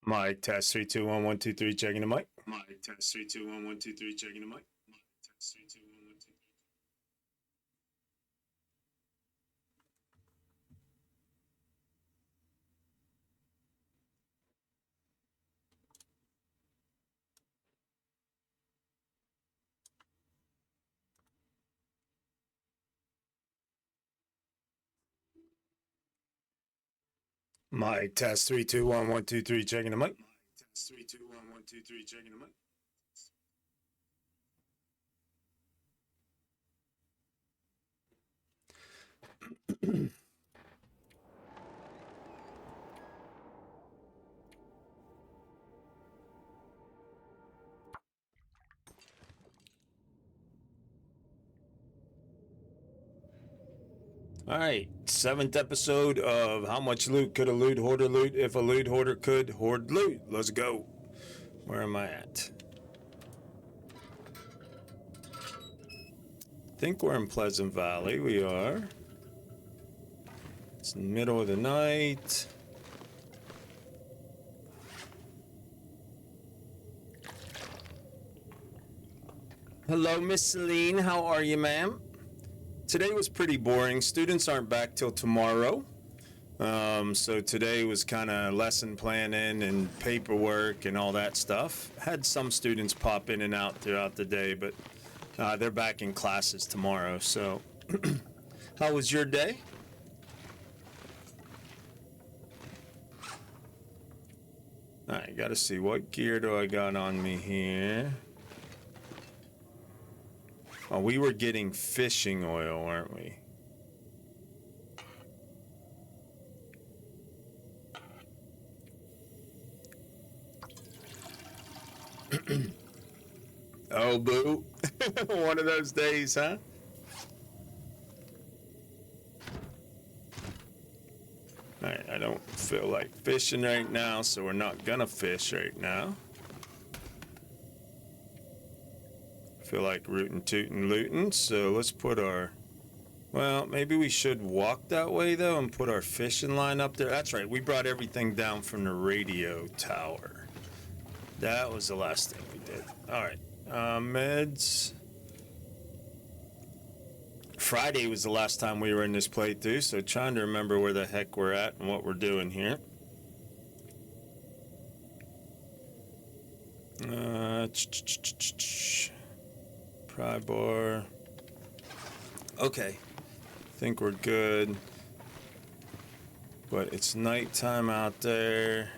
Mic test 3 2 1 1 2 3 checking the mic. Mic test 3 2 1 1 2 3 checking the mic. Mic test 3 2 1 1 2 3. Mic test 3 2 1 1 2 3 checking the mic. Mic test 3 2 1 1 2 3 checking the mic. All right, 7th episode of How Much Loot Could a Loot Hoarder Loot If a Loot Hoarder Could Hoard Loot. Let's go. Where am I at? I think we're in Pleasant Valley. We are. It's the middle of the night. Hello, Miss Celine. How are you, ma'am? Today was pretty boring. Students aren't back till tomorrow. So today was kind of lesson planning and paperwork and all that stuff. Had some students pop in and out throughout the day, but they're back in classes tomorrow. So how was your day? All right, got to see what gear do I got on me here. Oh, we were getting fishing oil, weren't we? Oh, boo. One of those days, huh? All right, I don't feel like fishing right now, so we're not gonna fish right now. Feel like rootin' tootin' lootin', so let's put our, well, maybe we should walk that way though and put our fishing line up there. That's right, we brought everything down from the radio tower. That was the last thing we did. All right, meds. Friday was the last time we were in this playthrough, so trying to remember where the heck we're at and what we're doing here. Pry bar. Okay, think we're good. But it's nighttime out there.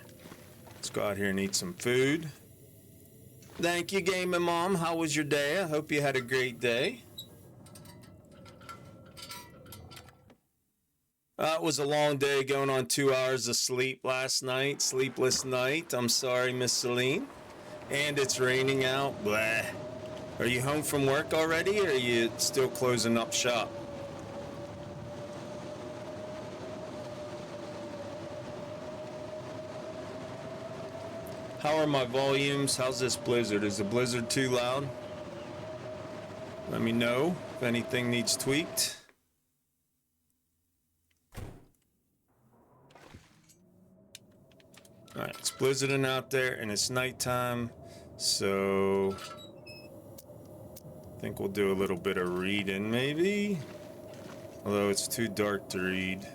Let's go out here and eat some food. Thank you, Gaming Mom. How was your day? I hope you had a great day. It was a long day, going on 2 hours of sleep last night. Sleepless night. I'm sorry, Miss Celine. And it's raining out. Blah. Are you home from work already, or are you still closing up shop? How are my volumes? How's this blizzard? Is the blizzard too loud? Let me know if anything needs tweaked. Alright, it's blizzarding out there and it's nighttime, so I think we'll do a little bit of reading maybe, although it's too dark to read.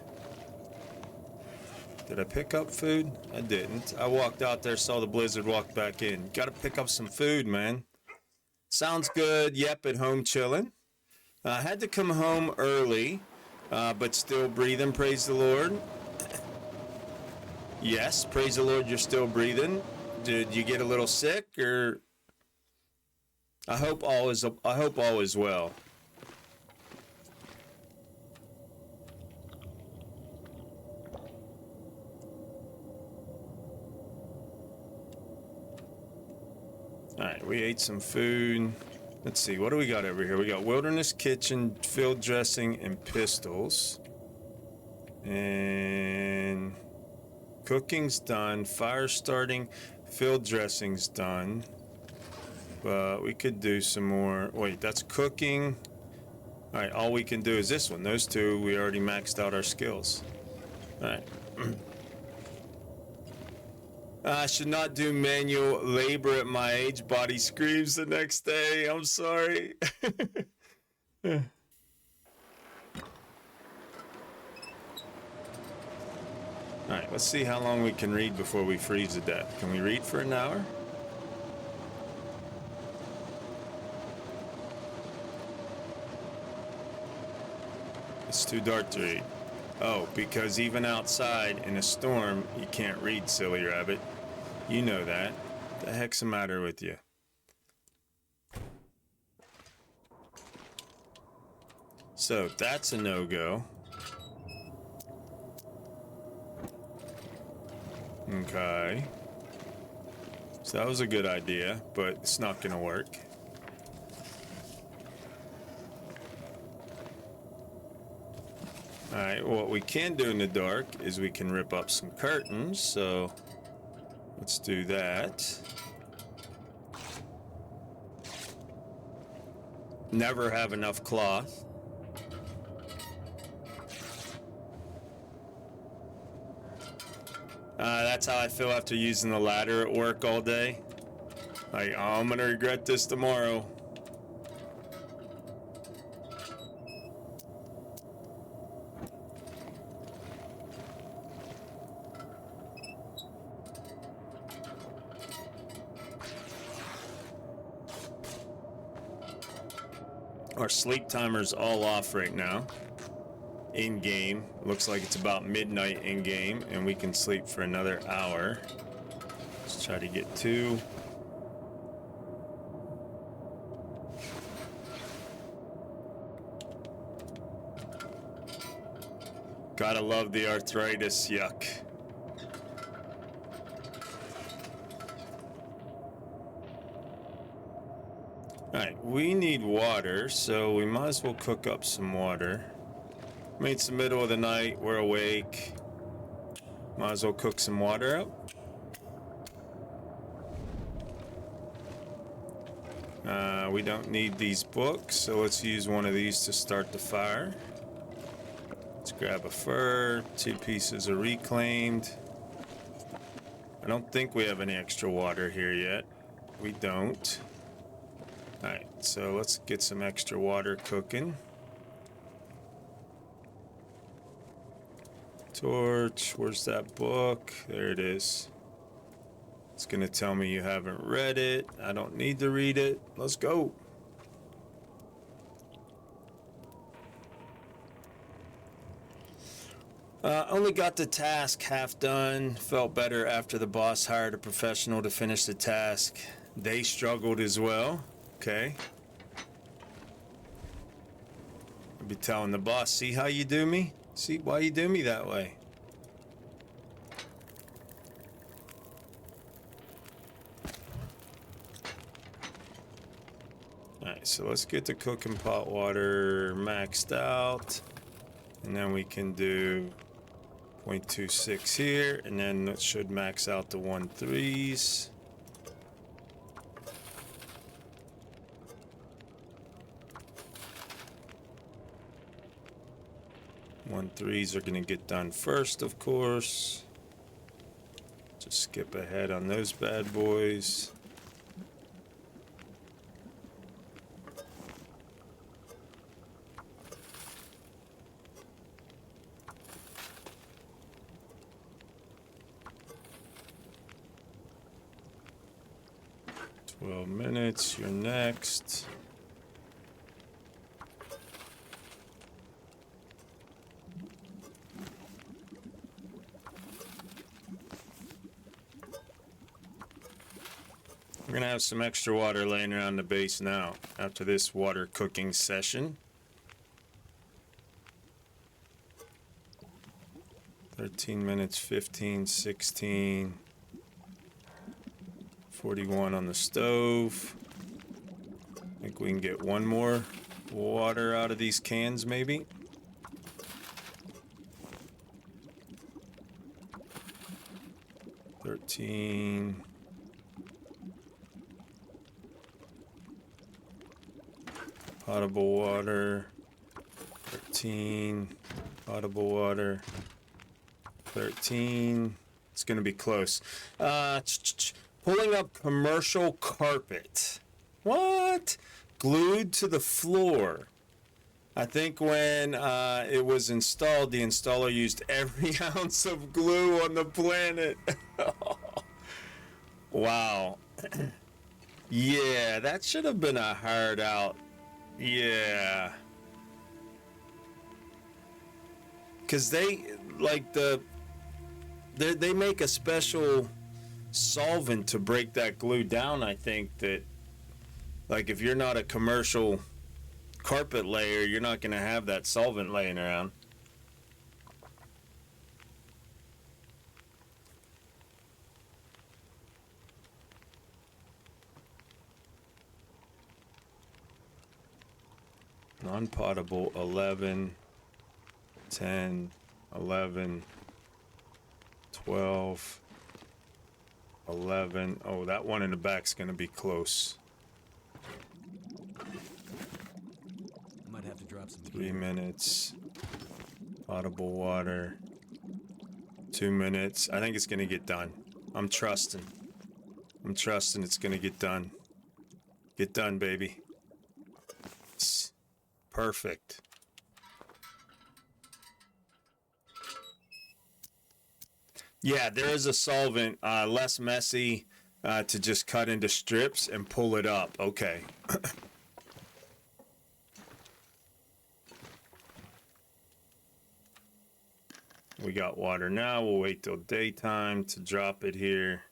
Did I pick up food? I didn't. I walked out there, saw the blizzard, walked back in. Gotta pick up some food, man. Sounds good. Yep, at home chilling. I had to come home early, but still breathing, praise the Lord. Yes, praise the Lord, you're still breathing. Did you get a little sick, or I hope all is well. All right, we ate some food. Let's see, what do we got over here? We got Wilderness Kitchen, field dressing, and pistols. And cooking's done, fire starting, field dressing's done. But we could do some more. Wait, that's cooking. All right, all we can do is this one. Those two, we already maxed out our skills. All right. I should not do manual labor at my age. Body screams the next day. I'm sorry. All right, let's see how long we can read before we freeze to death. Can we read for an hour? It's too dark to read. Oh, because even outside in a storm, you can't read, silly rabbit. You know that. The heck's the matter with you? So that's a no-go. Okay. So that was a good idea, but it's not gonna work. Alright, what we can do in the dark is we can rip up some curtains, so let's do that. Never have enough cloth. That's how I feel after using the ladder at work all day. Like, oh, I'm gonna regret this tomorrow. Our sleep timer's all off right now. In game, looks like it's about midnight in game, and we can sleep for another hour. Let's try to get 2. Gotta love the arthritis, yuck. Alright, we need water, so we might as well cook up some water. I mean, it's the middle of the night, we're awake. Might as well cook some water up. We don't need these books, so let's use one of these to start the fire. Let's grab a fur, 2 pieces of reclaimed. I don't think we have any extra water here yet. We don't. Alright, so let's get some extra water cooking. Torch, where's that book? There it is. It's gonna tell me you haven't read it. I don't need to read it. Let's go. Only got the task half done. Felt better after the boss hired a professional to finish the task. They struggled as well. Okay. I'll be telling the boss, see how you do me? See why you do me that way? Alright, so let's get the cooking pot water maxed out. And then we can do 0.26 here, and then it should max out to 1.3s. One threes are gonna get done first, of course. Just skip ahead on those bad boys. Minutes, you're next. We're gonna have some extra water laying around the base now after this water cooking session. 13 minutes, 15, 16. 41 on the stove. I think we can get one more water out of these cans, maybe. $13. Potable water. 13. Potable water. 13. It's going to be close. Pulling up commercial carpet. What? Glued to the floor. I think when it was installed, the installer used every ounce of glue on the planet. Wow. Yeah, that should have been a hard out. Yeah. Because they, like, they make a special solvent to break that glue down, I think, that, like, if you're not a commercial carpet layer, you're not going to have that solvent laying around. Non-potable 11, 10, 11, 12, 11. Oh, that one in the back's going to be close. Might have to drop some 3 minutes. Potable water. 2 minutes. I think it's going to get done. I'm trusting it's going to get done. Get done, baby. Perfect. Yeah, there is a solvent, less messy, to just cut into strips and pull it up. Okay. We got water now. We'll wait till daytime to drop it here.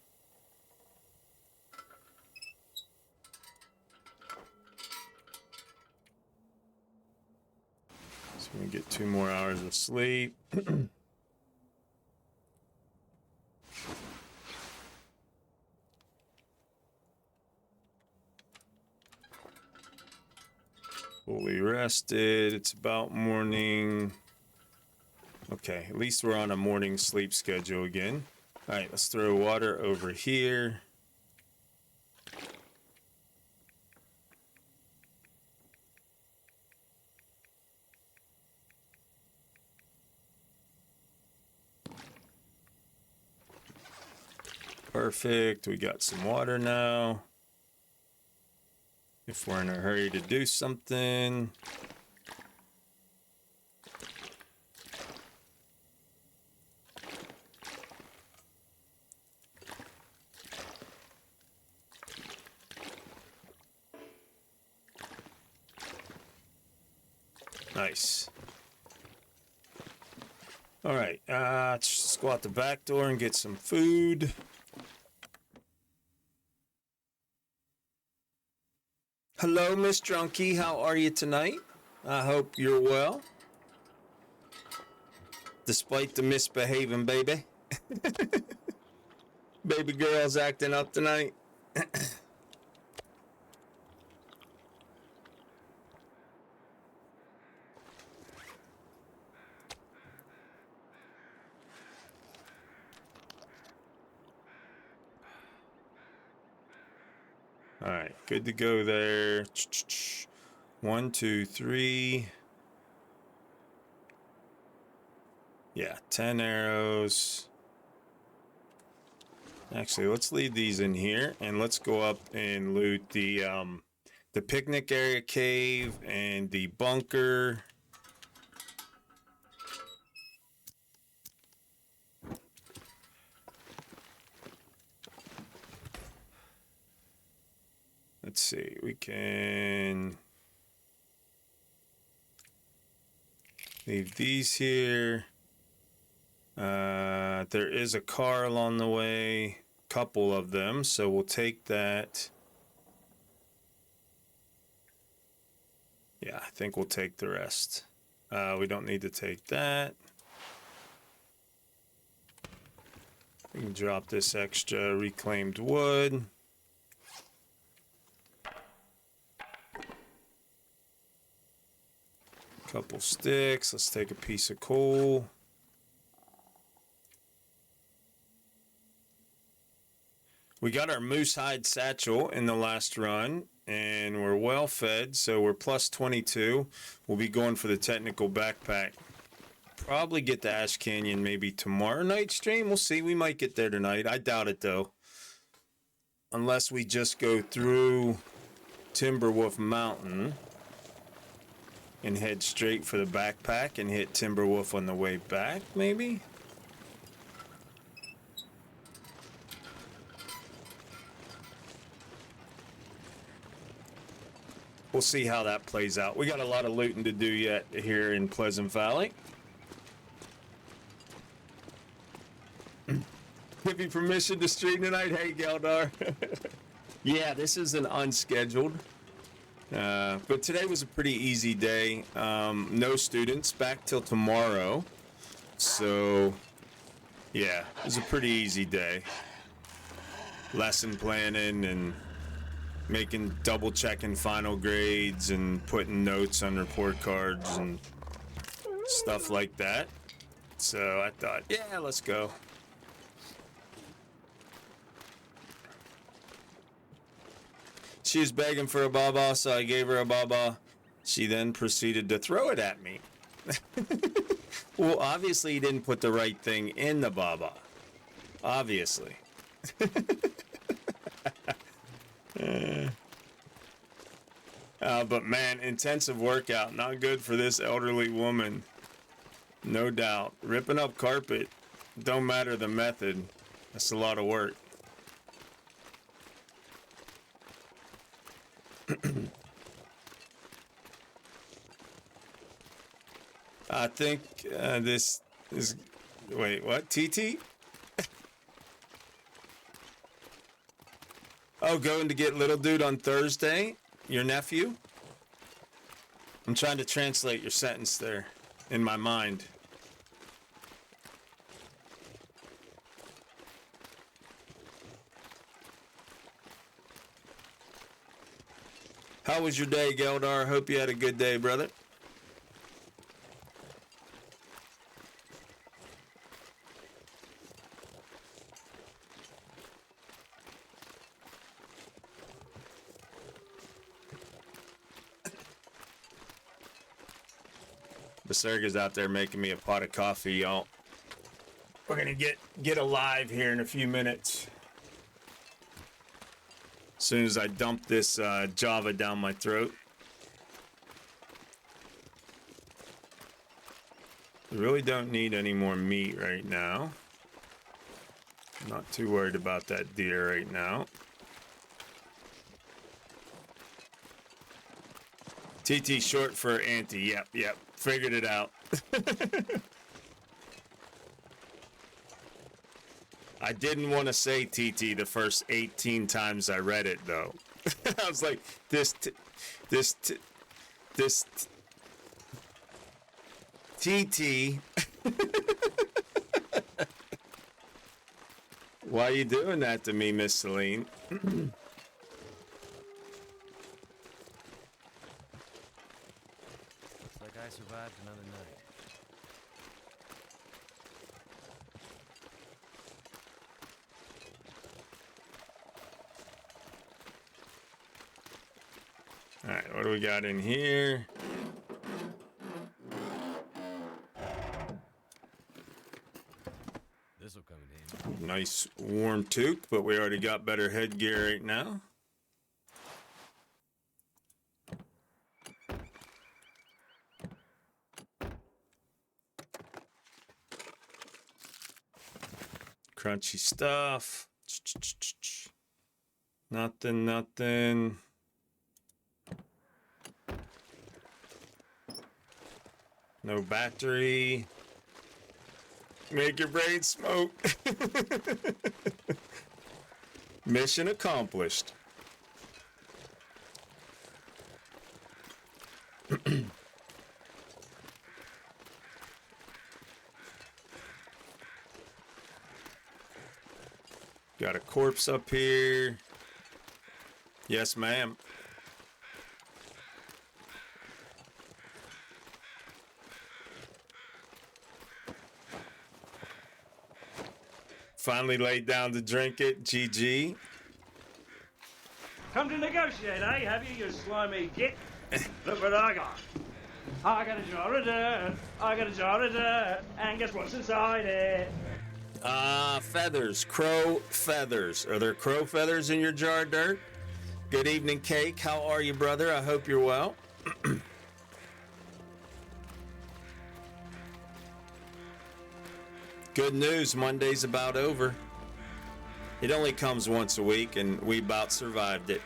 So we get 2 more hours of sleep. Fully rested. It's about morning. Okay, at least we're on a morning sleep schedule again. All right, let's throw water over here. Perfect. We got some water now. If we're in a hurry to do something. Nice. All right, let's just go out the back door and get some food. Hello, Miss Drunky. How are you tonight? I hope you're well. Despite the misbehaving, baby. Baby girl's acting up tonight. All right, good to go there. 1, 2, 3. Yeah, 10 arrows. Actually, let's leave these in here and let's go up and loot the picnic area cave and the bunker. Let's see, we can leave these here. There is a car along the way, couple of them, so we'll take that. Yeah, I think we'll take the rest. We don't need to take that. We can drop this extra reclaimed wood. Couple sticks. Let's take a piece of coal. We got our moose hide satchel in the last run, and we're well fed, so we're plus 22. We'll be going for the technical backpack. probably get to Ash Canyon maybe tomorrow night stream. We'll see. We might get there tonight. I doubt it, though. Unless we just go through Timberwolf Mountain and head straight for the backpack and hit Timberwolf on the way back, maybe? We'll see how that plays out. We got a lot of looting to do yet here in Pleasant Valley. Give you permission to stream tonight? Hey, Geldar. Yeah, this is an unscheduled. But today was a pretty easy day. No students back till tomorrow. So, yeah, it was a pretty easy day. Lesson planning and double checking final grades and putting notes on report cards and stuff like that. So I thought, yeah, let's go. She was begging for a baba, so I gave her a baba. She then proceeded to throw it at me. Well, obviously he didn't put the right thing in the baba. Obviously. But man, intensive workout, not good for this elderly woman. No doubt. Ripping up carpet, don't matter the method. That's a lot of work. I think this is... Wait, what? TT? Oh, going to get little dude on Thursday? Your nephew? I'm trying to translate your sentence there in my mind. How was your day, Geldar? Hope you had a good day, brother. Baserga's out there making me a pot of coffee, y'all. We're gonna get alive here in a few minutes. As soon as I dump this Java down my throat. We really don't need any more meat right now. Not too worried about that deer right now. TT short for auntie. Yep. Figured it out. I didn't want to say TT the first 18 times I read it, though. I was like, this TT. Why are you doing that to me, Miss Celine? I survived another night. All right, what do we got in here? This'll come in handy. Nice warm toque, but we already got better headgear right now. Crunchy stuff. Nothing. No battery. Make your brain smoke. Mission accomplished. Got a corpse up here. Yes, ma'am. Finally laid down to drink it. GG. Come to negotiate, eh? Have you, you slimy git? Look what I got. I got a jar of dirt. I got a jar of dirt. And guess what's inside it? Feathers, crow feathers. Are there crow feathers in your jar of dirt? Good evening, Cake. How are you, brother? I hope you're well. Good news, Monday's about over. It only comes once a week, and we about survived it.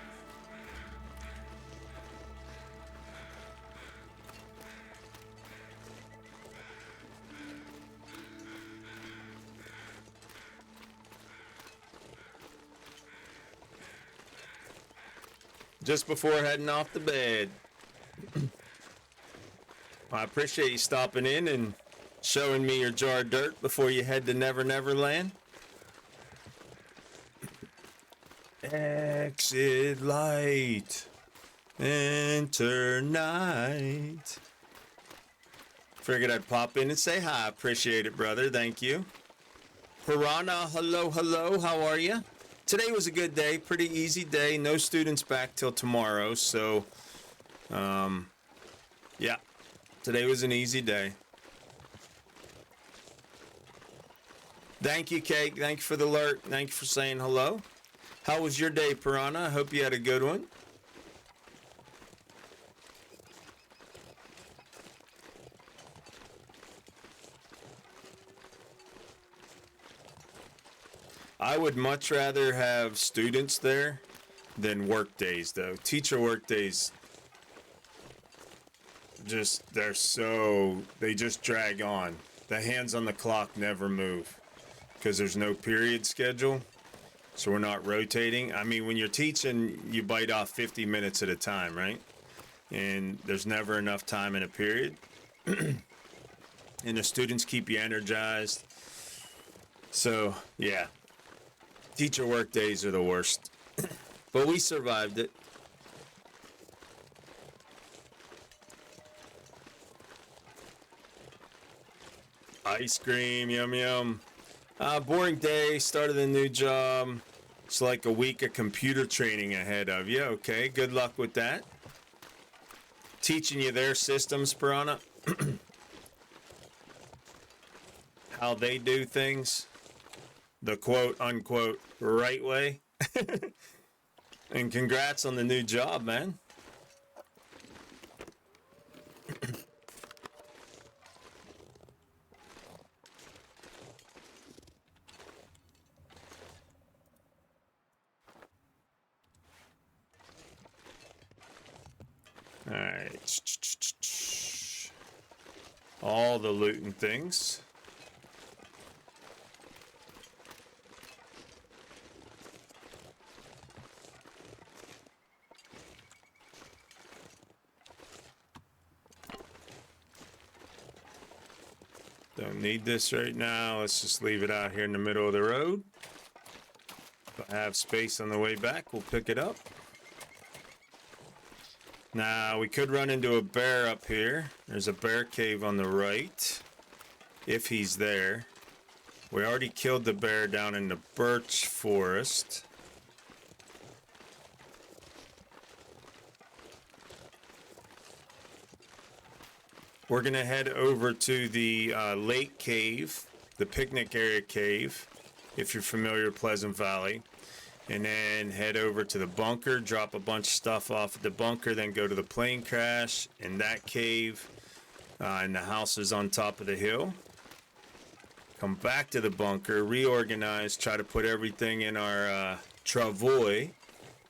Just before heading off to bed. I appreciate you stopping in and showing me your jar of dirt before you head to Never Never Land. Exit light. Enter night. Figured I'd pop in and say hi. Appreciate it, brother. Thank you. Piranha, hello, hello. How are you? Today was a good day. Pretty easy day. No students back till tomorrow. So, yeah. Today was an easy day. Thank you, Cake. Thank you for the alert. Thank you for saying hello. How was your day, Piranha? I hope you had a good one. I would much rather have students there than work days, though. Teacher work days, they just drag on. The hands on the clock never move because there's no period schedule. So we're not rotating. I mean, when you're teaching, you bite off 50 minutes at a time, right? And there's never enough time in a period. And the students keep you energized. So, yeah. Teacher work days are the worst. But we survived it. Ice cream, yum yum. Boring day, started a new job. It's like a week of computer training ahead of you. Okay, good luck with that. Teaching you their systems, Piranha. How they do things. The quote unquote right way. And congrats on the new job, man. All right. All the loot and things. Don't need this right now. Let's just leave it out here in the middle of the road. If I have space on the way back, we'll pick it up. Now, we could run into a bear up here. There's a bear cave on the right, if he's there. We already killed the bear down in the birch forest. We're going to head over to the lake cave, the picnic area cave, if you're familiar with Pleasant Valley. And then head over to the bunker, drop a bunch of stuff off at the bunker, then go to the plane crash in that cave, and the house is on top of the hill. Come back to the bunker, reorganize, try to put everything in our travois,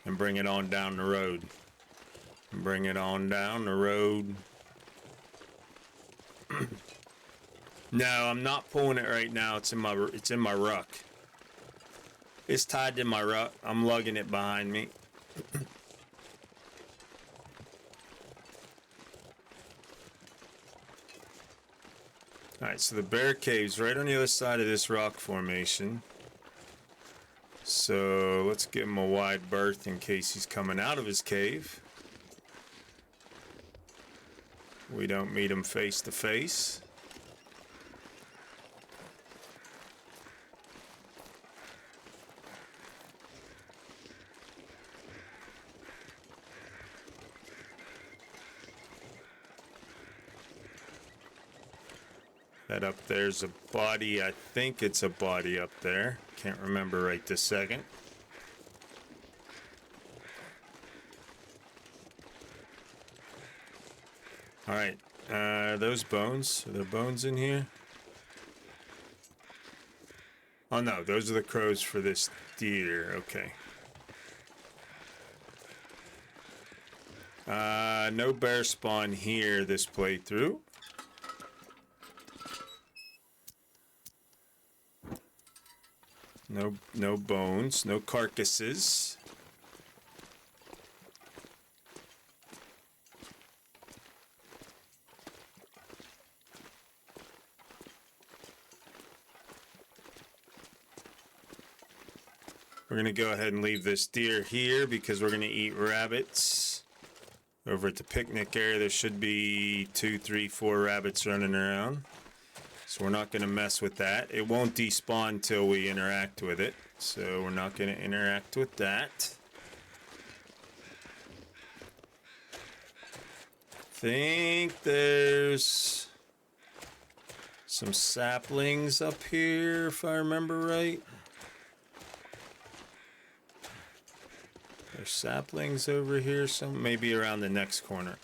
and bring it on down the road. Bring it on down the road. No, I'm not pulling it right now. It's in my ruck. It's tied to my ruck. I'm lugging it behind me. Alright, so the bear cave's right on the other side of this rock formation. So let's give him a wide berth in case he's coming out of his cave. We don't meet him face to face. That up there's a body. I think it's a body up there. Can't remember right this second. All right. Those bones. Are there bones in here? Oh no, those are the crows for this deer. Okay. No bear spawn here this playthrough. No bones, no carcasses. We're gonna go ahead and leave this deer here because we're gonna eat rabbits. Over at the picnic area, there should be 2, 3, 4 rabbits running around. So we're not going to mess with that. It won't despawn till we interact with it. So we're not going to interact with that. Think there's some saplings up here, if I remember right. There's saplings over here, some maybe around the next corner.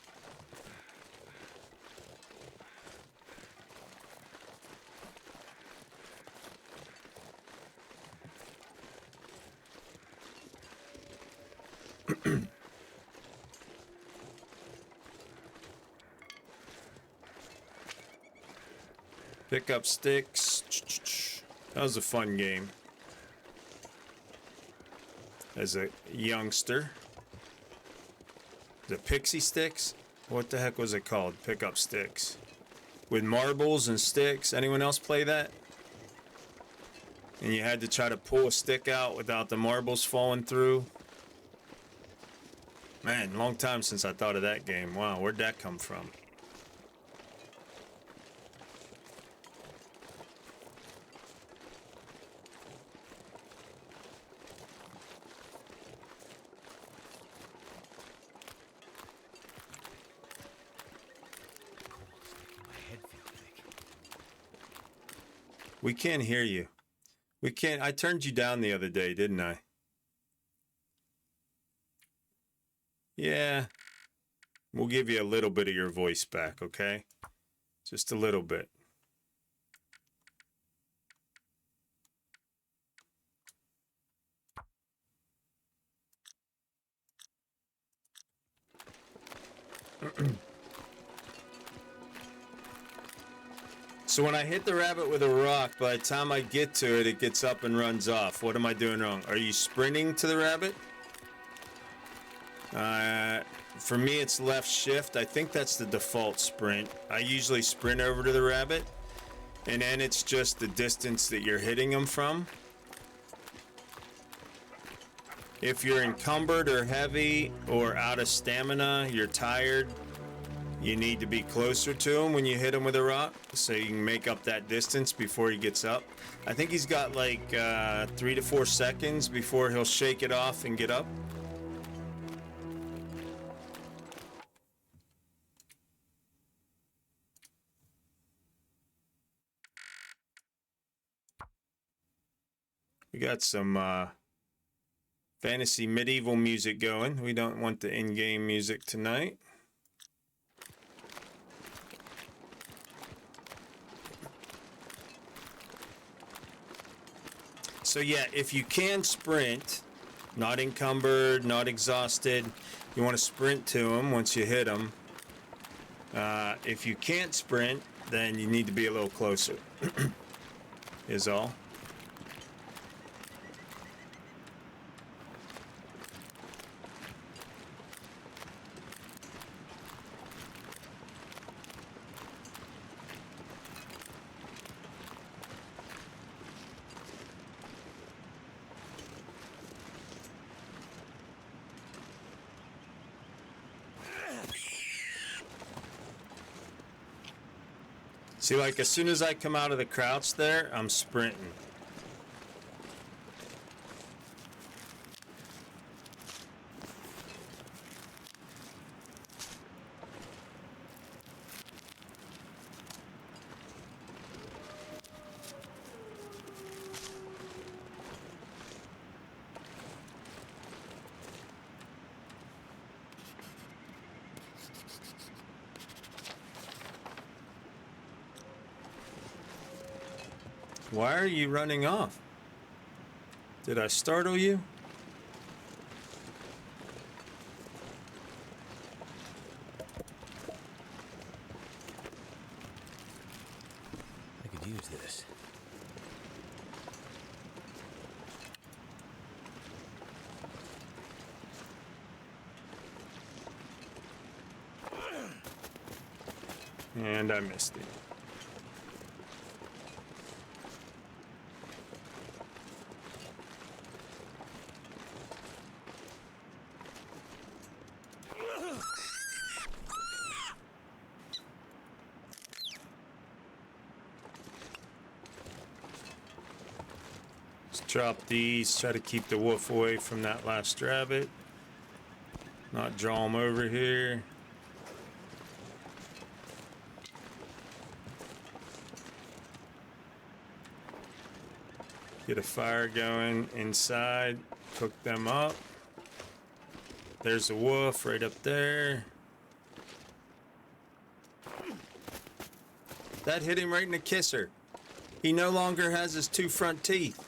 Pick up sticks. That was a fun game. As a youngster. The pixie sticks? What the heck was it called? Pick up sticks. With marbles and sticks. Anyone else play that? And you had to try to pull a stick out without the marbles falling through. Man, long time since I thought of that game. Wow, where'd that come from? We can't hear you. We can't. I turned you down the other day, didn't I? Yeah. We'll give you a little bit of your voice back, okay? Just a little bit. So when I hit the rabbit with a rock, by the time I get to it, it gets up and runs off. What am I doing wrong? Are you sprinting to the rabbit? For me, it's left shift. I think that's the default sprint. I usually sprint over to the rabbit, and then it's just the distance that you're hitting them from. If you're encumbered or heavy or out of stamina, you're tired, you need to be closer to him when you hit him with a rock so you can make up that distance before he gets up. I think he's got like 3 to 4 seconds before he'll shake it off and get up. We got some fantasy medieval music going. We don't want the in-game music tonight. So yeah, if you can sprint, not encumbered, not exhausted, you want to sprint to them once you hit them. If you can't sprint, then you need to be a little closer, is all. See, like, as soon as I come out of the crouch there, I'm sprinting. Why are you running off? Did I startle you? I could use this. And I missed it. Let's drop these, try to keep the wolf away from that last rabbit. Not draw him over here. Get a fire going inside, cook them up. There's a wolf right up there. That hit him right in the kisser. He no longer has his 2 front teeth.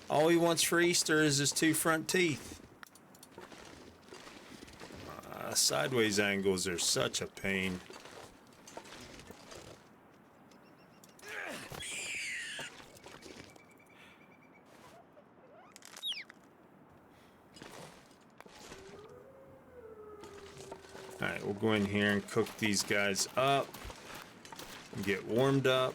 All he wants for Easter is his 2 front teeth. Sideways angles are such a pain. Alright, we'll go in here and cook these guys up. And get warmed up.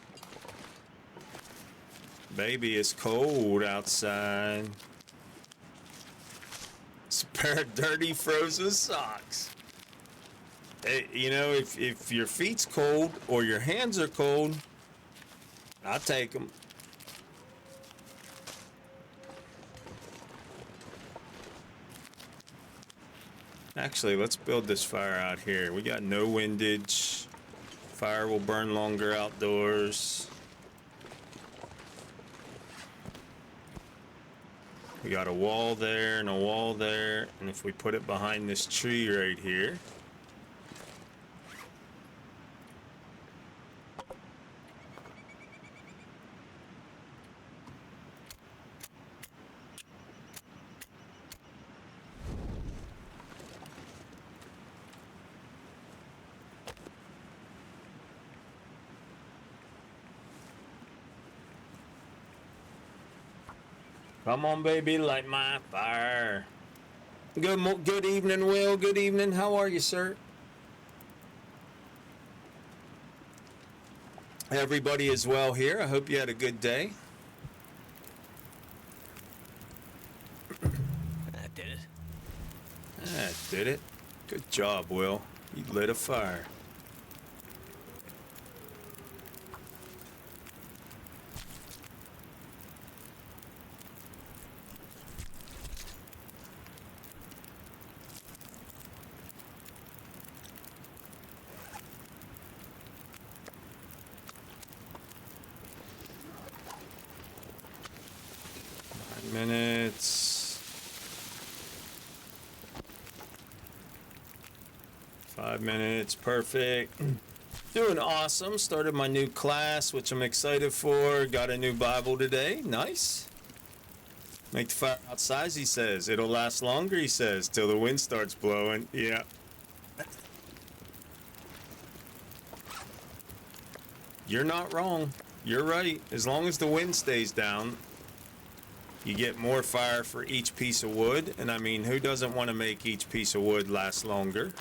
Baby, it's cold outside. It's a pair of dirty frozen socks. Hey, you know, if your feet's cold or your hands are cold, I'll take them. Actually, let's build this fire out here. We got no windage. Fire will burn longer outdoors. We got a wall there and a wall there. And if we put it behind this tree right here. Come on, baby, light my fire. Good evening, Will. Good evening. How are you, sir? Everybody is well here. I hope you had a good day. That did it. That did it. Good job, Will. You lit a fire. Minutes. 5 minutes, perfect. Doing awesome. Started my new class, which I'm excited for. Got a new Bible today. Nice. Make the fire outside, he says. It'll last longer, he says, till the wind starts blowing. Yeah. You're not wrong. You're right. As long as the wind stays down, you get more fire for each piece of wood. And I mean, who doesn't want to make each piece of wood last longer?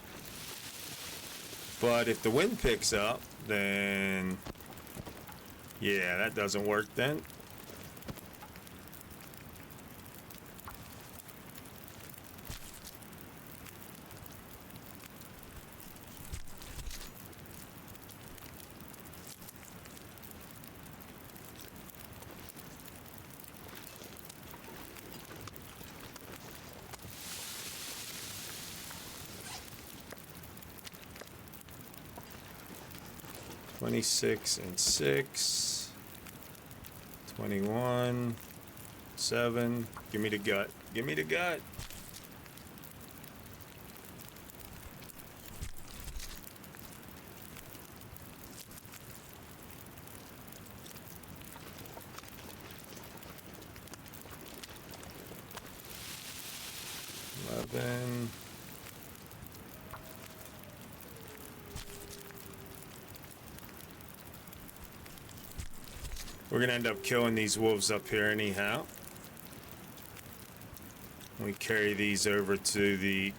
But if the wind picks up, then yeah, that doesn't work then. $26 and $6, 21, 7. Give me the gut. Give me the gut. We're gonna end up killing these wolves up here anyhow. We carry these over to the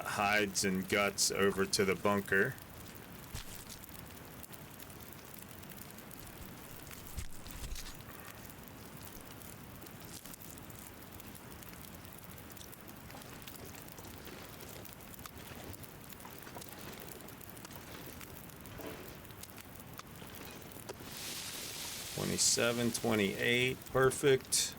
hides and guts over to the bunker. $27, $28, perfect.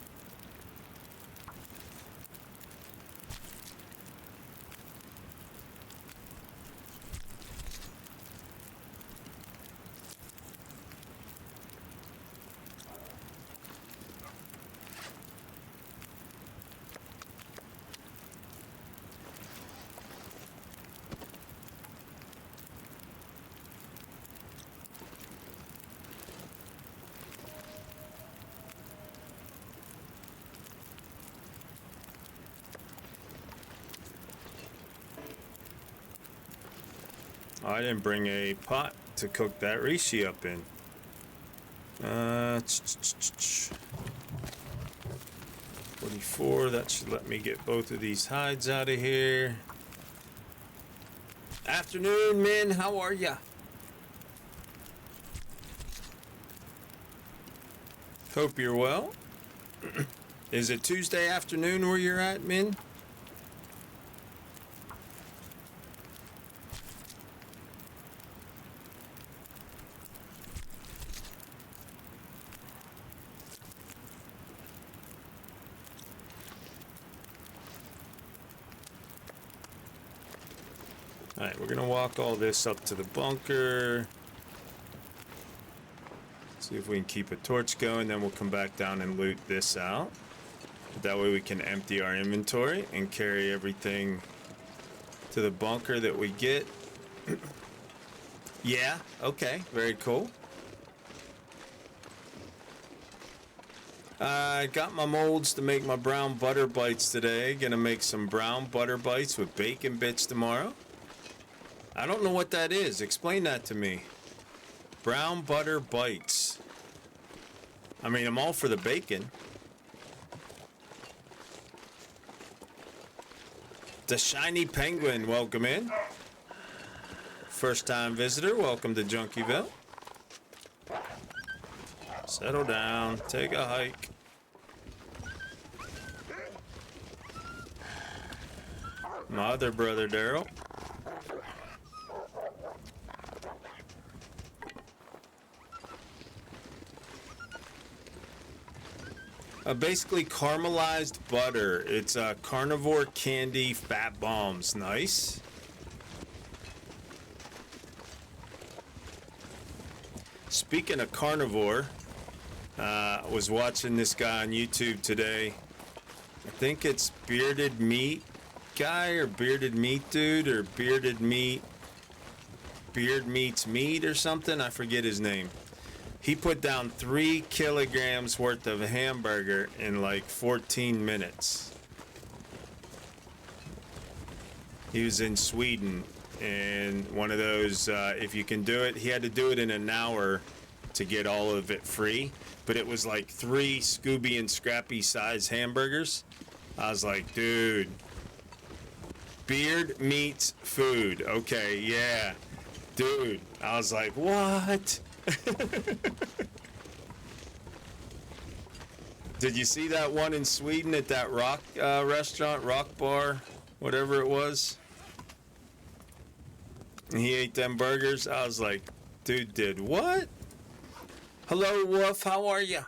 I didn't bring a pot to cook that reishi up in. 44, that should let me get both of these hides out of here. Afternoon, men, how are ya? Hope you're well. Is it Tuesday afternoon where you're at, men? Alright, we're gonna walk all this up to the bunker. See if we can keep a torch going, then we'll come back down and loot this out. That way we can empty our inventory and carry everything to the bunker that we get. Yeah, okay, very cool. I got my molds to make my brown butter bites today. Gonna make some brown butter bites with bacon bits tomorrow. I don't know what that is. Explain that to me. Brown butter bites. I mean, I'm all for the bacon. The shiny penguin, welcome in. First time visitor, welcome to Junkieville. Settle down, take a hike. My other brother, Daryl. Basically caramelized butter. It's carnivore candy fat bombs. Nice. Speaking of carnivore, I was watching this guy on YouTube today. I think it's Bearded Meat Guy or Bearded Meat Dude or Bearded Meat, Beard Meats Meat or something. I forget his name. He put down 3 kilograms worth of hamburger in like 14 minutes. He was in Sweden, and one of those, if you can do it, he had to do it in an hour to get all of it free. But it was like 3 Scooby and Scrappy size hamburgers. I was like, dude, beard meets food. Okay, yeah. Dude, I was like, what? Did you see that one in Sweden at that rock restaurant, rock bar, whatever it was? And he ate them burgers. I was like, dude did what? Hello, Wolf, how are you?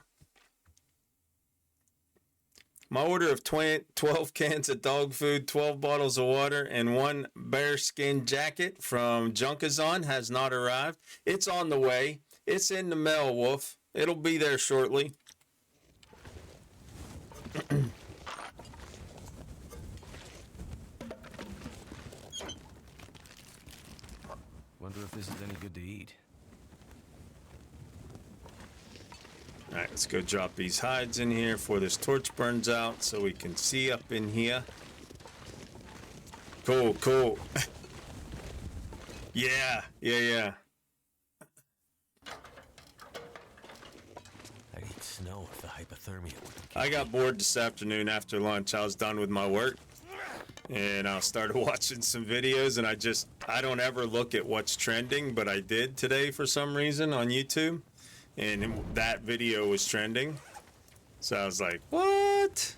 My order of 12 cans of dog food, 12 bottles of water, and 1 bearskin jacket from Junkazon has not arrived. It's on the way. It's in the mail, Wolf. It'll be there shortly. Wonder if this is any good to eat. All right, let's go drop these hides in here before this torch burns out so we can see up in here. Cool, cool. Yeah. know if the hypothermia would I got bored this afternoon after lunch. I was done with my work, and I started watching some videos, and I don't ever look at what's trending, but I did today for some reason on YouTube, and that video was trending. So I was like, what?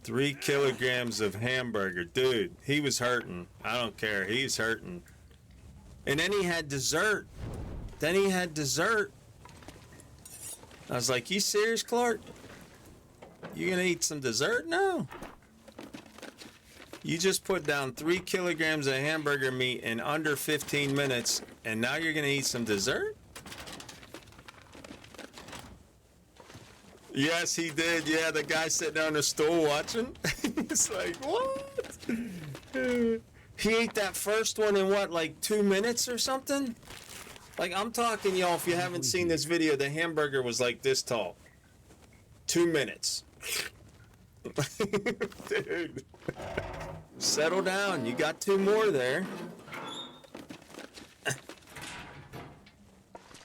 3 kilograms of hamburger. Dude, he was hurting. I don't care. He's hurting. And then he had dessert. I was like, you serious, Clark? You gonna eat some dessert now? You just put down 3 kilograms of hamburger meat in under 15 minutes, and now you're gonna eat some dessert? Yes, he did. Yeah, the guy sitting on the stool watching. It's like, what? He ate that first one in what, like 2 minutes or something? Like, I'm talking, y'all, if you haven't seen this video, the hamburger was like this tall. 2 minutes. Dude. Settle down. You got 2 more there.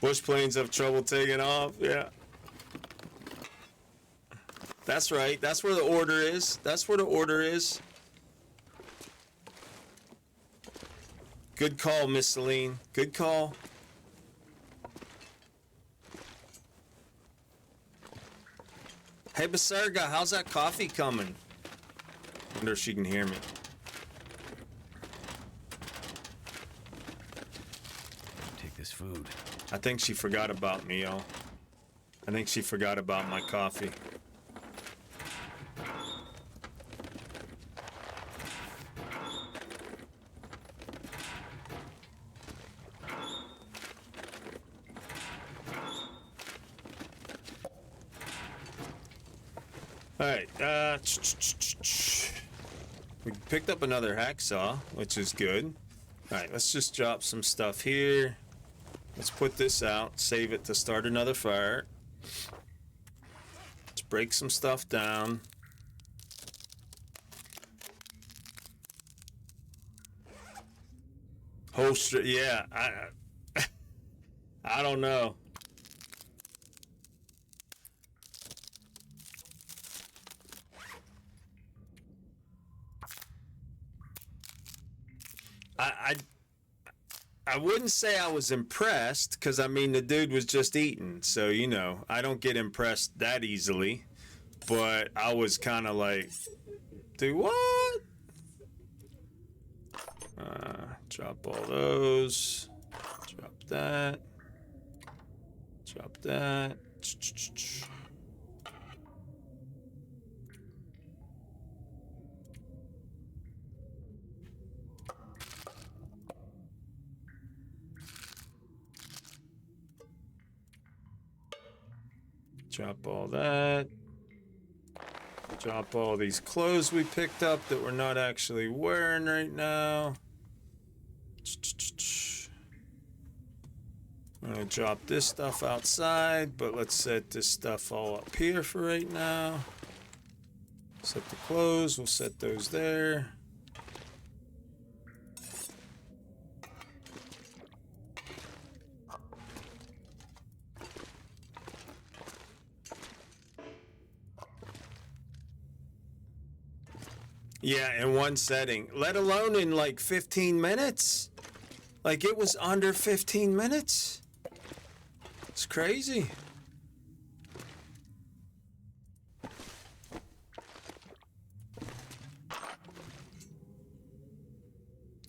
Bush planes have trouble taking off. Yeah. That's right. That's where the order is. Good call, Miss Celine. Good call. Hey, Baserga, how's that coffee coming? Wonder if she can hear me. take this food. I think she forgot about me, y'all. I think she forgot about my coffee. Alright, we picked up another hacksaw, which is good. Alright, let's just drop some stuff here. Let's put this out, save it to start another fire. Let's break some stuff down. Holster, yeah, I don't know. I wouldn't say I was impressed, because I mean the dude was just eating, so you know I don't get impressed that easily. But I was kind of like, dude, what? Drop all those. Drop that. Drop that. Drop all that. Drop all these clothes we picked up that we're not actually wearing right now. I'm gonna drop this stuff outside, but let's set this stuff all up here for right now. Set the clothes, we'll set those there. Yeah, in one setting, let alone in like 15 minutes. Like it was under 15 minutes. It's crazy.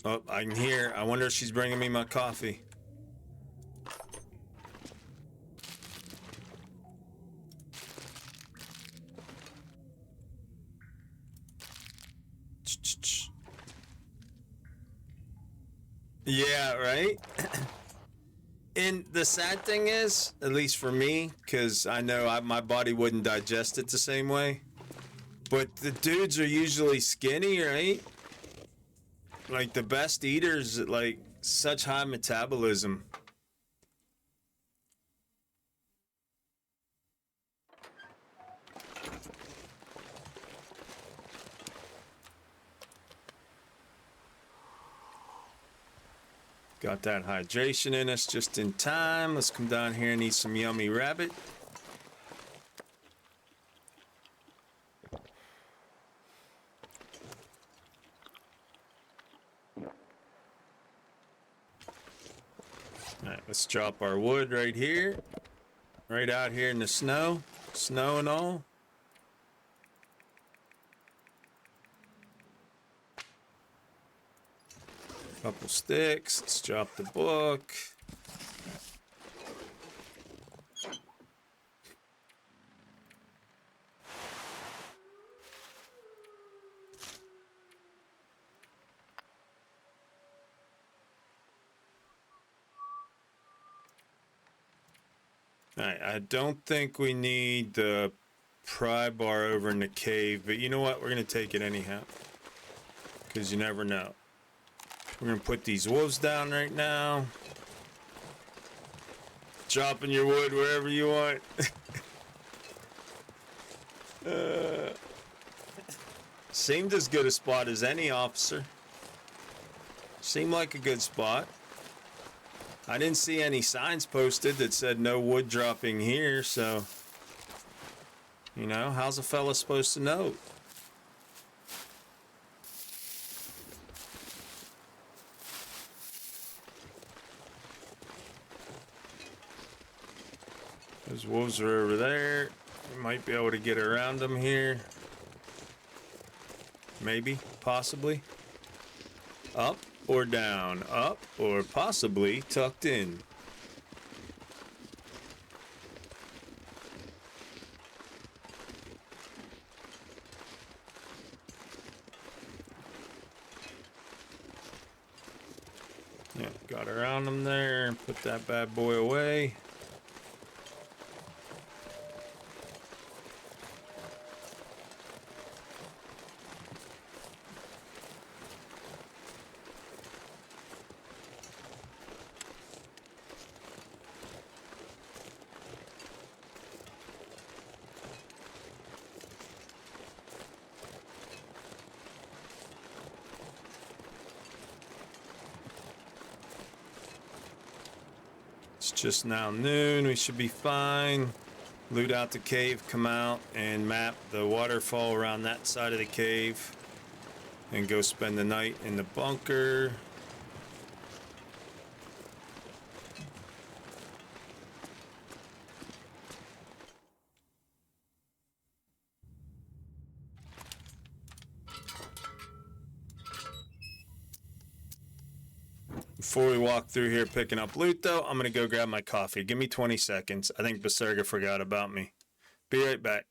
Oh, I can hear. I wonder if she's bringing me my coffee. Yeah, right? And the sad thing is, at least for me, because I know my body wouldn't digest it the same way, but the dudes are usually skinny, right? Like the best eaters, like such high metabolism. Got that hydration in us just in time. Let's come down here and eat some yummy rabbit. All right, let's drop our wood right here. Right out here in the snow. Snow and all. Couple sticks. Let's drop the book. All right, I don't think we need the pry bar over in the cave, but you know what? We're going to take it anyhow. Because you never know. We're going to put these wolves down right now. Dropping your wood wherever you want. Seemed as good a spot as any, officer. Seemed like a good spot. I didn't see any signs posted that said no wood dropping here, so... You know, how's a fella supposed to know? Those wolves are over there. We might be able to get around them here. Maybe, possibly. Up or down, up or possibly tucked in. Yeah, got around them there. Put that bad boy away. It's just now noon, we should be fine. Loot out the cave, come out and map the waterfall around that side of the cave. And go spend the night in the bunker. Before we walk through here picking up loot, though, I'm going to go grab my coffee. Give me 20 seconds. I think Baserga forgot about me. Be right back.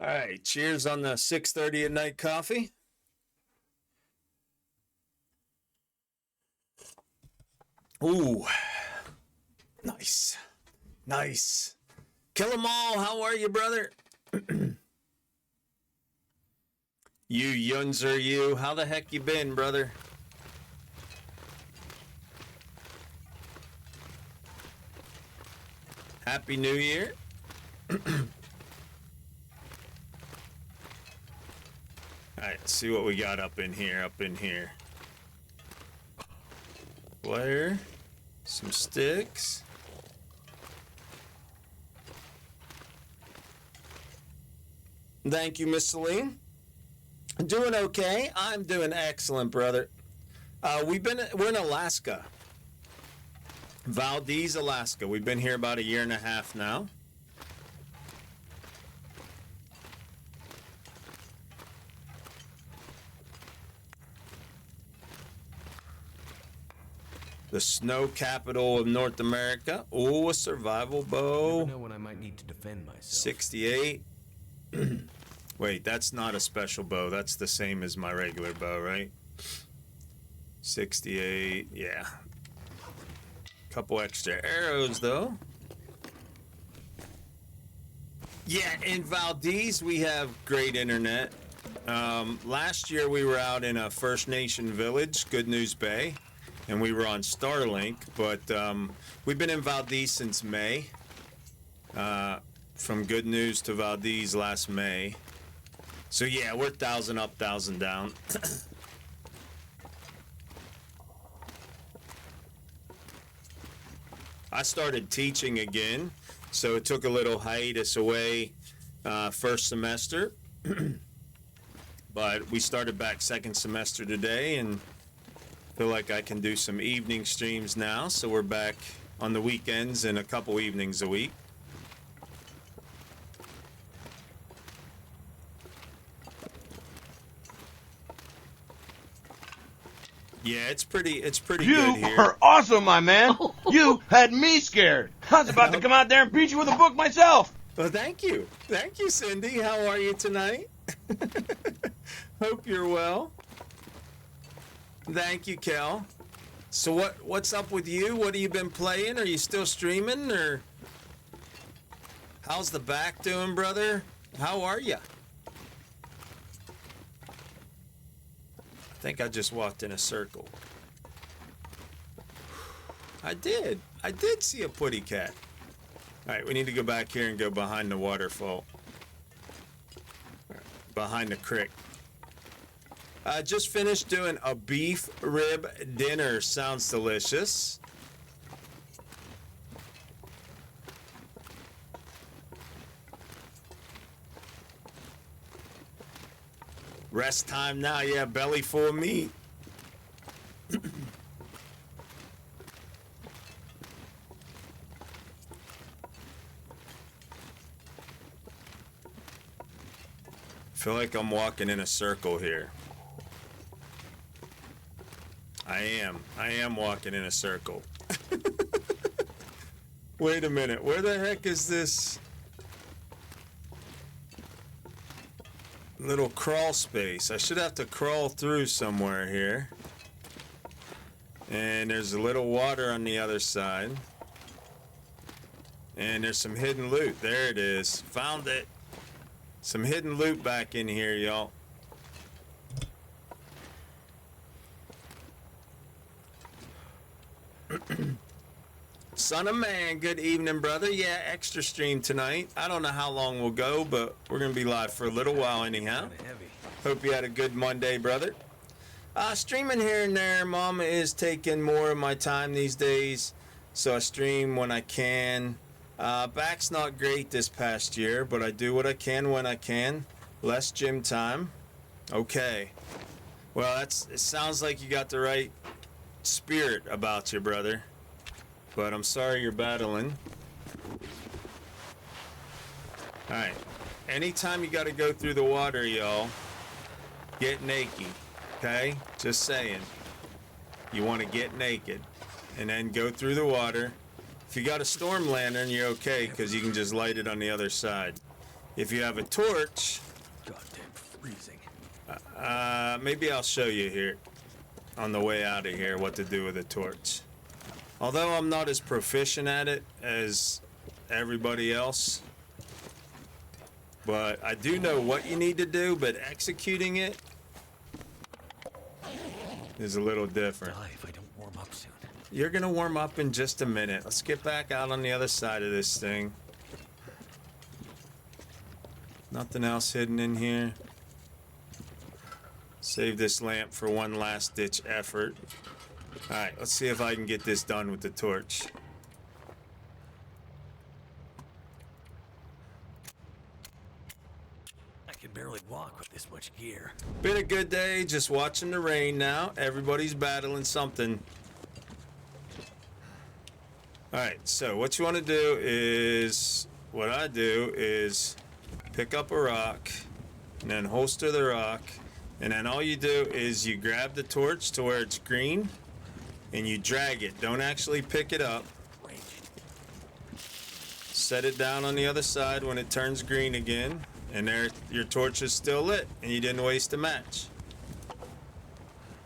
All right, cheers on the 6:30 at night coffee. Ooh, nice, nice. Kill 'em all. How are you, brother? You Yunzer, you. How the heck you been, brother? Happy New Year. All right, let's see what we got up in here, Flare, some sticks. Thank you, Miss Celine. Doing okay. I'm doing excellent, brother. We're in Alaska. Valdez, Alaska. We've been here about a year and a half now. The snow capital of North America. Oh, a survival bow. Never know when I might need to defend myself. 68. Wait, that's not a special bow. That's the same as my regular bow, right? 68. Yeah. Couple extra arrows, though. Yeah, in Valdez, we have great internet. Last year, we were out in a First Nation village, Good News Bay, and we were on Starlink, but we've been in Valdez since May. From Good News to Valdez last May. So yeah, we're 1,000 up, 1,000 down. I started teaching again, so it took a little hiatus away first semester. But we started back second semester today, and feel like I can do some evening streams now, so we're back on the weekends and a couple evenings a week. Yeah, it's pretty good here. You are awesome, my man. You had me scared. I was about to come out there and beat you with a book myself. Well, thank you. Thank you, Cindy. How are you tonight? Hope you're well. Thank you, Kel. So what's up with you? What have you been playing? Are you still streaming, or how's the back doing, brother? How are you? I think I just walked in a circle. I did see a putty cat. All right, we need to go back here and go behind the waterfall. Behind the creek. I just finished doing a beef rib dinner. Sounds delicious. Rest time now, yeah, belly full of meat. Feel like I'm walking in a circle here. I am walking in a circle. Wait a minute, where the heck is this little crawl space? I should have to crawl through somewhere here. And there's a little water on the other side. And there's some hidden loot. There it is. Found it. Some hidden loot back in here, y'all. Son of man, good evening, brother. Yeah, extra stream tonight. I don't know how long we'll go, but we're going to be live for a little while anyhow. Hope you had a good Monday, brother. Streaming here and there. Mama is taking more of my time these days, so I stream when I can. Back's not great this past year, but I do what I can when I can. Less gym time. Okay. Well, it sounds like you got the right spirit about you, brother. But I'm sorry you're battling. Alright. Anytime you got to go through the water, y'all, get naked. Okay? Just saying. You want to get naked. And then go through the water. If you got a storm lantern, you're okay, because you can just light it on the other side. If you have a torch... Goddamn freezing. Maybe I'll show you here, on the way out of here, what to do with a torch. Although I'm not as proficient at it as everybody else, but I do know what you need to do, but executing it is a little different. Die if I don't warm up soon. You're gonna warm up in just a minute. Let's get back out on the other side of this thing. Nothing else hidden in here. Save this lamp for one last ditch effort. Alright, let's see if I can get this done with the torch. I can barely walk with this much gear. Been a good day, just watching the rain now. Everybody's battling something. All right, so what you want to do is, what I do is pick up a rock and then holster the rock, and then all you do is you grab the torch to where it's green and you drag it. Don't actually pick it up. Set it down on the other side when it turns green again, and there your torch is still lit and you didn't waste a match.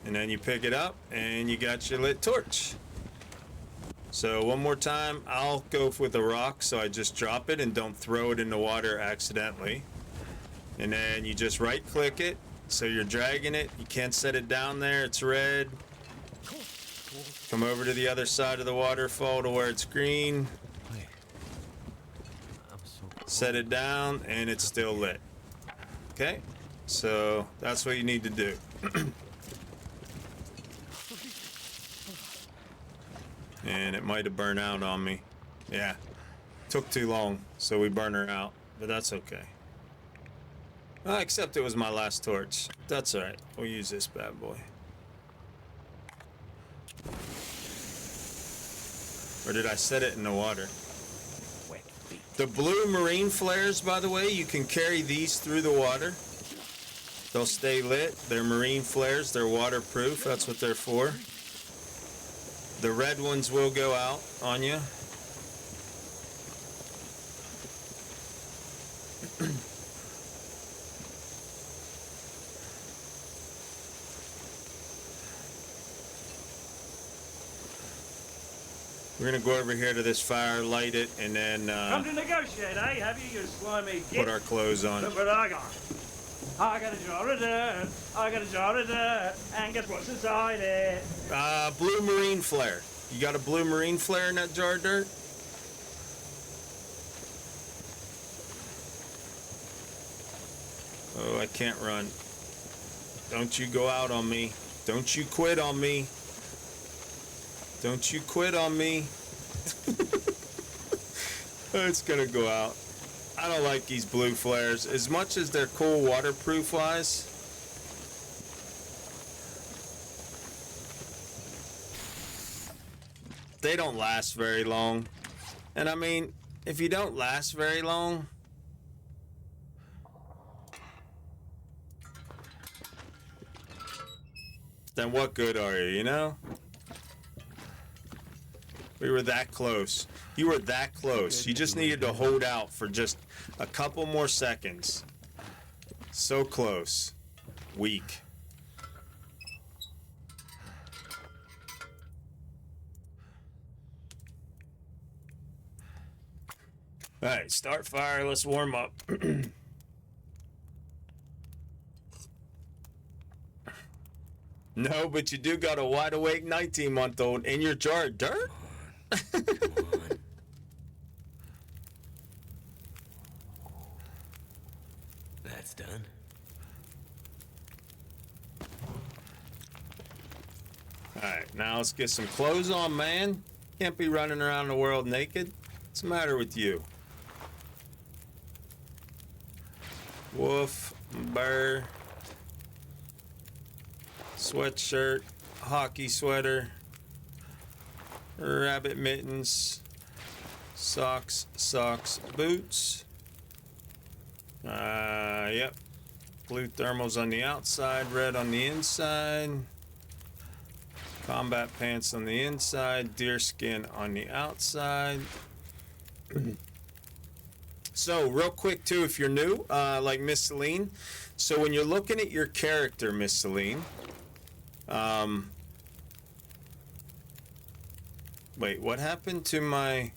And then you pick it up and you got your lit torch. So one more time, I'll go with a rock, so I just drop it and don't throw it in the water accidentally. And then you just right click it, so you're dragging it. You can't set it down there, it's red. Come over to the other side of the waterfall to where it's green. Set it down and it's still lit. Okay, so that's what you need to do. And it might have burned out on me. Yeah, took too long, so we burned her out, but that's okay. Except it was my last torch. That's all right. We'll use this bad boy. Or did I set it in the water? The blue marine flares, by the way, you can carry these through the water. They'll stay lit. They're marine flares. They're waterproof. That's what they're for. The red ones will go out on you. We're gonna go over here to this fire, light it, and then Come to negotiate, eh? Have you, you slimy git? put our clothes on. Look what I got. I got a jar of dirt. I got a jar of dirt. And guess what's inside it? Blue marine flare. You got a blue marine flare in that jar of dirt? Oh, I can't run. Don't you go out on me. Don't you quit on me. Don't you quit on me. It's gonna go out. I don't like these blue flares. As much as they're cool waterproof wise, they don't last very long. And I mean, if you don't last very long, then what good are you, you know? We were that close. You were that close. You just needed to hold out for just a couple more seconds. So close. Weak. All right, start fire. Let's warm up. No, but you do got a wide awake 19-month-old in your jar of dirt? Come on. That's done. Alright, now let's get some clothes on, man. Can't be running around the world naked. What's the matter with you? Wolf, bear, sweatshirt, hockey sweater, rabbit mittens, socks, boots. Yep. Blue thermals on the outside, red on the inside. Combat pants on the inside, deer skin on the outside. So, real quick too, if you're new, like Miss Celine. So when you're looking at your character, Miss Celine, wait, what happened to my...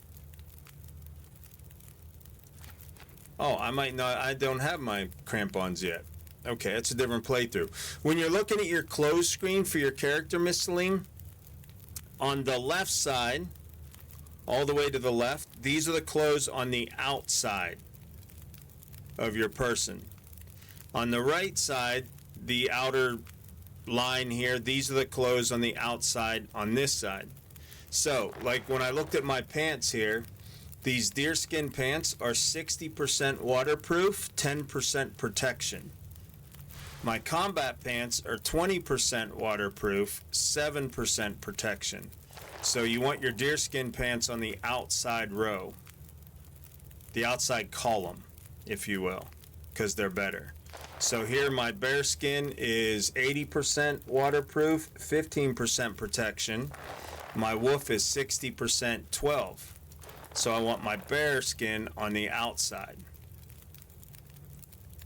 Oh, I might not, I don't have my crampons yet. Okay, that's a different playthrough. When you're looking at your close screen for your character, Miss Celine, on the left side, all the way to the left, these are the clothes on the outside of your person. On the right side, the outer line here, these are the clothes on the outside on this side. So, like when I looked at my pants here, these deerskin pants are 60% waterproof, 10% protection. My combat pants are 20% waterproof, 7% protection. So you want your deerskin pants on the outside row, the outside column, if you will, because they're better. So here my bearskin is 80% waterproof, 15% protection. My wolf is 60% 12. So I want my bearskin on the outside.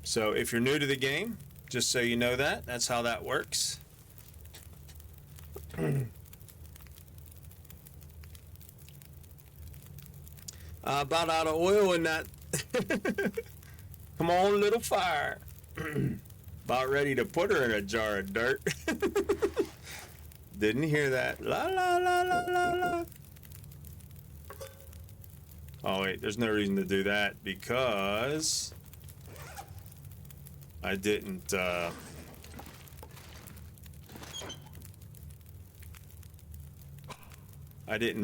So if you're new to the game, just so you know that, that's how that works. About out of oil in that. Come on, little fire. About ready to put her in a jar of dirt. Didn't hear that. La la la la la la. Oh wait, there's no reason to do that because I didn't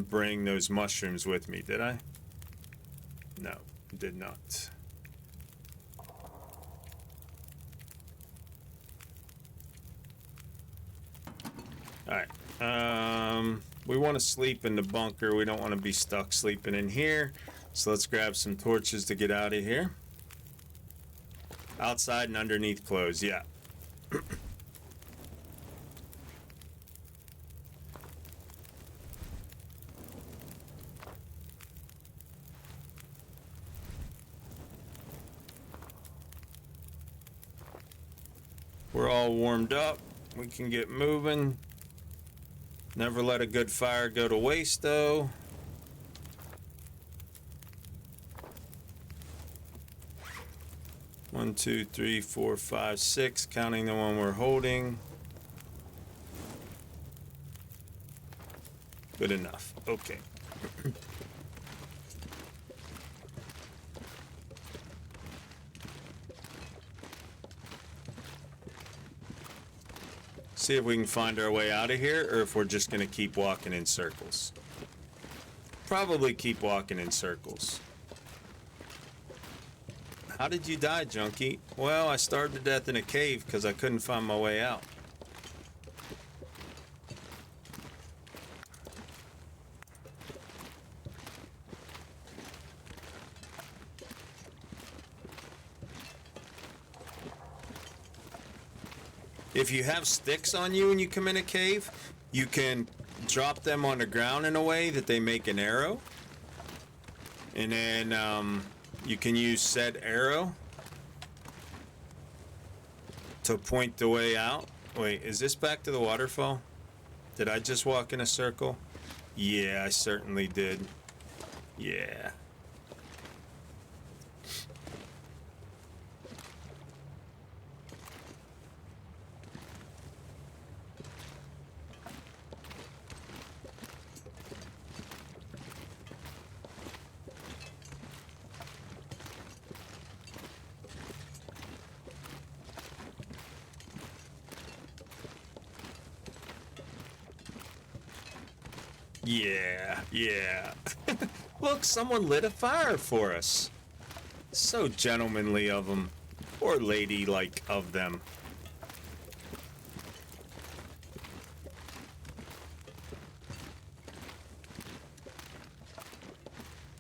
bring those mushrooms with me, did I? No, did not. Alright, we want to sleep in the bunker. We don't want to be stuck sleeping in here. So let's grab some torches to get out of here. Outside and underneath clothes, yeah. We're all warmed up. We can get moving. Never let a good fire go to waste, though. One, two, three, four, five, six, counting the one we're holding. Good enough. Okay. See if we can find our way out of here, or if we're just going to keep walking in circles. Probably keep walking in circles. How did you die, Junkie? Well, I starved to death in a cave because I couldn't find my way out. If you have sticks on you when you come in a cave, you can drop them on the ground in a way that they make an arrow. And then you can use said arrow to point the way out. Wait, is this back to the waterfall? Did I just walk in a circle? Yeah, I certainly did. Yeah. Yeah, yeah. Look, someone lit a fire for us. So gentlemanly of them. Or ladylike of them.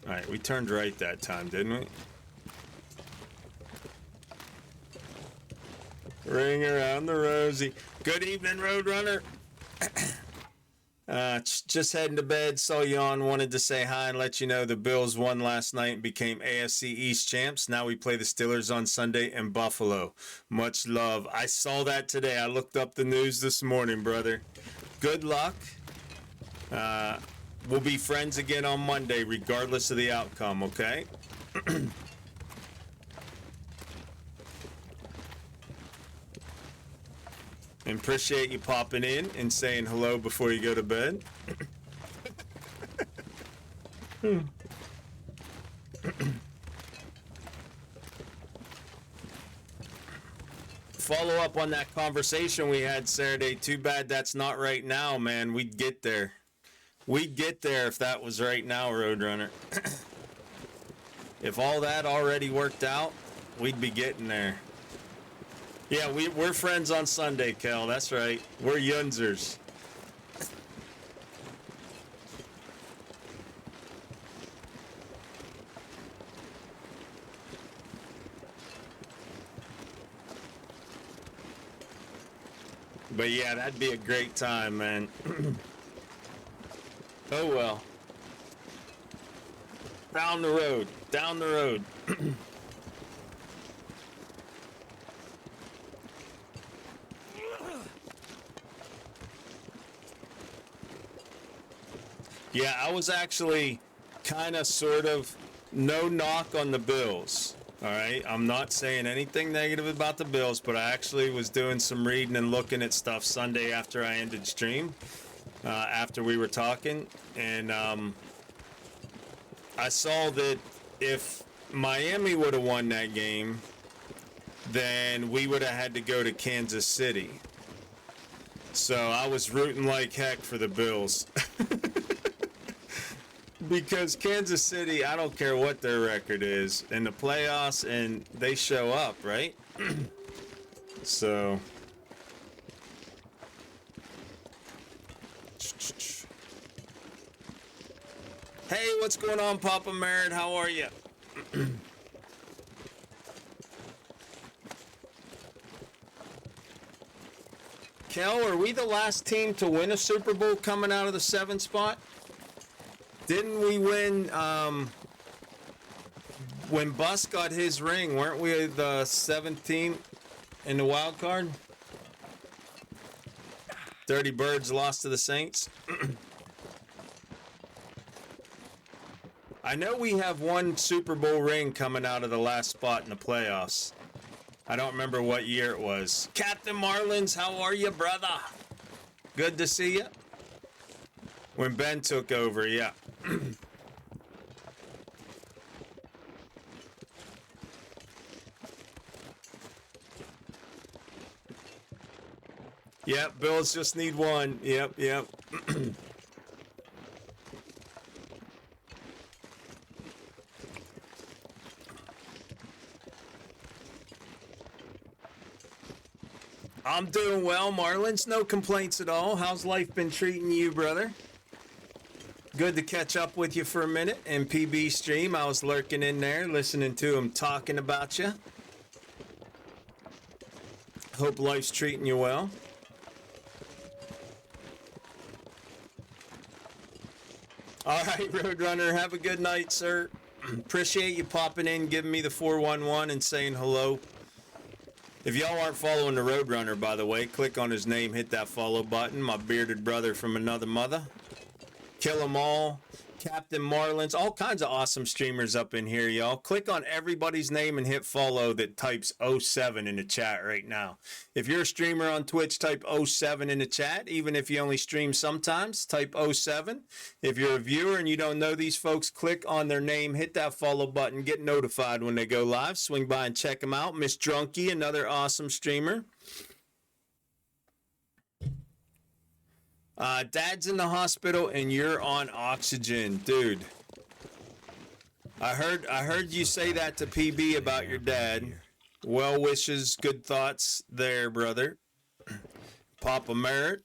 Alright, we turned right that time, didn't we? Ring around the rosy. Good evening, Roadrunner. Just heading to bed, saw you on, wanted to say hi and let you know the Bills won last night and became AFC East champs. Now we play the Steelers on Sunday in Buffalo. Much love. I saw that today. I looked up the news this morning, brother. Good luck. We'll be friends again on Monday, regardless of the outcome, okay? And appreciate you popping in and saying hello before you go to bed. Follow up on that conversation we had Saturday. Too bad that's not right now, man. We'd get there. We'd get there if that was right now, Roadrunner. If all that already worked out, we'd be getting there. Yeah, we're friends on Sunday, Kel. That's right. We're Yunzers. But yeah, that'd be a great time, man. Oh well. Down the road. Down the road. Yeah, I was actually kind of sort of no knock on the Bills. All right, I'm not saying anything negative about the Bills, but I actually was doing some reading and looking at stuff Sunday after I ended stream, after we were talking, and I saw that if Miami would have won that game, then we would have had to go to Kansas City. So I was rooting like heck for the Bills. Because Kansas City, I don't care what their record is in the playoffs, and they show up, right? So. Hey, what's going on, Papa Merritt? How are you? Kel, are we the last team to win a Super Bowl coming out of the 7th spot? Didn't we win when Bus got his ring? Weren't we the 7th team in the wild card? Dirty Birds lost to the Saints. I know we have one Super Bowl ring coming out of the last spot in the playoffs. I don't remember what year it was. Captain Marlins, how are you, brother? Good to see you. When Ben took over, yeah. Yep, Bills just need one. Yep. I'm doing well, Marlins. No complaints at all. How's life been treating you, brother? Good to catch up with you for a minute. In PB stream, I was lurking in there, listening to him talking about you. Hope life's treating you well. All right, Roadrunner, have a good night, sir. Appreciate you popping in, giving me the 411 and saying hello. If y'all aren't following the Roadrunner, by the way, click on his name, hit that follow button. My bearded brother from another mother. Kill 'em all. Captain Marlins, all kinds of awesome streamers up in here, y'all. Click on everybody's name and hit follow that types 07 in the chat right now. If you're a streamer on Twitch, type 07 in the chat. Even if you only stream sometimes, type 07. If you're a viewer and you don't know these folks, click on their name, hit that follow button, get notified when they go live. Swing by and check them out. Miss Drunky, another awesome streamer. Dad's in the hospital and you're on oxygen, dude. I heard you say that to PB about your dad. Well wishes, good thoughts there, brother. Papa Merritt.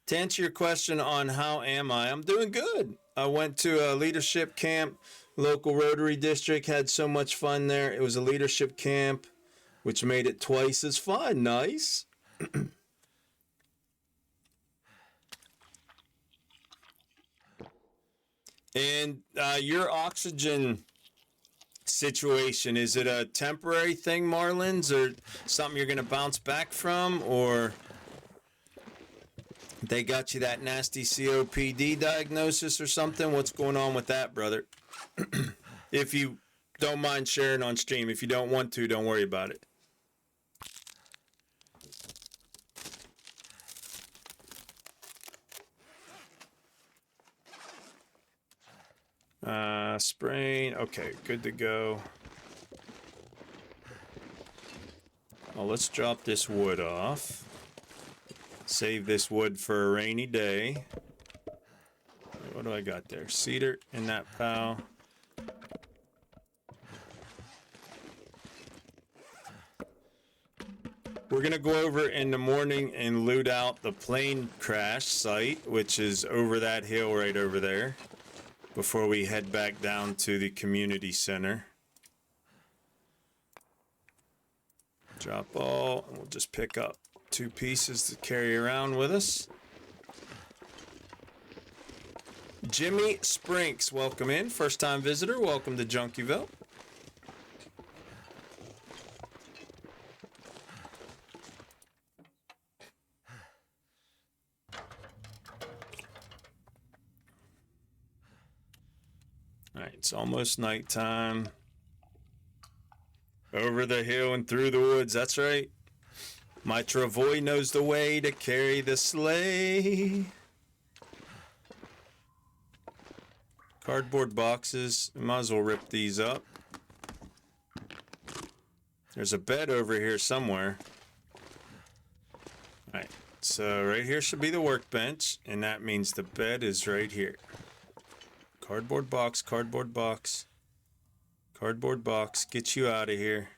To answer your question on how am I, I'm doing good. I went to a leadership camp, local Rotary District, had so much fun there. It was a leadership camp, which made it twice as fun. Nice. And your oxygen situation, is it a temporary thing, Marlins, or something you're going to bounce back from, or they got you that nasty COPD diagnosis or something? What's going on with that, brother? If you don't mind sharing on stream. If you don't want to, don't worry about it. Sprain. Okay, good to go. Well, let's drop this wood off. Save this wood for a rainy day. What do I got there? Cedar in that pile. We're going to go over in the morning and loot out the plane crash site, which is over that hill right over there, before we head back down to the community center. Drop all, and we'll just pick up 2 pieces to carry around with us. Jimmy Sprinks, welcome in. First time visitor, welcome to Junkieville. All right, it's almost nighttime. Over the hill and through the woods, that's right. My Travoy knows the way to carry the sleigh. Cardboard boxes, might as well rip these up. There's a bed over here somewhere. All right, so right here should be the workbench, and that means the bed is right here. Cardboard box, cardboard box. Cardboard box, get you out of here.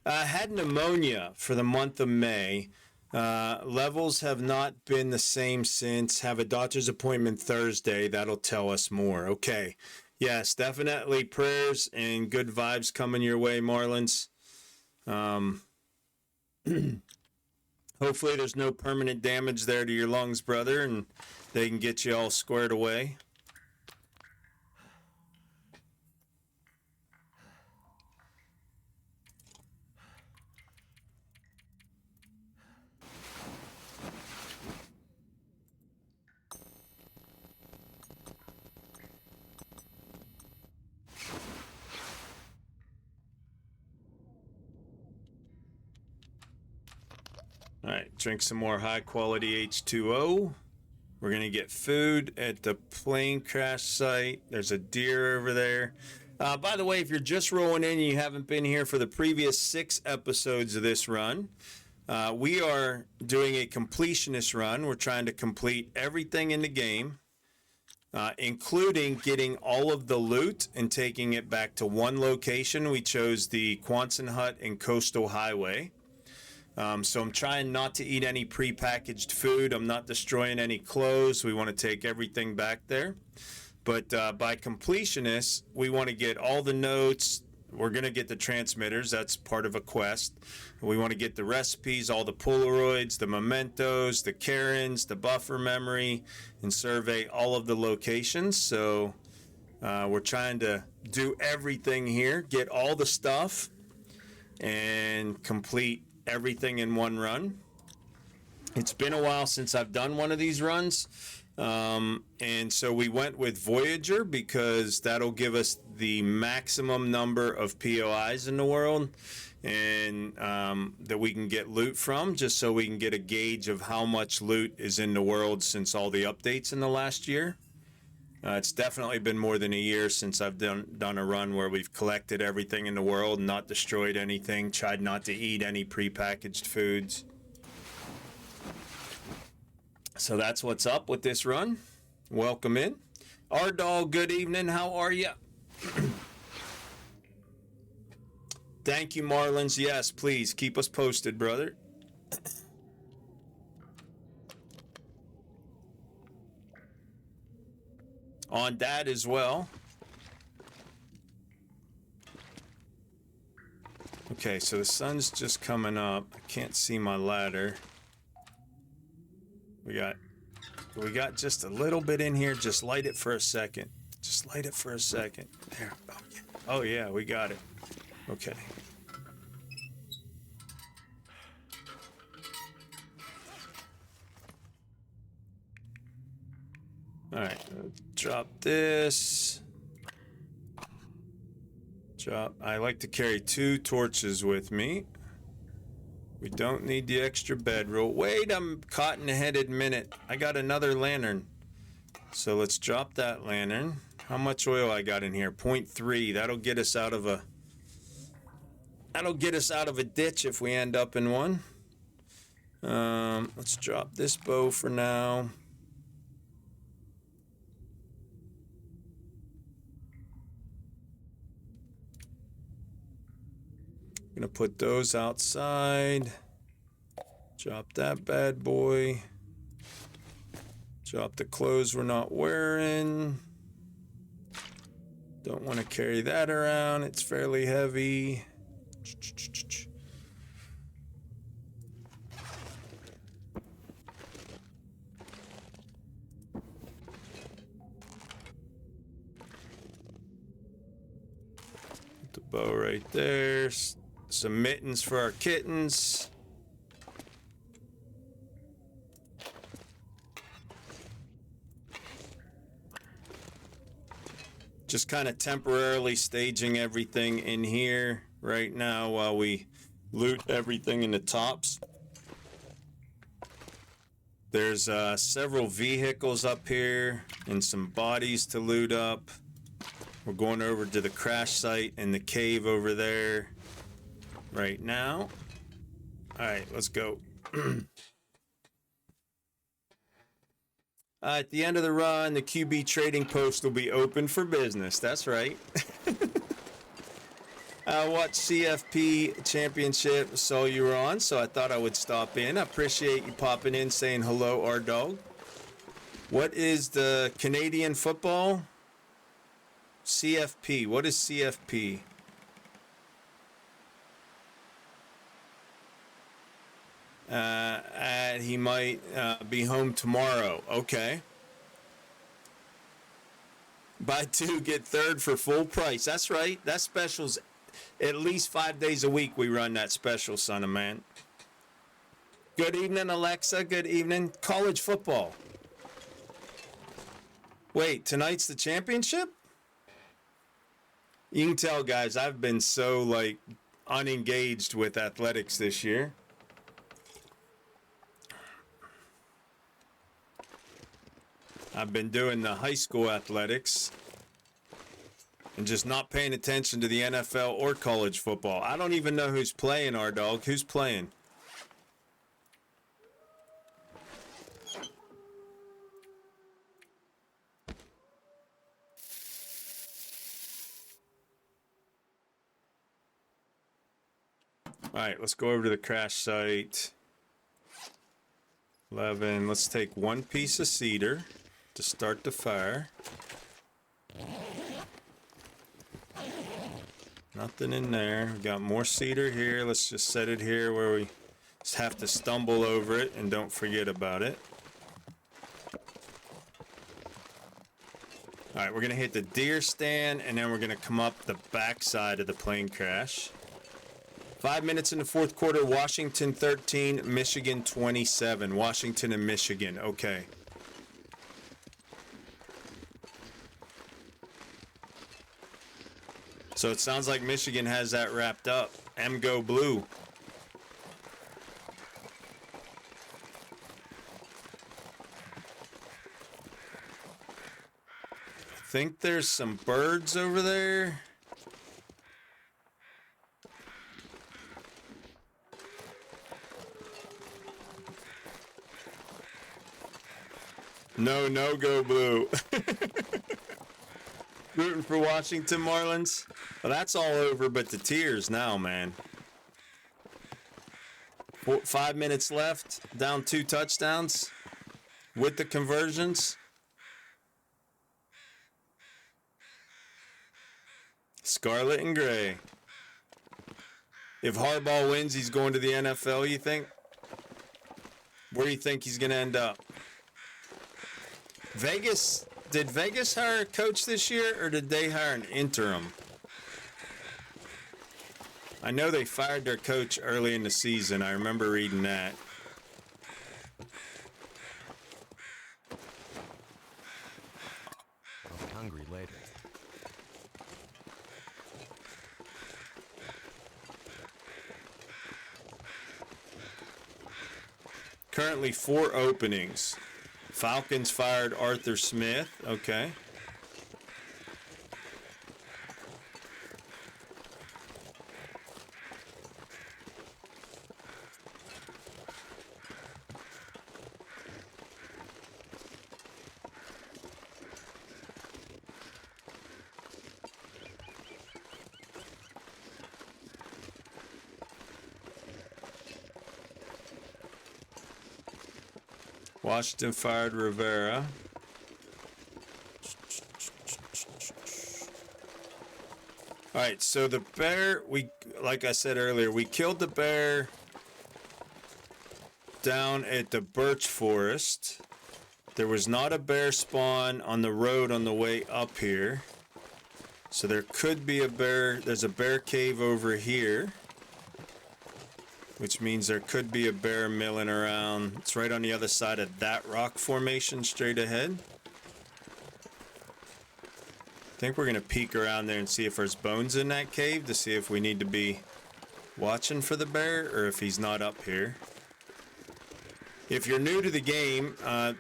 I had pneumonia for the month of May. Levels have not been the same since. Have a doctor's appointment Thursday. That'll tell us more. Okay. Yes, definitely prayers and good vibes coming your way, Marlins. Hopefully there's no permanent damage there to your lungs, brother, and they can get you all squared away. All right, drink some more high quality H2O. We're going to get food at the plane crash site. There's a deer over there. By the way, if you're just rolling in and you haven't been here for the previous 6 episodes of this run, we are doing a completionist run. We're trying to complete everything in the game, including getting all of the loot and taking it back to one location. We chose the Quonset Hut and Coastal Highway. So I'm trying not to eat any prepackaged food. I'm not destroying any clothes. We want to take everything back there. But by completionist, we want to get all the notes. We're going to get the transmitters. That's part of a quest. We want to get the recipes, all the Polaroids, the mementos, the Karens, the buffer memory, and survey all of the locations. So we're trying to do everything here, get all the stuff, and complete everything in one run. It's been a while since I've done one of these runs, and so we went with Voyager because that'll give us the maximum number of POIs in the world, and that we can get loot from, just so we can get a gauge of how much loot is in the world since all the updates in the last year. It's definitely been more than a year since I've done a run where we've collected everything in the world, not destroyed anything, tried not to eat any prepackaged foods. So that's what's up with this run. Welcome in. Ardall, good evening. How are you? Thank you, Marlins. Yes, please keep us posted, brother. On that as well. Okay, so the sun's just coming up. I can't see my ladder. We got just a little bit in here. Just light it for a second. Just light it for a second. There. Oh yeah, we got it. Okay. All right, drop this. I like to carry 2 torches with me. We don't need the extra bedroll. Wait a cotton-headed minute. I got another lantern. So let's drop that lantern. How much oil I got in here? 0.3. That'll get us out of a ditch if we end up in one. Let's drop this bow for now. Gonna put those outside. Drop that bad boy. Drop the clothes we're not wearing. Don't want to carry that around. It's fairly heavy. Bow right there. Some mittens for our kittens. Just kind of temporarily staging everything in here right now while we loot everything in the tops. There's several vehicles up here and some bodies to loot up. We're going over to the crash site in the cave over there right now. All right, let's go. At the end of the run, the QB trading post will be open for business. That's right. I watched CFP Championship, saw you were on, so I thought I would stop in. I appreciate you popping in, saying hello, our dog. What is the Canadian football? CFP. What is CFP? He might be home tomorrow. Okay. Buy two, get third for full price. That's right. That special's at least 5 days a week we run that special, son of man. Good evening, Alexa. Good evening. College football. Wait, tonight's the championship? You can tell, guys, I've been so, like, unengaged with athletics this year. I've been doing the high school athletics and just not paying attention to the NFL or college football. I don't even know who's playing, our dog. Who's playing? All right, let's go over to the crash site. 11. Let's take one piece of cedar to start the fire. Nothing in there. We got more cedar here. Let's just set it here where we just have to stumble over it and don't forget about it. All right, we're going to hit the deer stand and then we're going to come up the backside of the plane crash. 5 minutes in the fourth quarter, Washington 13, Michigan 27. Washington and Michigan, okay. So it sounds like Michigan has that wrapped up. Go blue. I think there's some birds over there. No, go blue. Rooting for Washington Marlins. Well, that's all over but the tears now, man. 5 minutes left. Down 2 touchdowns with the conversions. Scarlet and gray. If Harbaugh wins, he's going to the NFL, you think? Where do you think he's going to end up? Vegas, did Vegas hire a coach this year, or did they hire an interim? I know they fired their coach early in the season. I remember reading that. I'll be hungry later. Currently 4 openings. Falcons fired Arthur Smith. Okay. Washington fired Rivera. All right, so the bear, like I said earlier, we killed the bear down at the birch forest. There was not a bear spawn on the road on the way up here. So there could be a bear. There's a bear cave over here, which means there could be a bear milling around. It's right on the other side of that rock formation straight ahead. I think we're going to peek around there and see if there's bones in that cave to see if we need to be watching for the bear or if he's not up here. If you're new to the game,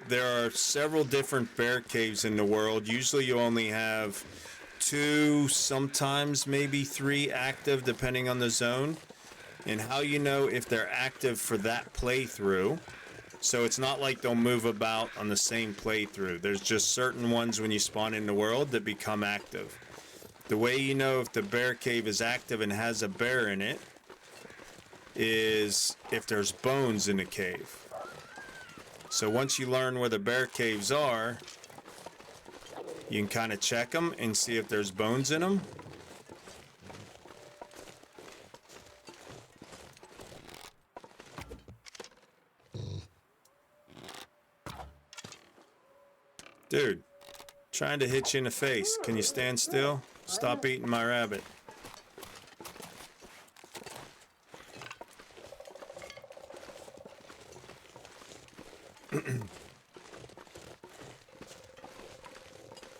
there are several different bear caves in the world. Usually you only have 2, sometimes maybe 3 active depending on the zone. And how you know if they're active for that playthrough. So it's not like they'll move about on the same playthrough. There's just certain ones when you spawn in the world that become active. The way you know if the bear cave is active and has a bear in it is if there's bones in the cave. So once you learn where the bear caves are, you can kind of check them and see if there's bones in them. Dude, trying to hit you in the face. Can you stand still? Stop eating my rabbit.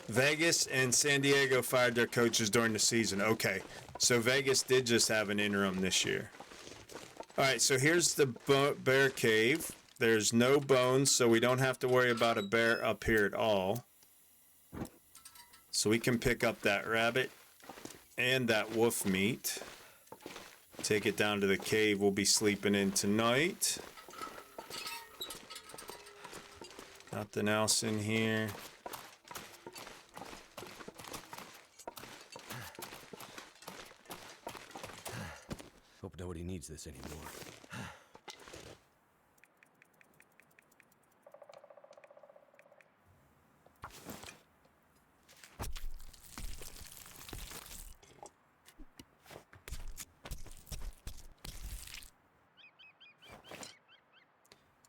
Vegas and San Diego fired their coaches during the season. Okay, so Vegas did just have an interim this year. All right, so here's the bear cave. There's no bones, so we don't have to worry about a bear up here at all. So we can pick up that rabbit and that wolf meat. Take it down to the cave we'll be sleeping in tonight. Nothing else in here. Hope nobody needs this anymore.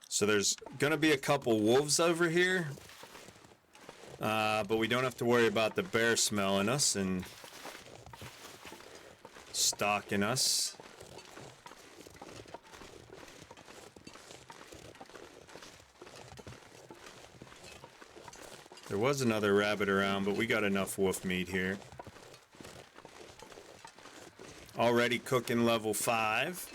So there's going to be a couple wolves over here. But we don't have to worry about the bear smelling us and stalking us. There was another rabbit around, but we got enough wolf meat here. Already cooking level 5.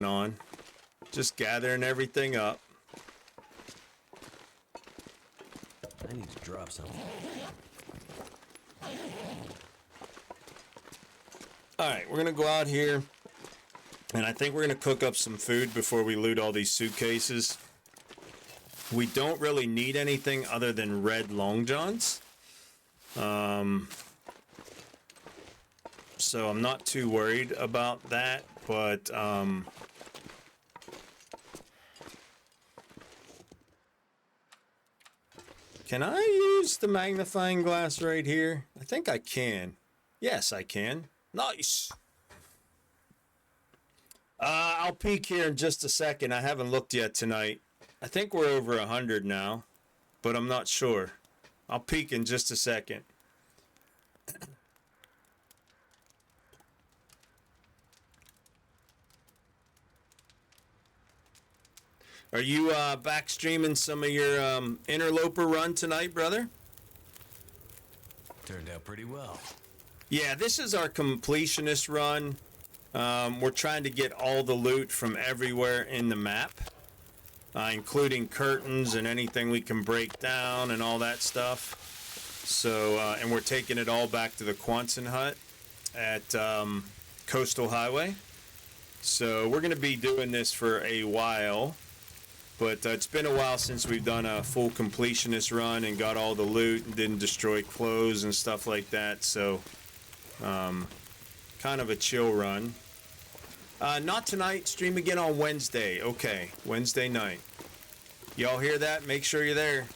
on. Just gathering everything up. I need to drop something. All right, we're going to go out here, and I think we're going to cook up some food before we loot all these suitcases. We don't really need anything other than red long johns. So I'm not too worried about that, but can I use the magnifying glass right here? I think I can. Yes, I can. Nice. I'll peek here in just a second. I haven't looked yet tonight. I think we're over 100 now, but I'm not sure. I'll peek in just a second. Are you back streaming some of your interloper run tonight, brother? Turned out pretty well. Yeah, this is our completionist run. We're trying to get all the loot from everywhere in the map, including curtains and anything we can break down and all that stuff. So, and we're taking it all back to the Quonset hut at Coastal Highway. So we're going to be doing this for a while. But it's been a while since we've done a full completionist run and got all the loot and didn't destroy clothes and stuff like that. So, kind of a chill run. Not tonight. Stream again on Wednesday. Okay, Wednesday night. Y'all hear that? Make sure you're there.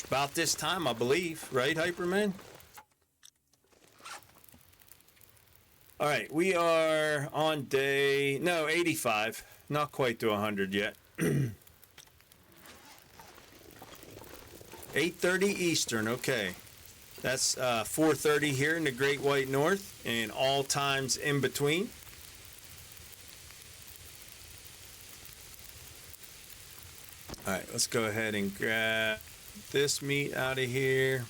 About this time, I believe. Right, Hyperman? All right, we are on day... No, 85. Not quite to 100 yet. 8:30 Eastern, okay. That's 4:30 here in the Great White North and all times in between. All right, let's go ahead and grab this meat out of here.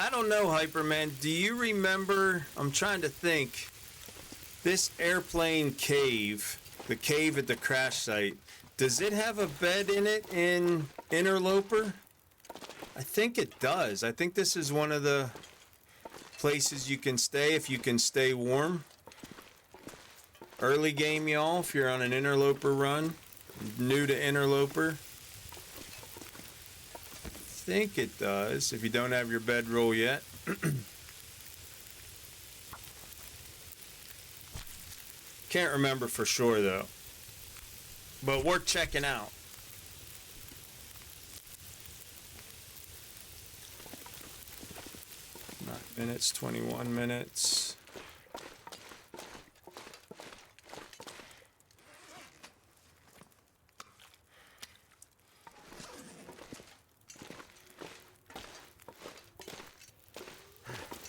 I don't know, Hyperman. Do you remember? I'm trying to think. This airplane cave, the cave at the crash site, does it have a bed in it in Interloper? I think it does. I think this is one of the places you can stay if you can stay warm. Early game, y'all, if you're on an Interloper run, new to Interloper. I think it does if you don't have your bedroll yet. Can't remember for sure though, but we're checking out. Minutes, 21 minutes.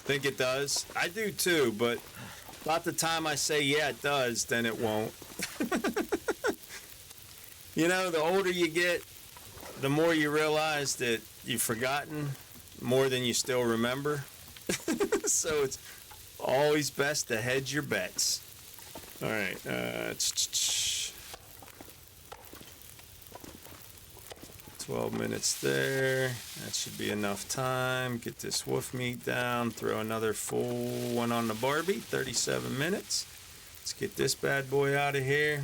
Think it does. I do too, but about the time I say yeah it does, then it won't. You know, the older you get, the more you realize that you've forgotten more than you still remember. So it's always best to hedge your bets. All right. 12 minutes there. That should be enough time. Get this wolf meat down. Throw another full one on the Barbie. 37 minutes. Let's get this bad boy out of here.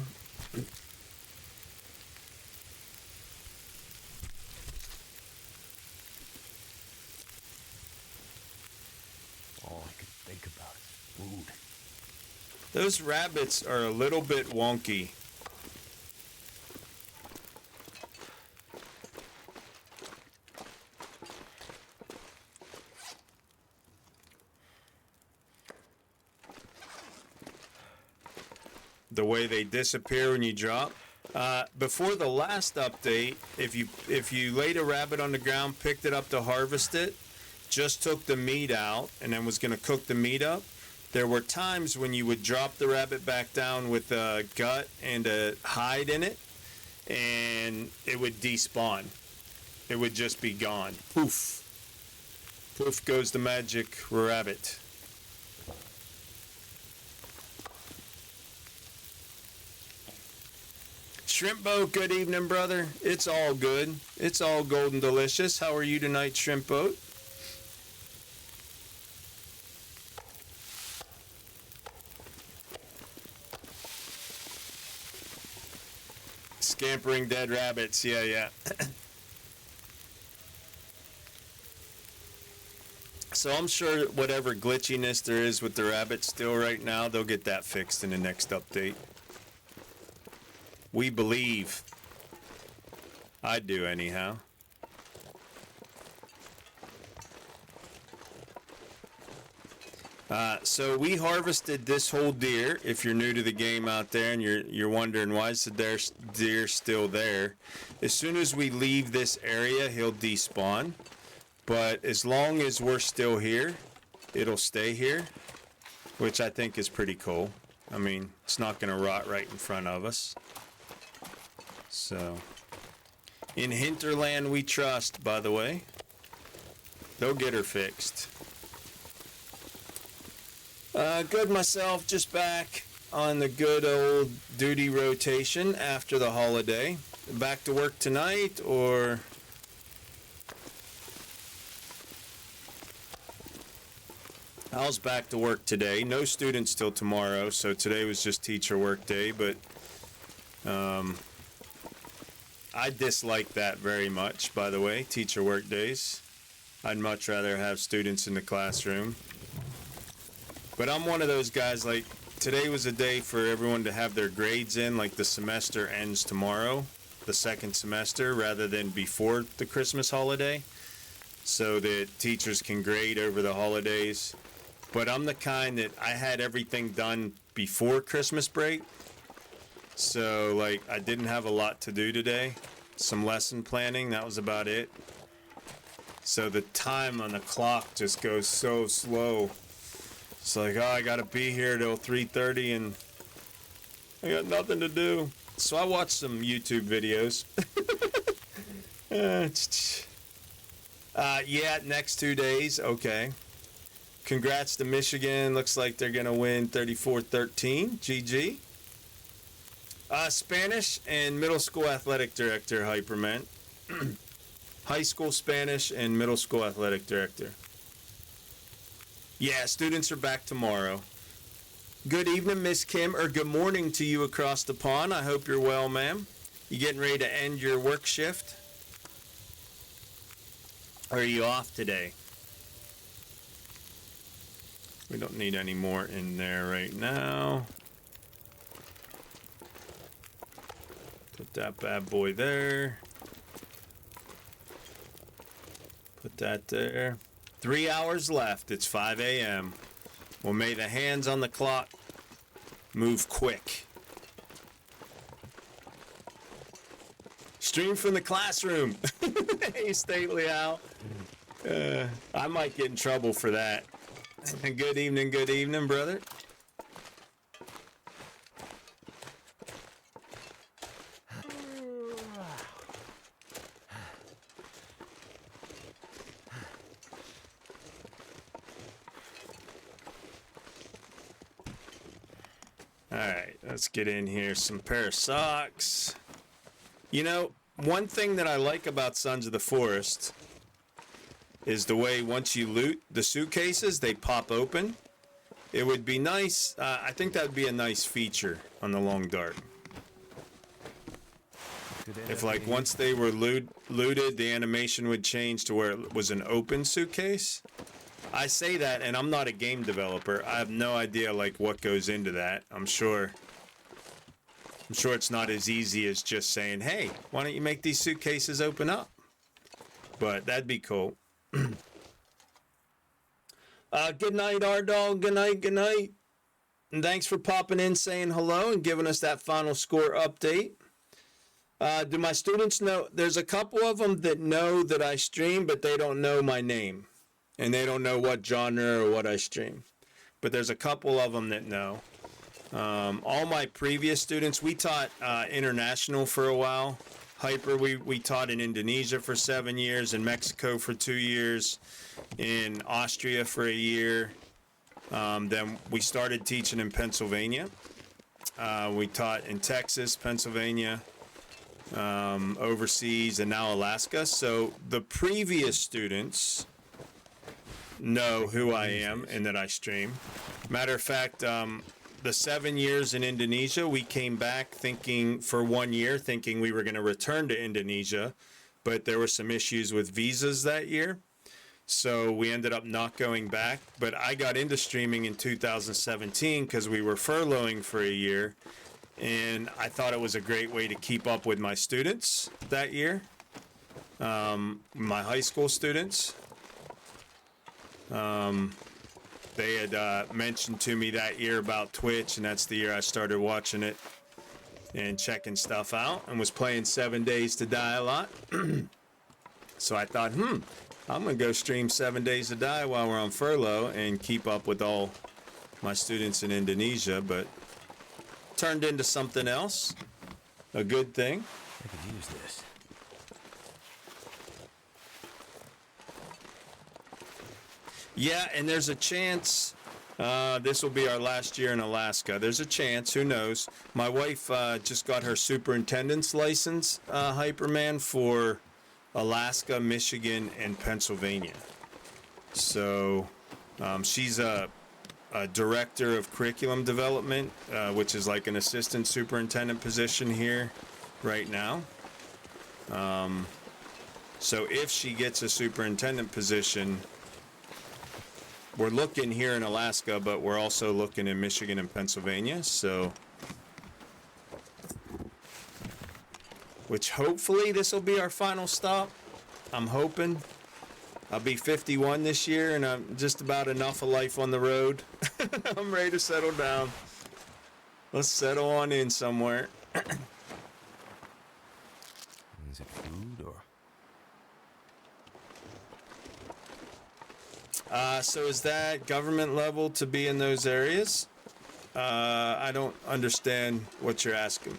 All I could think about is food. Those rabbits are a little bit wonky. The way they disappear when you drop. Before the last update, if you laid a rabbit on the ground, picked it up to harvest it, just took the meat out, and then was going to cook the meat up, there were times when you would drop the rabbit back down with a gut and a hide in it, and it would despawn. It would just be gone. Poof. Poof goes the magic rabbit. Shrimp Boat, good evening, brother. It's all good. It's all golden delicious. How are you tonight, Shrimp Boat? Scampering dead rabbits. Yeah. So I'm sure whatever glitchiness there is with the rabbits still right now, they'll get that fixed in the next update. We believe. I do anyhow. So we harvested this whole deer. If you're new to the game out there and you're wondering why is the deer still there, as soon as we leave this area, he'll despawn. But as long as we're still here, it'll stay here, which I think is pretty cool. I mean, it's not going to rot right in front of us. So, in Hinterland we trust, by the way. They'll get her fixed. Good myself, just back on the good old duty rotation after the holiday. Back to work tonight, or... Al's back to work today. No students till tomorrow, so today was just teacher work day, but I dislike that very much, by the way, teacher work days. I'd much rather have students in the classroom. But I'm one of those guys, like, today was a day for everyone to have their grades in, like the semester ends tomorrow, the second semester, rather than before the Christmas holiday, so that teachers can grade over the holidays. But I'm the kind that I had everything done before Christmas break. So, like, I didn't have a lot to do today. Some lesson planning, that was about it. So the time on the clock just goes so slow. It's like, oh, I gotta be here till 3:30 and I got nothing to do. So I watched some YouTube videos. Yeah, next 2 days, okay. Congrats to Michigan. Looks like they're going to win 34-13. GG. Spanish and middle school athletic director, Hyperman. High school Spanish and middle school athletic director. Yeah, students are back tomorrow. Good evening, Miss Kim, or good morning to you across the pond. I hope you're well, ma'am. You getting ready to end your work shift? Or are you off today? We don't need any more in there right now. Put that bad boy there. Put that there. 3 hours left. It's 5 a.m. Well, may the hands on the clock move quick. Stream from the classroom. Hey, Stately Al. I might get in trouble for that. Good evening, brother. All right, let's get in here. Some pair of socks. You know, one thing that I like about Sons of the Forest is the way once you loot the suitcases, they pop open. It would be nice, I think that would be a nice feature on the Long Dark. If, like, once they were looted, the animation would change to where it was an open suitcase. I say that, and I'm not a game developer. I have no idea, like, what goes into that. I'm sure it's not as easy as just saying, hey, why don't you make these suitcases open up? But that'd be cool. Good night, R-Dog. Good night. And thanks for popping in, saying hello, and giving us that final score update. Do my students know? There's a couple of them that know that I stream, but they don't know my name. And they don't know what genre or what I stream. But there's a couple of them that know. All my previous students, we taught international for a while, Hyper, we taught in Indonesia for 7 years, in Mexico for 2 years, in Austria for a year. Then we started teaching in Pennsylvania. We taught in Texas, Pennsylvania, overseas, and now Alaska. So the previous students know who I am and that I stream. Matter of fact, the 7 years in Indonesia, we came back thinking for 1 year, thinking we were going to return to Indonesia, but there were some issues with visas that year. So we ended up not going back. But I got into streaming in 2017 because we were furloughing for a year. And I thought it was a great way to keep up with my students that year, my high school students. They had mentioned to me that year about Twitch, and that's the year I started watching it and checking stuff out, and was playing 7 Days to Die a lot. So I thought, I'm going to go stream 7 Days to Die while we're on furlough and keep up with all my students in Indonesia, but turned into something else, a good thing. I could use this. Yeah, and there's a chance this will be our last year in Alaska. There's a chance, who knows. My wife just got her superintendent's license, Hyperman, for Alaska, Michigan, and Pennsylvania. So she's a director of curriculum development, which is like an assistant superintendent position here right now. So if she gets a superintendent position, we're looking here in Alaska, but we're also looking in Michigan and Pennsylvania. So, which hopefully this will be our final stop. I'm hoping. I'll be 51 this year, and I'm just about enough of life on the road. I'm ready to settle down. Let's settle on in somewhere. Is it food or? So is that government level to be in those areas? I don't understand what you're asking.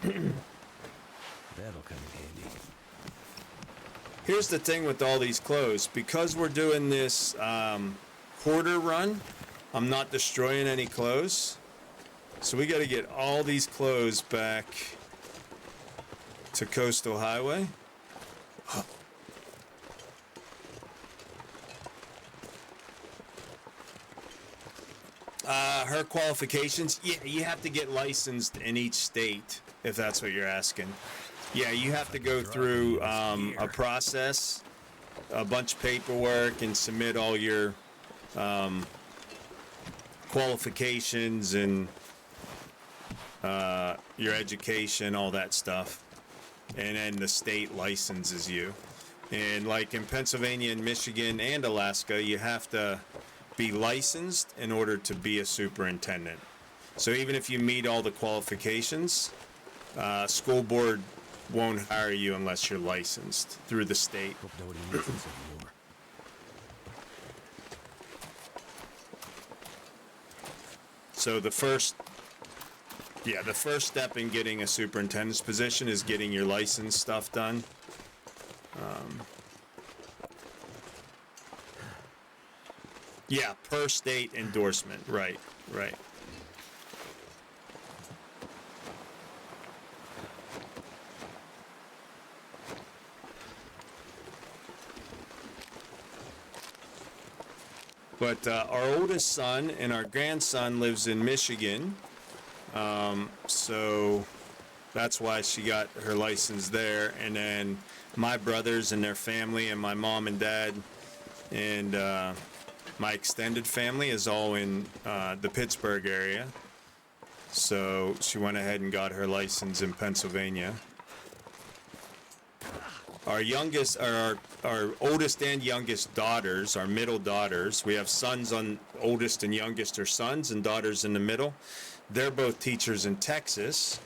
That'll come in handy. Here's the thing with all these clothes. Because we're doing this hoarder run, I'm not destroying any clothes. So we got to get all these clothes back to Coastal Highway. Her qualifications, yeah, you have to get licensed in each state, if that's what you're asking. Yeah, you have to go through a process, a bunch of paperwork, and submit all your qualifications and your education, all that stuff. And then the state licenses you. And like in Pennsylvania and Michigan and Alaska, you have to be licensed in order to be a superintendent. So even if you meet all the qualifications, school board won't hire you unless you're licensed through the state. Hope nobody needs this anymore. So the first step in getting a superintendent's position is getting your license stuff done. Yeah, per state endorsement. Right. But our oldest son and our grandson lives in Michigan. So that's why she got her license there. And then my brothers and their family and my mom and dad and my extended family is all in the Pittsburgh area. So she went ahead and got her license in Pennsylvania. Our youngest, our oldest and youngest daughters, our middle daughters, we have sons on oldest and youngest are sons and daughters in the middle. They're both teachers in Texas.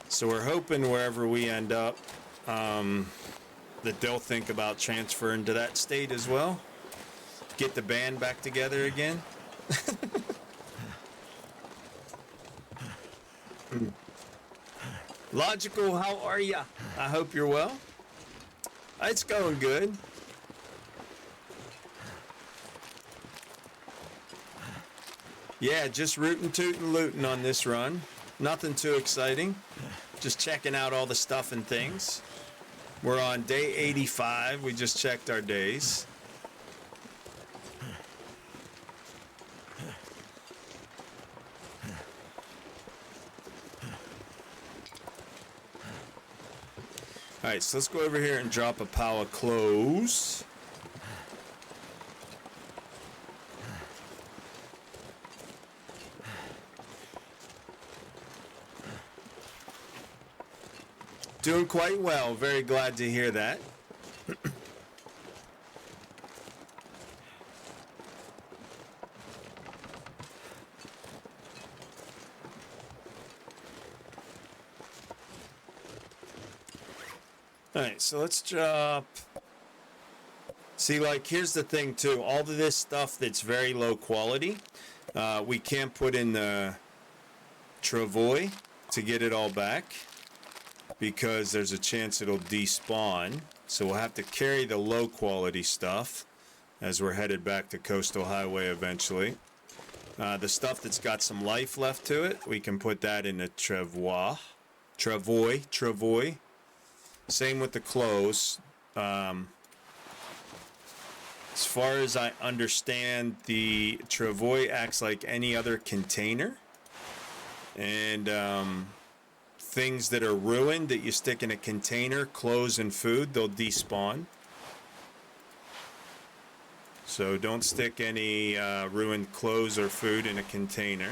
So we're hoping wherever we end up, that they'll think about transferring to that state as well. get the band back together again. Logical, how are ya? I hope you're well. It's going good. Yeah, just rootin' tootin' lootin' on this run. Nothing too exciting. Just checking out all the stuff and things. We're on day 85. We just checked our days. Alright, so let's go over here and drop a pile of clothes. Doing quite well. Very glad to hear that. Alright, so let's drop... See, like, here's the thing, too. All of this stuff that's very low quality, we can't put in the Travois to get it all back, because there's a chance it'll despawn. So we'll have to carry the low quality stuff as we're headed back to Coastal Highway eventually. The stuff that's got some life left to it, we can put that in the Travois. Same with the clothes. As far as I understand, the Travois acts like any other container. And things that are ruined that you stick in a container, clothes and food, they'll despawn. So don't stick any ruined clothes or food in a container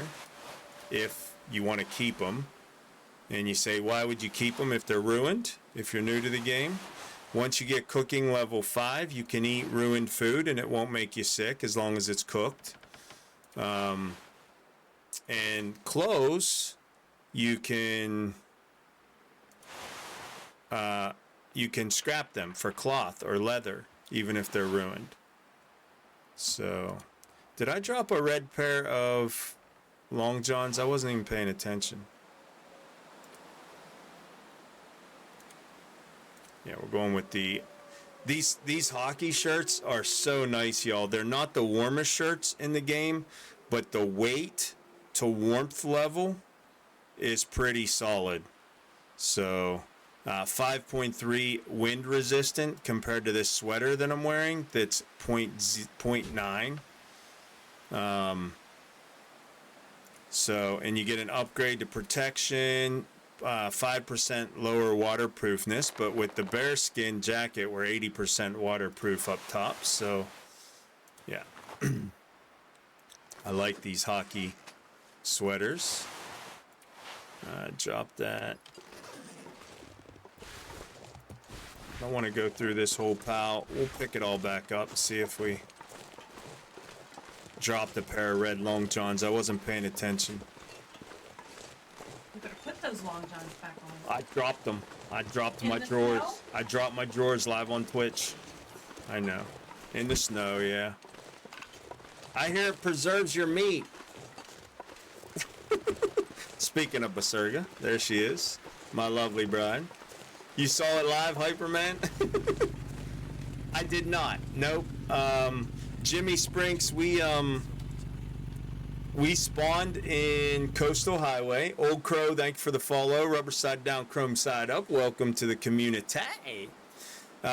if you want to keep them. And you say, why would you keep them if they're ruined? If you're new to the game, once you get cooking level 5, you can eat ruined food and it won't make you sick as long as it's cooked. And clothes, you can scrap them for cloth or leather, even if they're ruined. So, did I drop a red pair of long johns? I wasn't even paying attention. Yeah, we're going with these hockey shirts are so nice, y'all. They're not the warmest shirts in the game, but the weight to warmth level is pretty solid. So 5.3 wind resistant compared to this sweater that I'm wearing that's 0.9. So, and you get an upgrade to protection, 5% lower waterproofness, but with the bearskin jacket, we're 80% waterproof up top. So, yeah. I like these hockey sweaters. Drop that. I want to go through this whole pile. We'll pick it all back up and see if we dropped a pair of red long johns. I wasn't paying attention. You better put those long johns back on. I dropped them. I dropped In my the drawers. snow? I dropped my drawers live on Twitch. I know. In the snow, yeah. I hear it preserves your meat. Speaking of Basurga, there she is. My lovely bride. You saw it live, Hyperman? I did not. Nope. Jimmy Sprinks, we spawned in Coastal Highway. Old Crow, thank you for the follow. Rubber side down, chrome side up. Welcome to the community.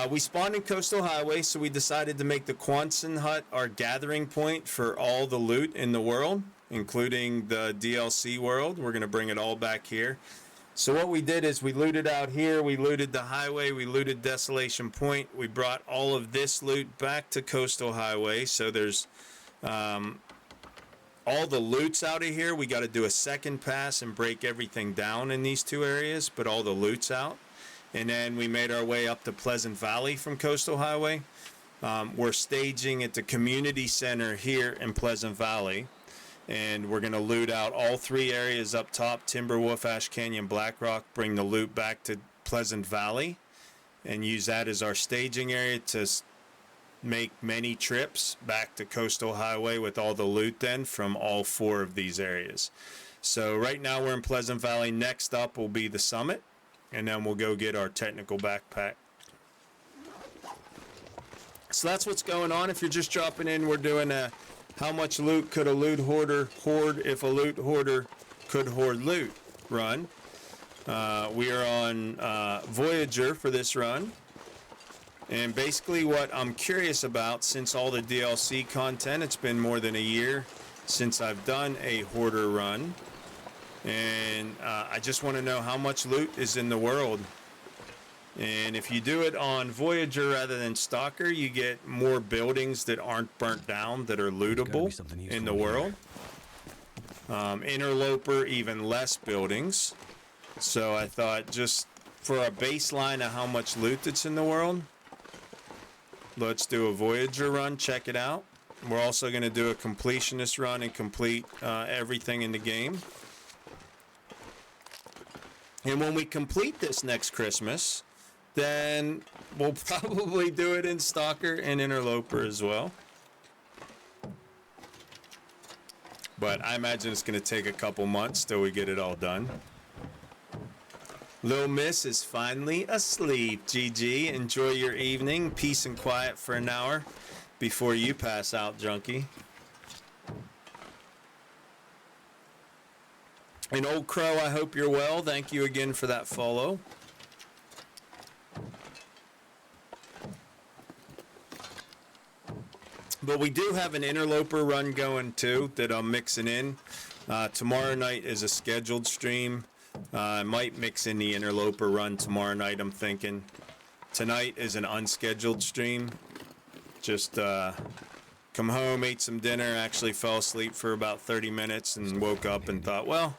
We spawned in Coastal Highway, so we decided to make the Quonset Hut our gathering point for all the loot in the world, including the DLC world. We're going to bring it all back here. So what we did is we looted out here, we looted the highway, we looted Desolation Point. We brought all of this loot back to Coastal Highway. So there's all the loot's out of here. We got to do a second pass and break everything down in these two areas, but all the loot's out. And then we made our way up to Pleasant Valley from Coastal Highway. We're staging at the community center here in Pleasant Valley. And we're going to loot out all three areas up top, Timberwolf, Ash Canyon, Blackrock, bring the loot back to Pleasant Valley, and use that as our staging area to make many trips back to Coastal Highway with all the loot then from all 4 of these areas. So right now we're in Pleasant Valley. Next up will be the summit, and then we'll go get our technical backpack. So that's what's going on. If you're just dropping in, we're doing a how much loot could a loot hoarder hoard if a loot hoarder could hoard loot run. We are on Voyager for this run. And basically what I'm curious about, since all the DLC content, it's been more than a year since I've done a Hoarder run. And I just want to know how much loot is in the world. And if you do it on Voyager rather than Stalker, you get more buildings that aren't burnt down that are lootable in the world. Interloper, even less buildings. So I thought just for a baseline of how much loot that's in the world, let's do a Voyager run, check it out. We're also going to do a completionist run and complete everything in the game. And when we complete this next Christmas, then we'll probably do it in Stalker and Interloper as well. But I imagine it's going to take a couple months till we get it all done. Lil Miss is finally asleep. GG. Enjoy your evening. Peace and quiet for an hour before you pass out, junkie. And Old Crow, I hope you're well. Thank you again for that follow. But we do have an Interloper run going too that I'm mixing in. Tomorrow night is a scheduled stream. I might mix in the Interloper run tomorrow night, I'm thinking. Tonight is an unscheduled stream. Just come home, ate some dinner, actually fell asleep for about 30 minutes and woke up and thought, well,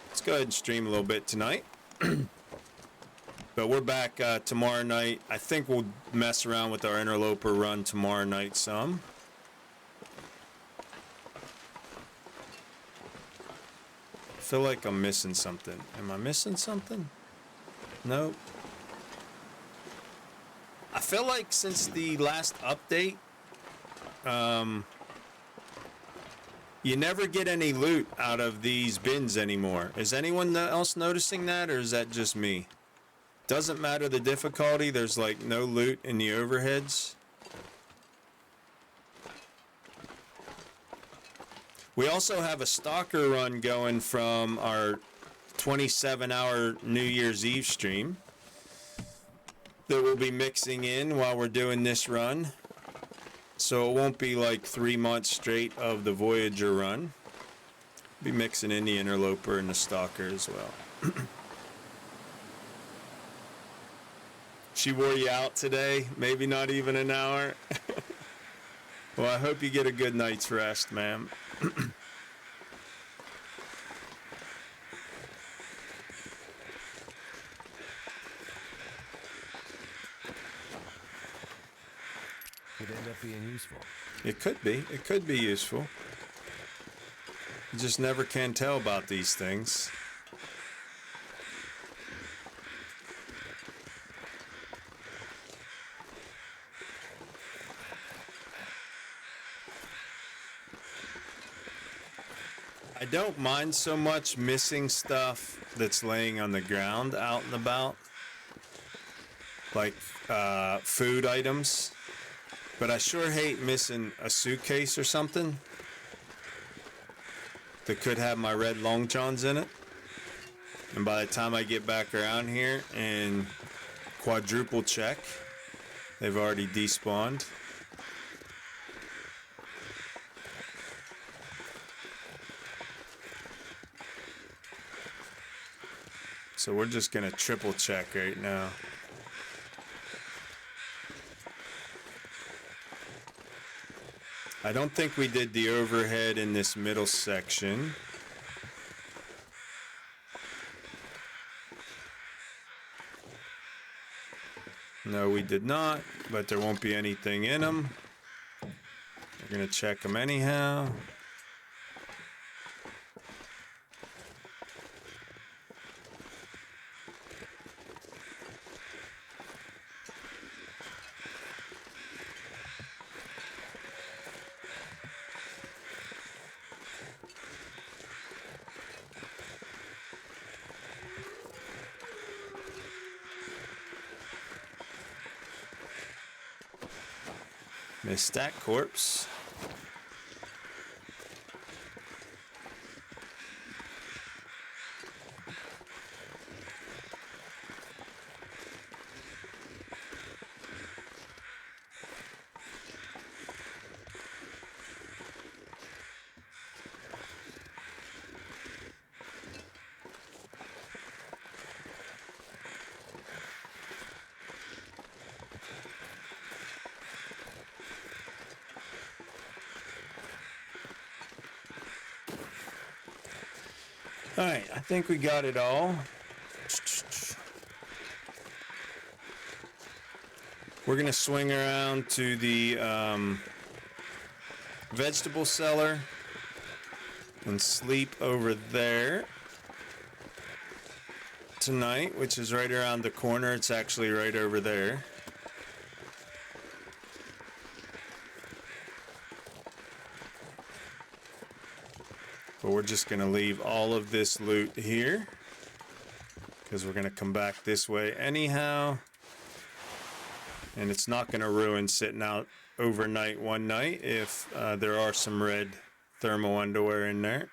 let's go ahead and stream a little bit tonight. But we're back tomorrow night. I think we'll mess around with our Interloper run tomorrow night some. I feel like I'm missing something. Am I missing something? Nope. I feel like since the last update, you never get any loot out of these bins anymore. Is anyone else noticing that, or is that just me? Doesn't matter the difficulty, there's like no loot in the overheads. We also have a Stalker run going from our 27-hour New Year's Eve stream that we'll be mixing in while we're doing this run. So it won't be like 3 months straight of the Voyager run. Be mixing in the Interloper and the Stalker as well. She wore you out today? Maybe not even an hour? Well, I hope you get a good night's rest, ma'am. Could end up being useful. It could be. It could be useful. You just never can tell about these things. I don't mind so much missing stuff that's laying on the ground out and about, like food items, but I sure hate missing a suitcase or something that could have my red long johns in it, and by the time I get back around here and quadruple check, they've already despawned. So we're just gonna triple check right now. I don't think we did the overhead in this middle section. No, we did not, but there won't be anything in them. We're gonna check them anyhow. Missed that corpse. All right, I think we got it all. We're gonna swing around to the vegetable cellar and sleep over there tonight, which is right around the corner. It's actually right over there. But we're just going to leave all of this loot here because we're going to come back this way anyhow. And it's not going to ruin sitting out overnight one night if there are some red thermal underwear in there.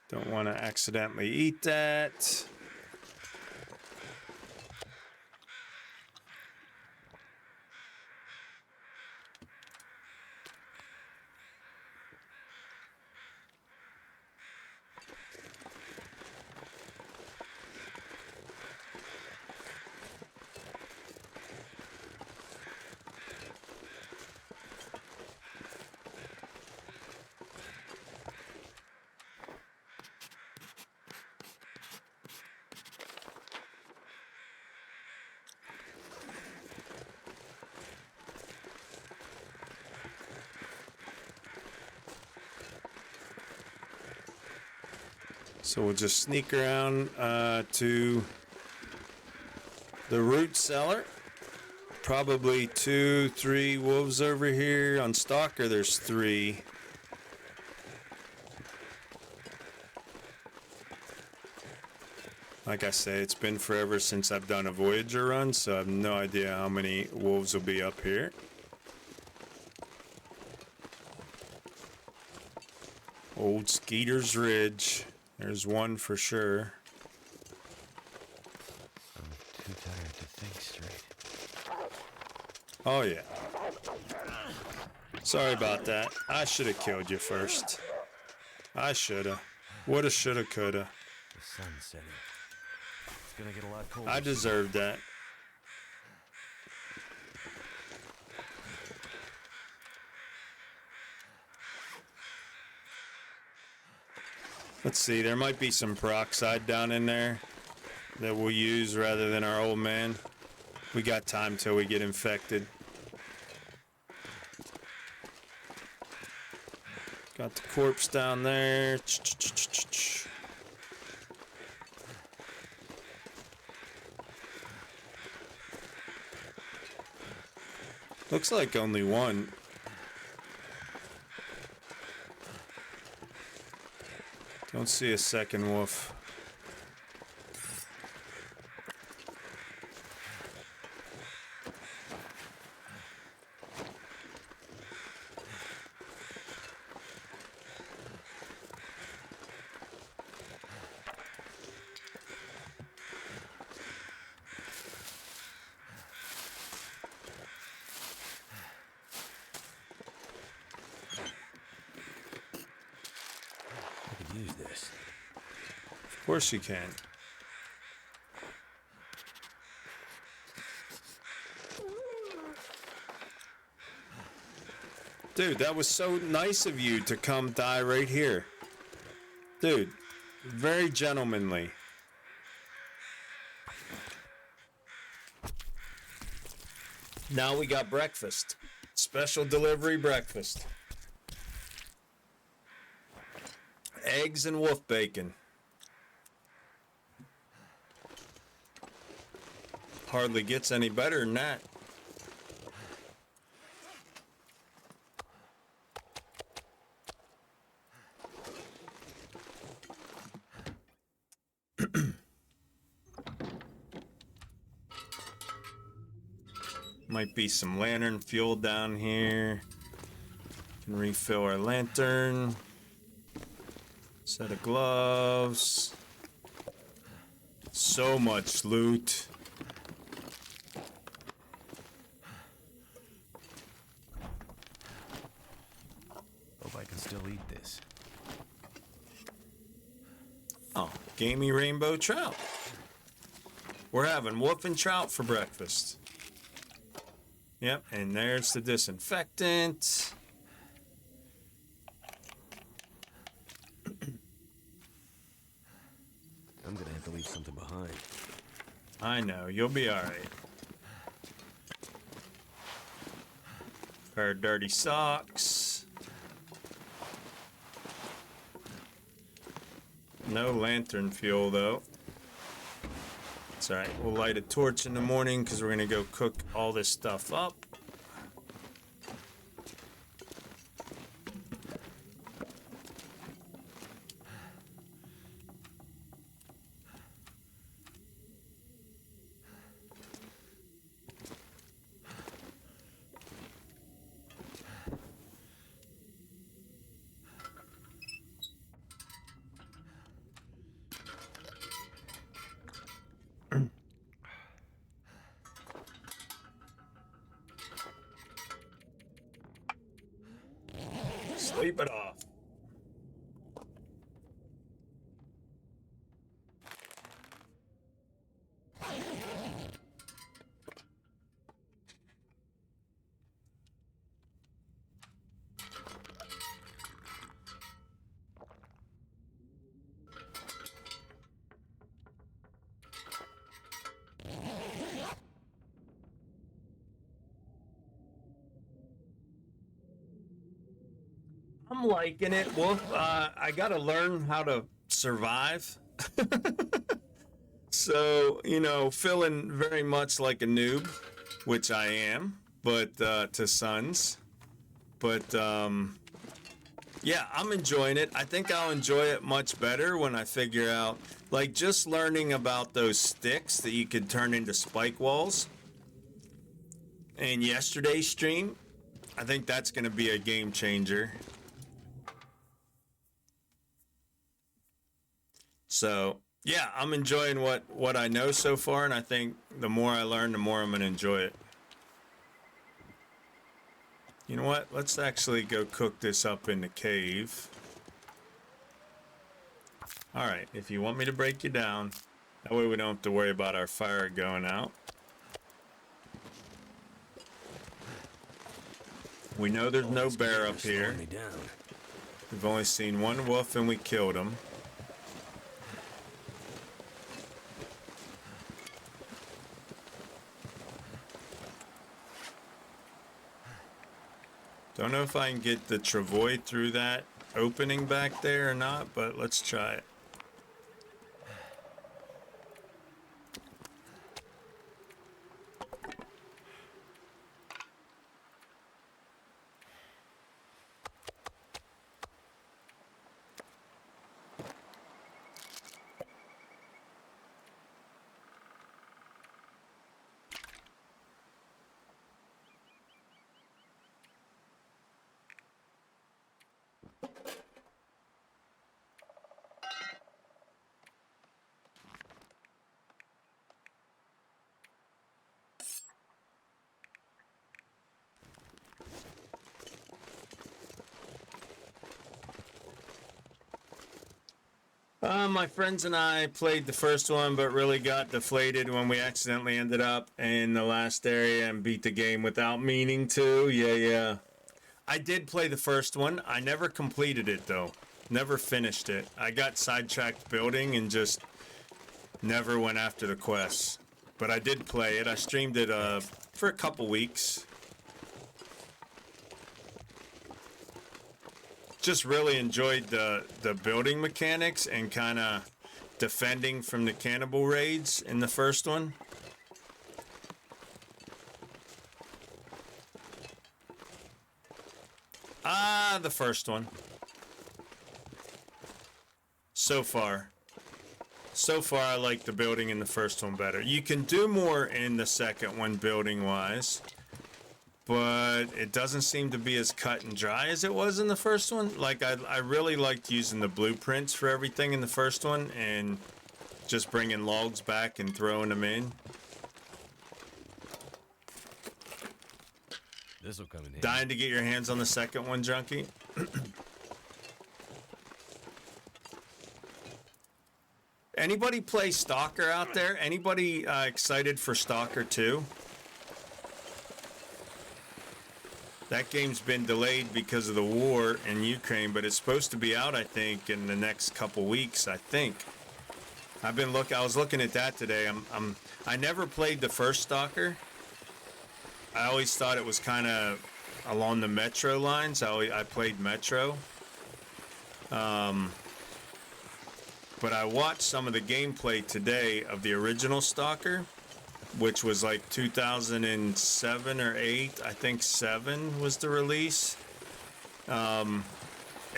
Don't want to accidentally eat that. So we'll just sneak around to the root cellar. Probably 2, 3 wolves over here. On Stalker, there's 3. Like I say, it's been forever since I've done a Voyager run, so I have no idea how many wolves will be up here. Old Skeeter's Ridge. There's one for sure. I'm too tired to think straight. Oh, yeah. Sorry about that. I should have killed you first. I shoulda. Woulda, shoulda, coulda. The sun's setting. It's gonna get a lot colder. I deserved that. Let's see, there might be some peroxide down in there that we'll use rather than our old man. We got time till we get infected. Got the corpse down there. Looks like only one. Don't see a second wolf. I could use this. Of course you can. Dude, that was so nice of you to come die right here. Dude, very gentlemanly. Now we got breakfast. Special delivery breakfast. Eggs and wolf bacon. Hardly gets any better than that. Might be some lantern fuel down here. Can refill our lantern. Set of gloves. So much loot. Hope I can still eat this. Oh, gamey rainbow trout. We're having wolf and trout for breakfast. Yep, and there's the disinfectant. I'm gonna have to leave something behind. I know, you'll be alright. Pair of dirty socks. No lantern fuel, though. It's alright, we'll light a torch in the morning because we're gonna go cook all this stuff up. Sleep it off. I'm liking it, Wolf. I gotta learn how to survive. So, feeling very much like a noob, which I am, but to sons. But yeah, I'm enjoying it. I think I'll enjoy it much better when I figure out, like, just learning about those sticks that you could turn into spike walls. And yesterday's stream, I think that's going to be a game changer. So, yeah, I'm enjoying what I know so far, and I think the more I learn, the more I'm going to enjoy it. You know what? Let's actually go cook this up in the cave. Alright, if you want me to break you down, that way we don't have to worry about our fire going out. We know there's no bear up here. We've only seen one wolf and we killed him. Don't know if I can get the travois through that opening back there or not, but let's try it. My friends and I played the first one, but really got deflated when we accidentally ended up in the last area and beat the game without meaning to. Yeah. I did play the first one. I never completed it, though. Never finished it. I got sidetracked building and just never went after the quests. But I did play it. I streamed it for a couple weeks. Just really enjoyed the building mechanics and kind of defending from the cannibal raids in the first one. The first one. So far. So far, I like the building in the first one better. You can do more in the second one building-wise, but it doesn't seem to be as cut and dry as it was in the first one. Like, I really liked using the blueprints for everything in the first one and just bringing logs back and throwing them in. This'll come in handy. Dying to get your hands on the second one, Junkie? Anybody play Stalker out there? Anybody excited for Stalker 2? That game's been delayed because of the war in Ukraine, but it's supposed to be out, I think, in the next couple weeks, I think. I was looking at that today. I never played the first Stalker. I always thought it was kind of along the Metro lines. I played Metro. But I watched some of the gameplay today of the original Stalker, which was like 2007 or 8. I think 7 was the release. And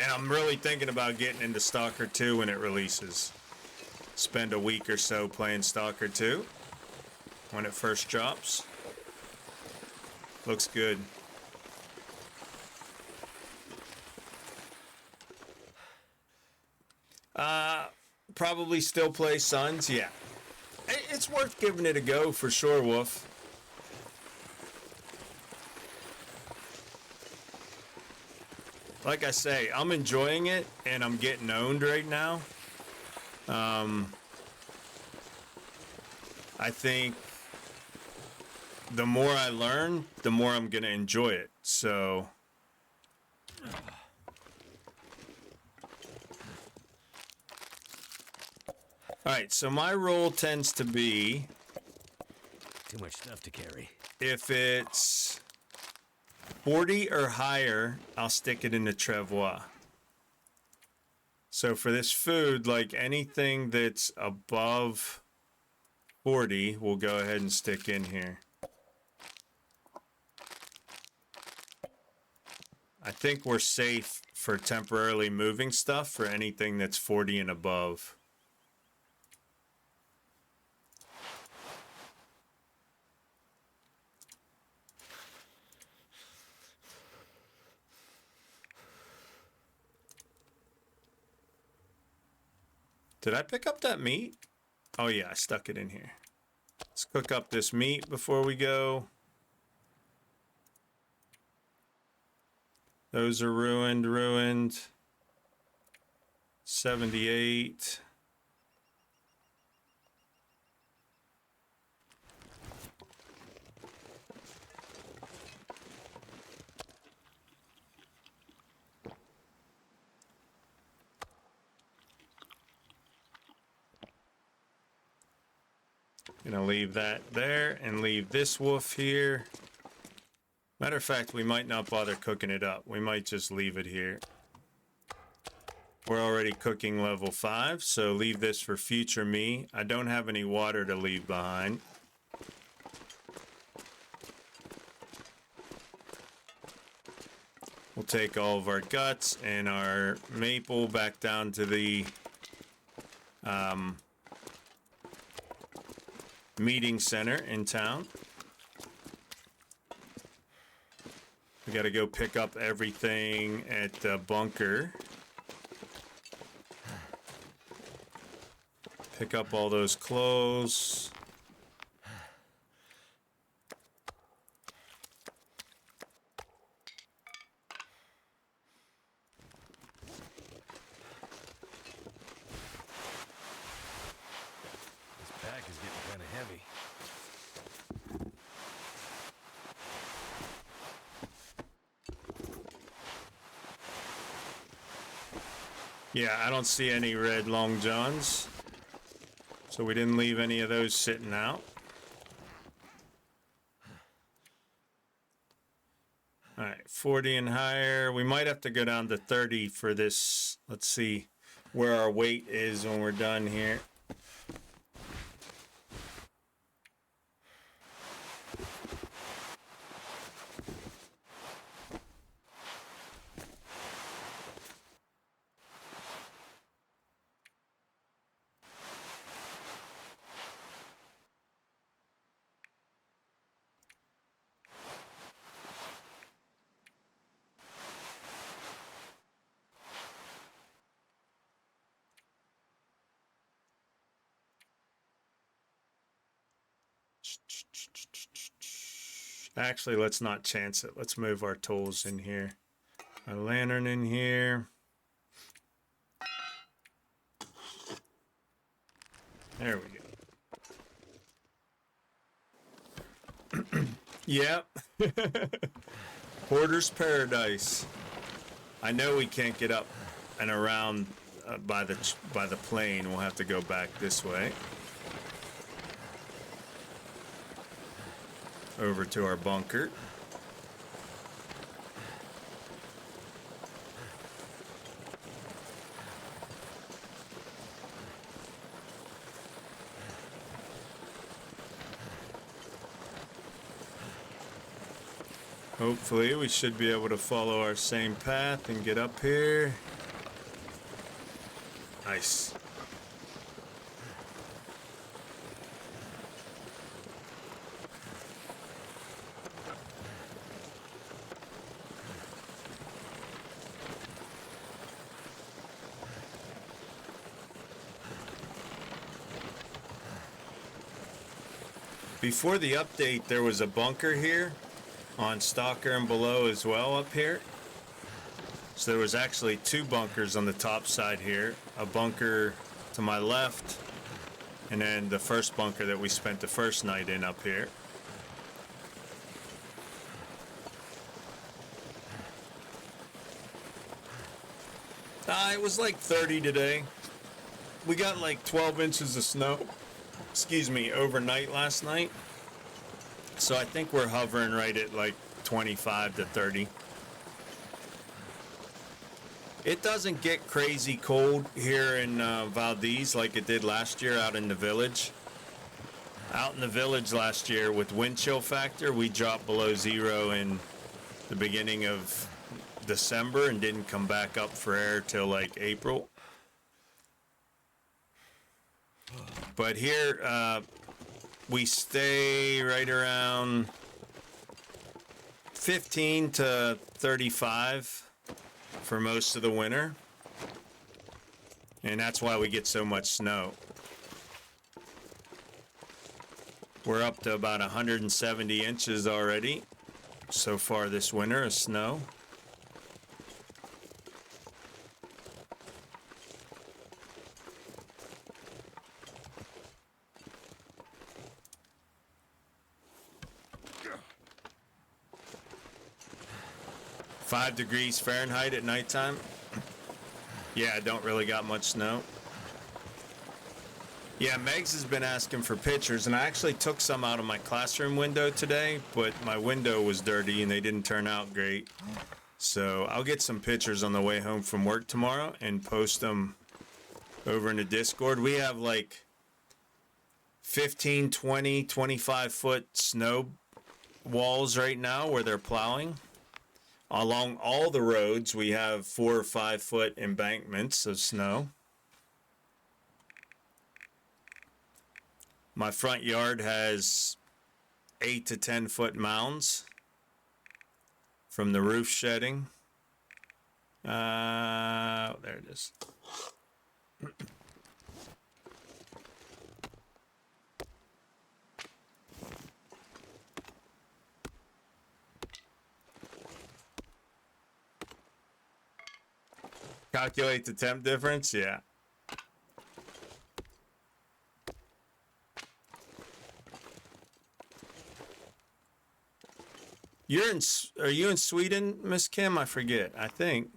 I'm really thinking about getting into Stalker 2 when it releases. Spend a week or so playing Stalker 2 when it first drops. Looks good. Probably still play Sons, yeah. It's worth giving it a go for sure, Wolf. Like I say, I'm enjoying it, and I'm getting owned right now. I think the more I learn, the more I'm going to enjoy it, so... Alright, so my rule tends to be... Too much stuff to carry. If it's 40 or higher, I'll stick it in the travois. So for this food, like anything that's above 40, we'll go ahead and stick in here. I think we're safe for temporarily moving stuff for anything that's 40 and above. Did I pick up that meat? Oh yeah, I stuck it in here. Let's cook up this meat before we go. Those are ruined. 78. Gonna leave that there and leave this wolf here. Matter of fact, we might not bother cooking it up. We might just leave it here. We're already cooking level 5, so leave this for future me. I don't have any water to leave behind. We'll take all of our guts and our maple back down to the meeting center in town. We gotta go pick up everything at the bunker. Pick up all those clothes. This pack is getting kind of heavy. Yeah, I don't see any red long johns. So we didn't leave any of those sitting out. All right, 40 and higher. We might have to go down to 30 for this. Let's see where our weight is when we're done here. Actually, let's not chance it. Let's move our tools in here. A lantern in here. There we go. Yep. Hoarder's paradise. I know we can't get up and around by the plane. We'll have to go back this way. Over to our bunker. Hopefully we should be able to follow our same path and get up here. Nice. Before the update, there was a bunker here on Stalker and below as well up here. So there was actually two bunkers on the top side here. A bunker to my left, and then the first bunker that we spent the first night in up here. It was like 30 today. We got like 12 inches of snow, overnight last night. So I think we're hovering right at like 25 to 30. It doesn't get crazy cold here in Valdez like it did last year out in the village. Out in the village last year with wind chill factor, we dropped below zero in the beginning of December and didn't come back up for air till like April. But here, we stay right around 15 to 35 for most of the winter. And that's why we get so much snow. We're up to about 170 inches already so far this winter of snow. Five degrees Fahrenheit at nighttime. Yeah, I don't really got much snow. Yeah, Megs has been asking for pictures, and I actually took some out of my classroom window today, but my window was dirty and they didn't turn out great. So I'll get some pictures on the way home from work tomorrow and post them over in the Discord. We have like 15, 20, 25 foot snow walls right now where they're plowing. Along all the roads, we have 4 or 5 foot embankments of snow. My front yard has 8 to 10 foot mounds from the roof shedding. There it is. Calculate the temp difference? Yeah. Are you in Sweden, Miss Kim? I forget. I think.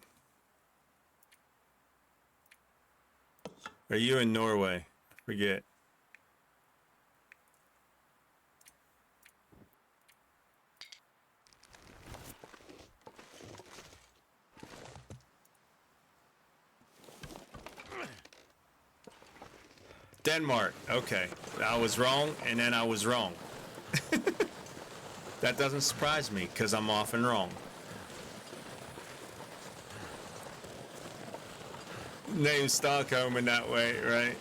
Are you in Norway? I forget. Denmark. Okay. I was wrong, and then I was wrong. That doesn't surprise me, because I'm often wrong. Name Stockholm in that way, right?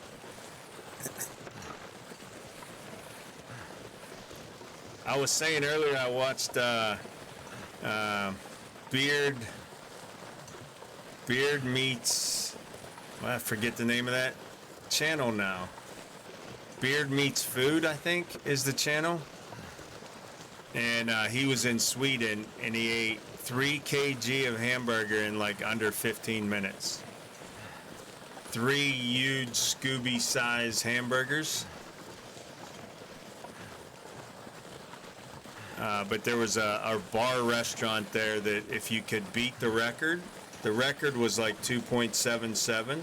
I was saying earlier I watched Beard Meets... Well, I forget the name of that channel now. Beard Meets Food, I think, is the channel. And he was in Sweden, and he ate 3 kg of hamburger in like under 15 minutes. 3 huge Scooby-size hamburgers. But there was a bar restaurant there that if you could beat the record was like 2.77,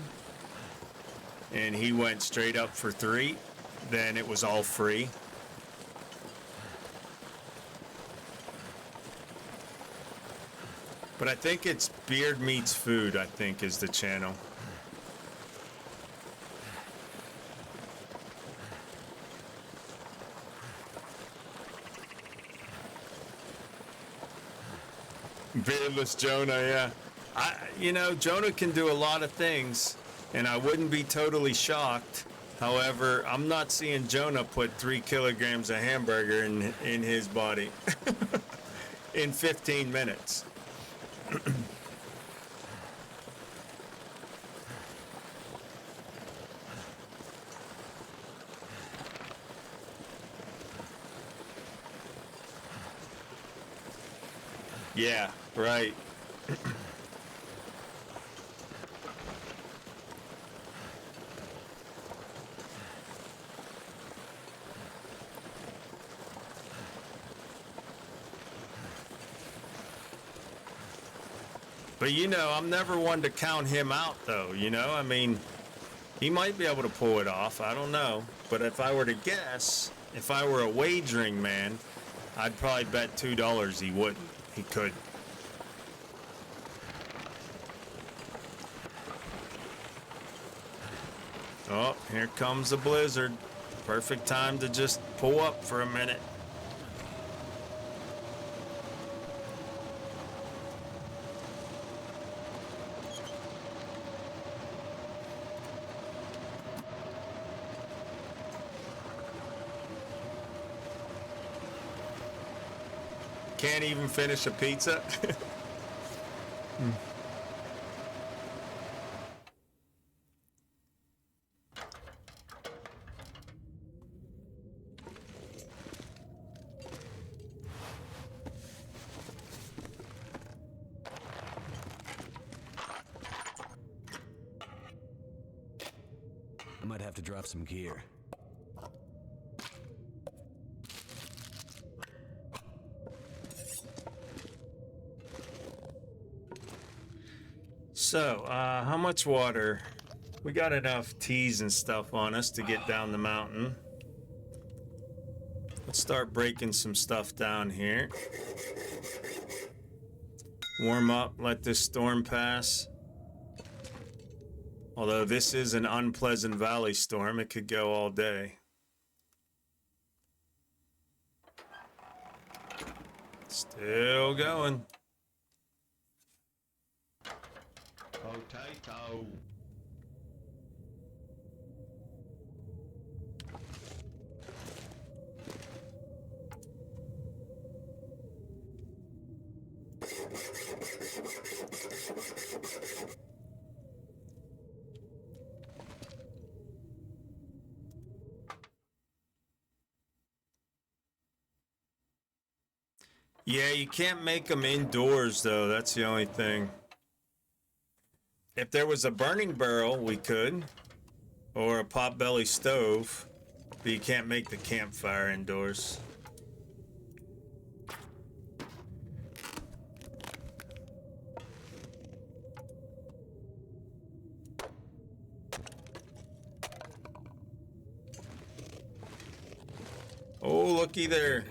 and he went straight up for 3. Then it was all free. But I think it's Beard Meets Food, I think, is the channel. Beardless Jonah, yeah. Jonah can do a lot of things, and I wouldn't be totally shocked. However, I'm not seeing Jonah put 3 kilograms of hamburger in his body in 15 minutes. Yeah, right. But I'm never one to count him out, though. I mean, he might be able to pull it off. I don't know. But if I were to guess, if I were a wagering man, I'd probably bet $2 he wouldn't. He could. Oh, here comes a blizzard. Perfect time to just pull up for a minute. Can't even finish a pizza. I might have to drop some gear. So, how much water? We got enough teas and stuff on us to get down the mountain. Let's start breaking some stuff down here. Warm up, let this storm pass. Although this is an unpleasant valley storm, it could go all day. Still going. Potato. Yeah, you can't make them indoors, though. That's the only thing. If there was a burning barrel, we could. Or a potbelly stove. But you can't make the campfire indoors. Oh, looky there.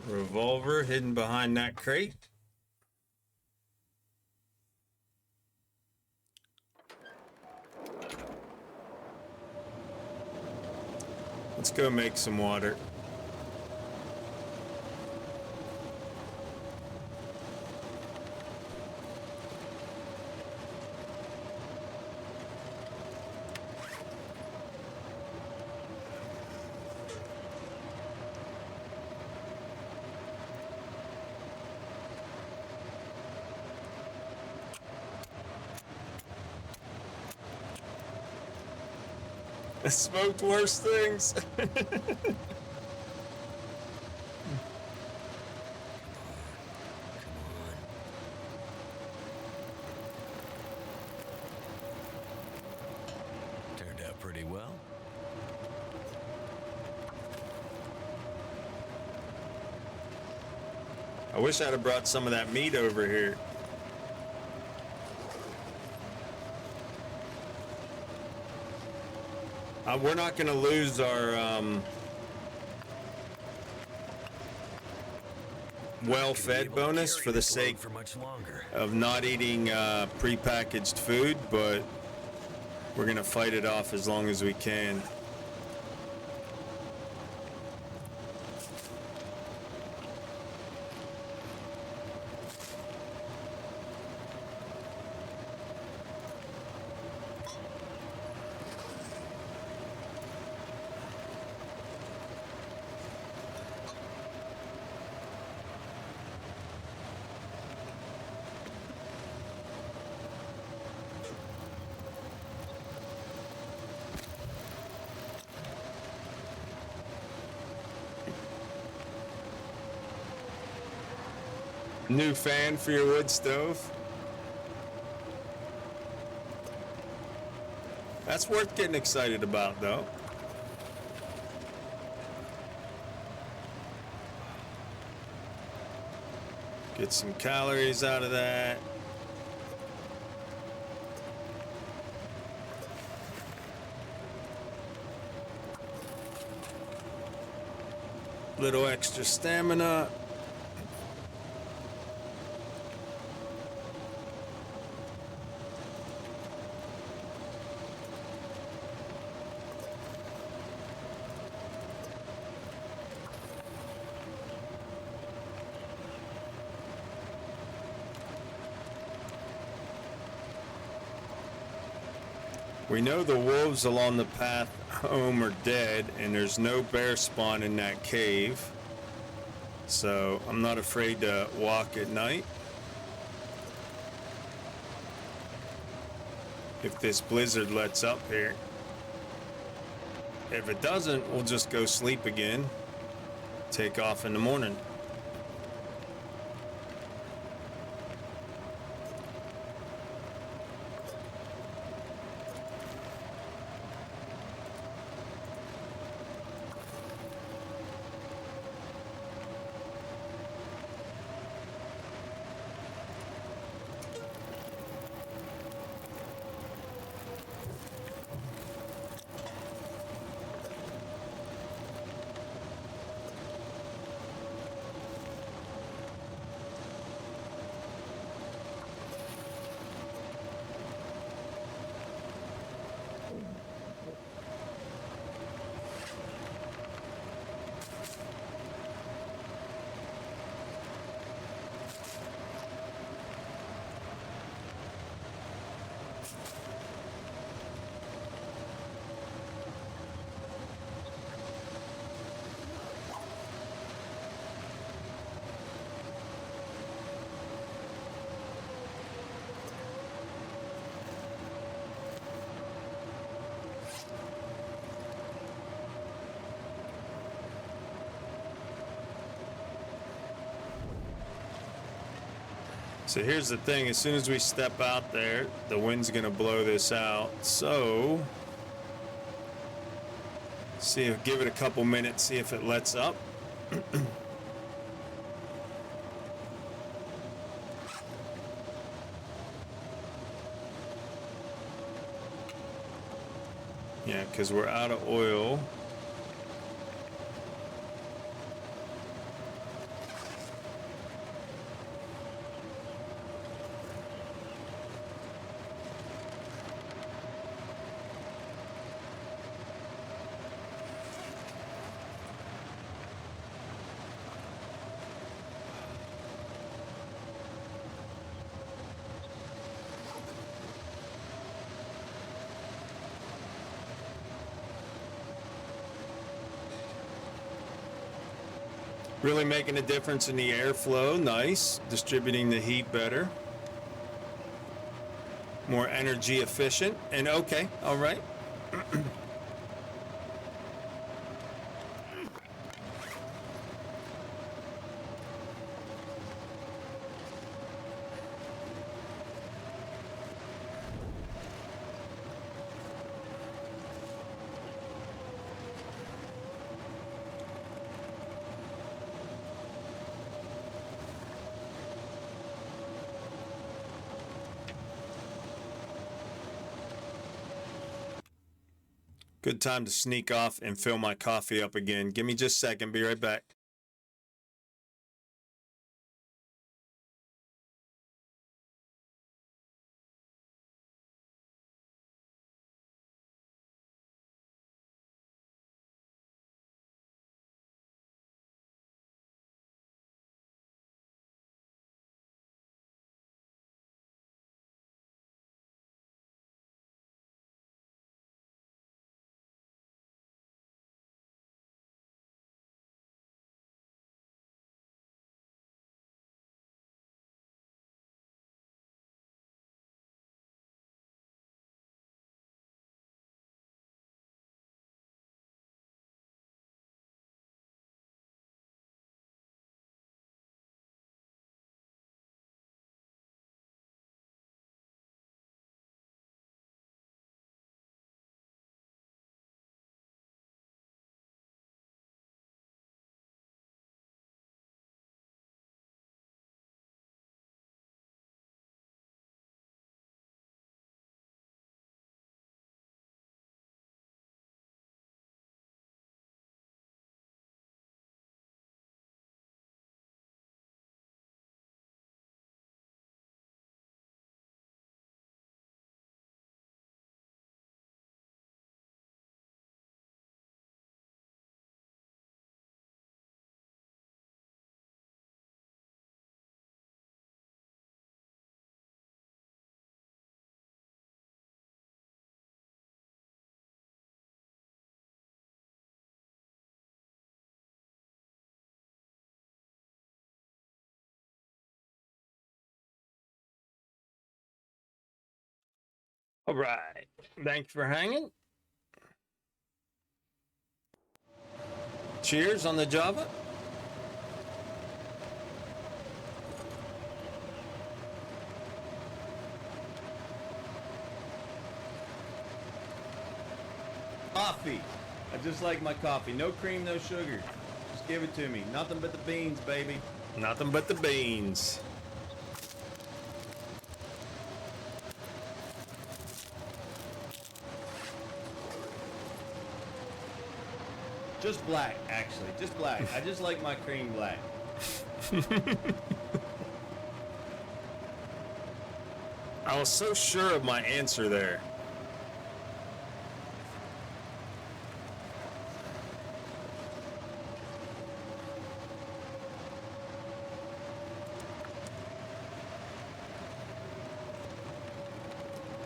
Revolver hidden behind that crate. Let's go make some water. I smoked worse things. Turned out pretty well. I wish I'd have brought some of that meat over here. We're not going to lose our well-fed bonus for the sake for much longer. of not eating prepackaged food, but we're going to fight it off as long as we can. New fan for your wood stove. That's worth getting excited about, though. Get some calories out of that. Little extra stamina. We know the wolves along the path home are dead, and there's no bear spawn in that cave. So I'm not afraid to walk at night. If this blizzard lets up here. If it doesn't, we'll just go sleep again. Take off in the morning. So here's the thing, as soon as we step out there, the wind's gonna blow this out. So, give it a couple minutes, see if it lets up. Yeah, because we're out of oil. Really making a difference in the airflow. Nice. Distributing the heat better. More energy efficient. And okay, all right. Good time to sneak off and fill my coffee up again. Give me just a second. Be right back. All right. Thanks for hanging. Cheers on the Java. Coffee. I just like my coffee. No cream, no sugar. Just give it to me. Nothing but the beans, baby. Nothing but the beans. Just black, actually. Just black. I just like my cream black. I was so sure of my answer there.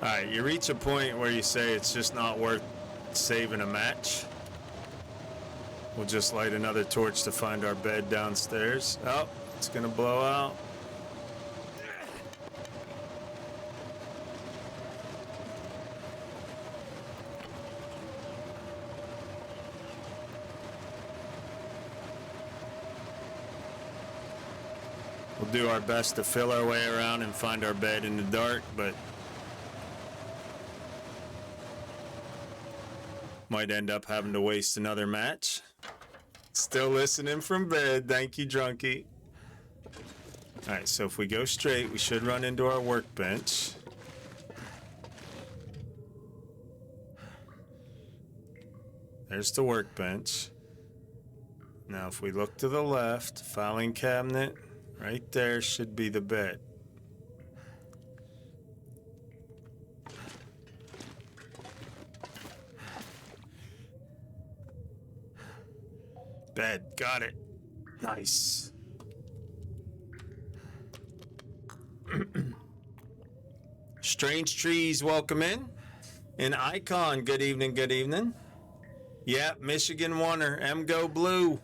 All right, you reach a point where you say it's just not worth saving a match. We'll just light another torch to find our bed downstairs. Oh, it's gonna blow out. We'll do our best to feel our way around and find our bed in the dark, but might end up having to waste another match. Still listening from bed. Thank you, Drunky. All right, so if we go straight, we should run into our workbench. There's the workbench. Now, if we look to the left, filing cabinet, right there should be the bed. Bed, got it. Nice. Strange Trees, welcome in. And Icon, good evening, good evening. Yep, Michigan Warner, M Go Blue.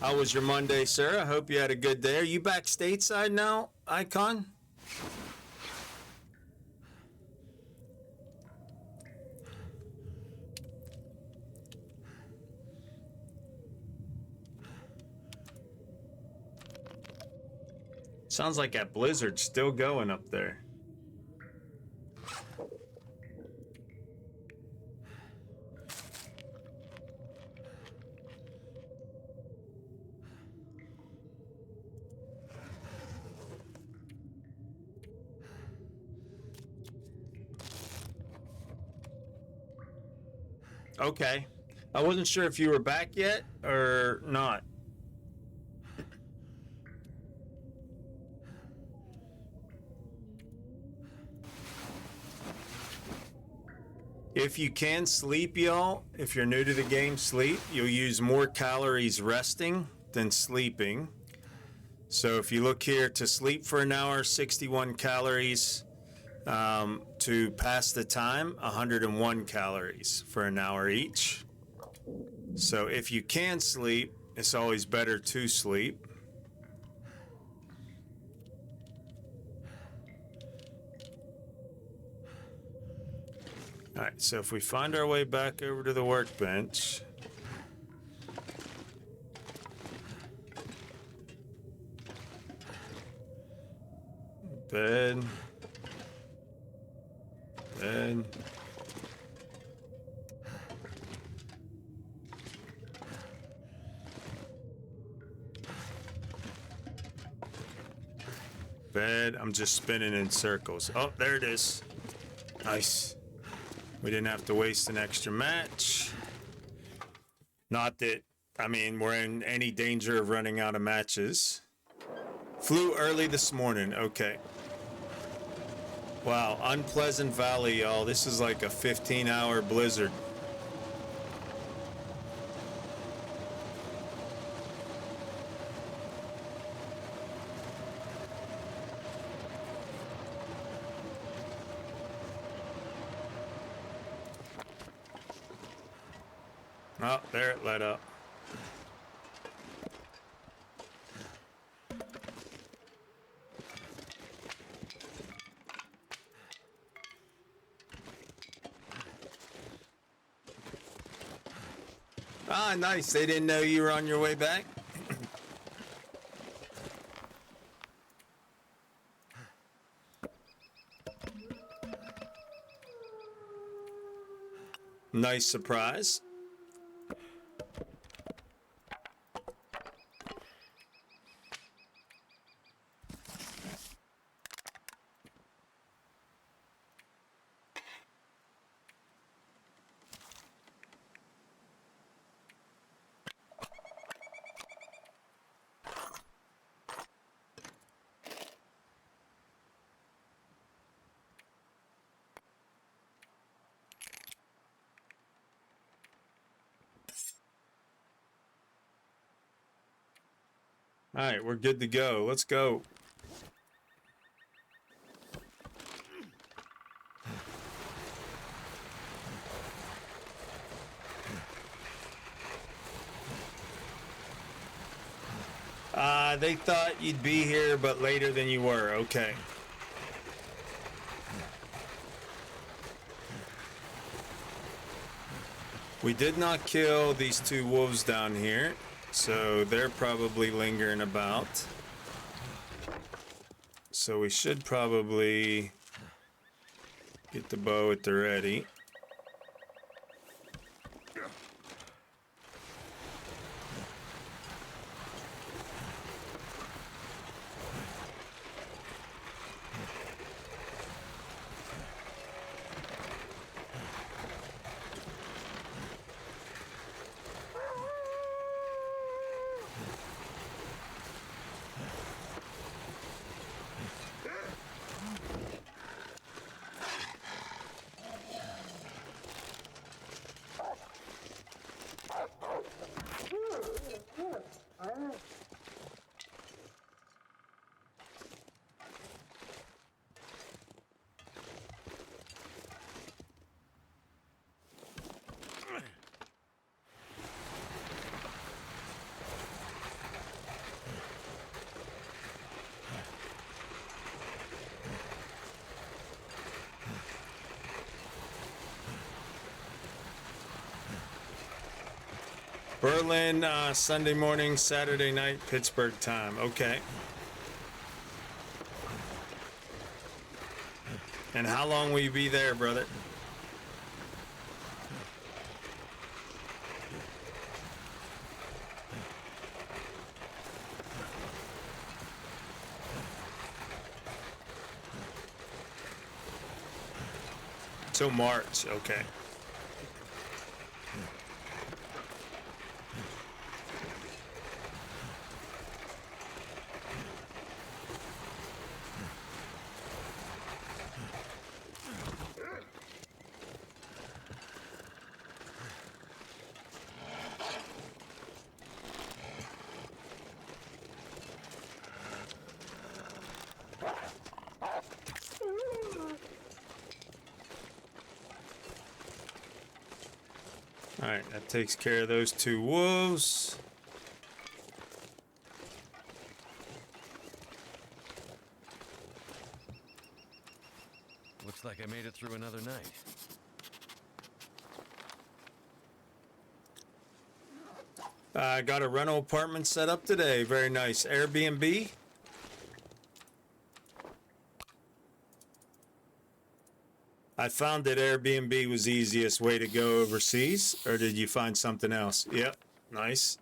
How was your Monday, sir? I hope you had a good day. Are you back stateside now, Icon? Sounds like that blizzard's still going up there. Okay. I wasn't sure if you were back yet or not. If you can sleep, y'all, if you're new to the game, sleep, you'll use more calories resting than sleeping. So if you look here, to sleep for an hour, 61 calories. To pass the time, 101 calories for an hour each. So if you can sleep, it's always better to sleep. All right, so if we find our way back over to the workbench, bed, bed. Bed. I'm just spinning in circles. Oh, there it is. Nice. We didn't have to waste an extra match. Not that, I mean, we're in any danger of running out of matches. Flew early this morning. Okay. Wow, Unpleasant Valley, y'all. This is like a 15-hour blizzard. Oh, there it let up. Ah, nice. They didn't know you were on your way back. Nice surprise. All right, we're good to go. Let's go. They thought you'd be here, but later than you were. Okay. We did not kill these two wolves down here, so they're probably lingering about. So we should probably get the bow at the ready. Berlin, Sunday morning, Saturday night, Pittsburgh time. Okay. And how long will you be there, brother? Till March, okay. Alright, that takes care of those 2 wolves. Looks like I made it through another night. I got a rental apartment set up today. Very nice. Airbnb. I found that Airbnb was the easiest way to go overseas, or did you find something else? Yep, nice.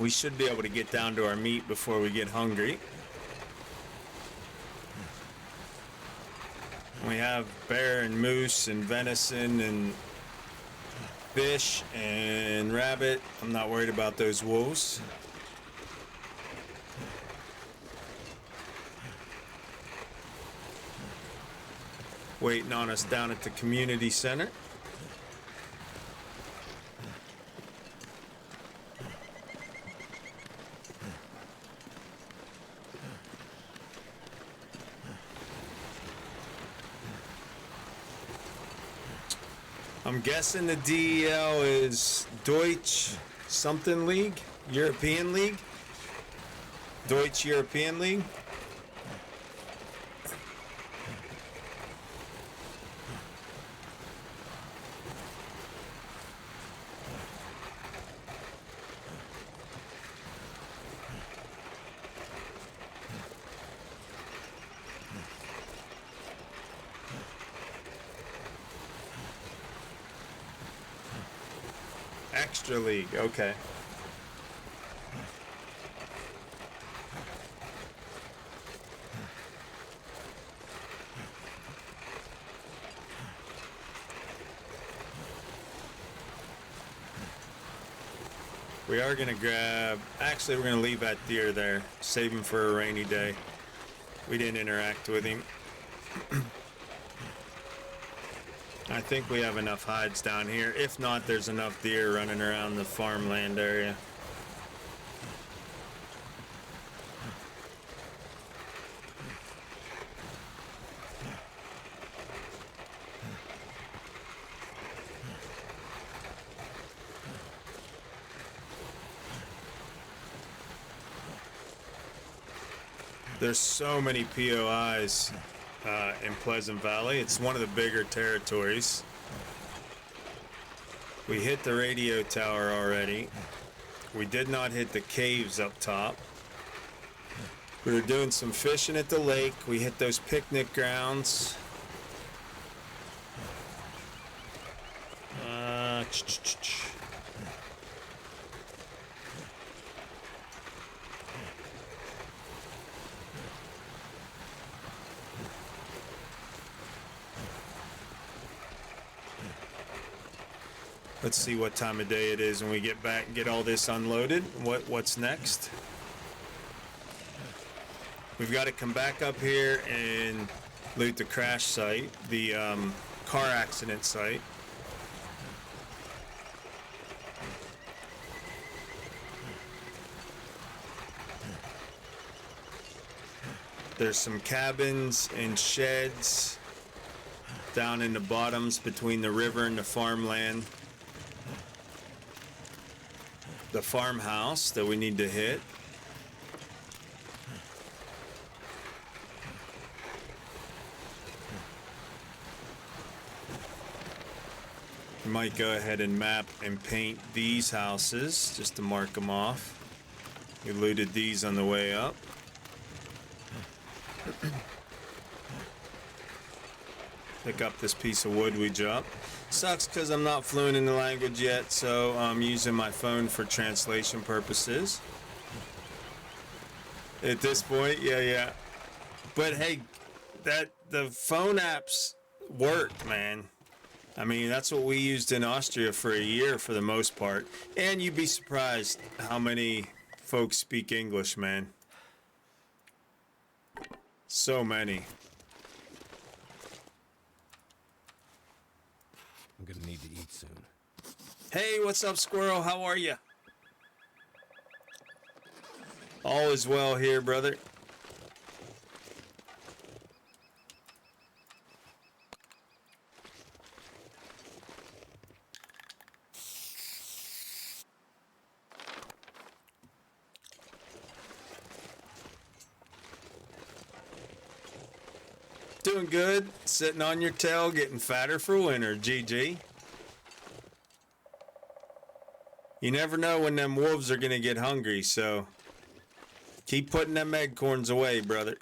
We should be able to get down to our meat before we get hungry. We have bear and moose and venison and fish and rabbit. I'm not worried about those wolves. Waiting on us down at the community center. I'm guessing the DEL is Deutsch something league? European League? Deutsch European League? Extra League, okay. We are gonna grab, actually we're gonna leave that deer there, save him for a rainy day. We didn't interact with him. I think we have enough hides down here. If not, there's enough deer running around the farmland area. There's so many POIs in Pleasant Valley. It's one of the bigger territories. We hit the radio tower already. We did not hit the caves up top. We were doing some fishing at the lake. We hit those picnic grounds. Let's see what time of day it is when we get back and get all this unloaded. What's next? We've got to come back up here and loot the crash site, the car accident site. There's some cabins and sheds down in the bottoms between the river and the farmland. The farmhouse that we need to hit. We might go ahead and map and paint these houses just to mark them off. We looted these on the way up. Pick up this piece of wood we dropped. Sucks because I'm not fluent in the language yet, so I'm using my phone for translation purposes. At this point, yeah. But hey, the phone apps work, man. I mean, that's what we used in Austria for a year for the most part. And you'd be surprised how many folks speak English, man. So many. I'm gonna need to eat soon. Hey, what's up, Squirrel? How are you? All is well here, brother. Doing good. Sitting on your tail, getting fatter for winter, GG. You never know when them wolves are gonna get hungry, so keep putting them acorns away, brother.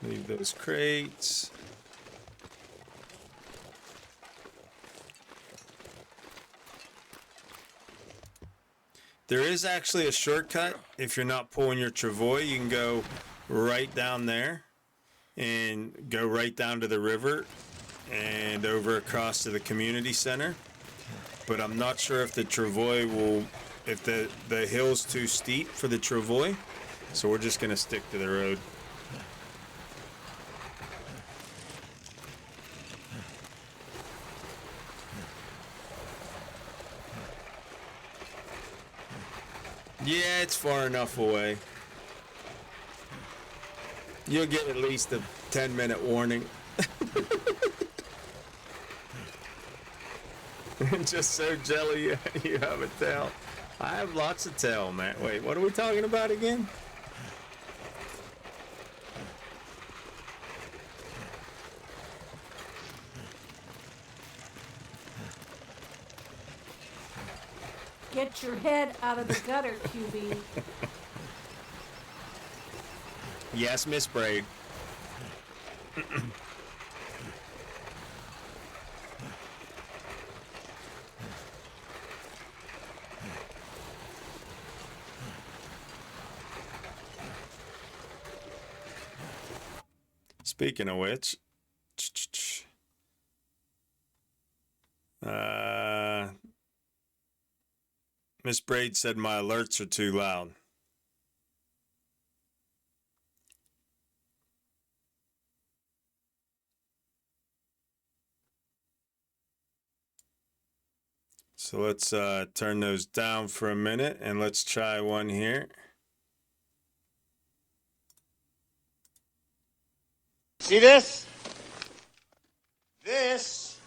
Leave those crates. There is actually a shortcut. If you're not pulling your travois, you can go right down there and go right down to the river and over across to the community center. But I'm not sure if the travois will, if the hill's too steep for the travois. So we're just gonna stick to the road. Yeah, it's far enough away. You'll get at least a 10-minute warning. Just so jelly you have a tail. I have lots of tail, man. Wait, what are we talking about again? Get your head out of the gutter, QB. Yes, Miss Braid. Speaking of which, Miss Braid said my alerts are too loud. So let's turn those down for a minute and let's try one here. See this? This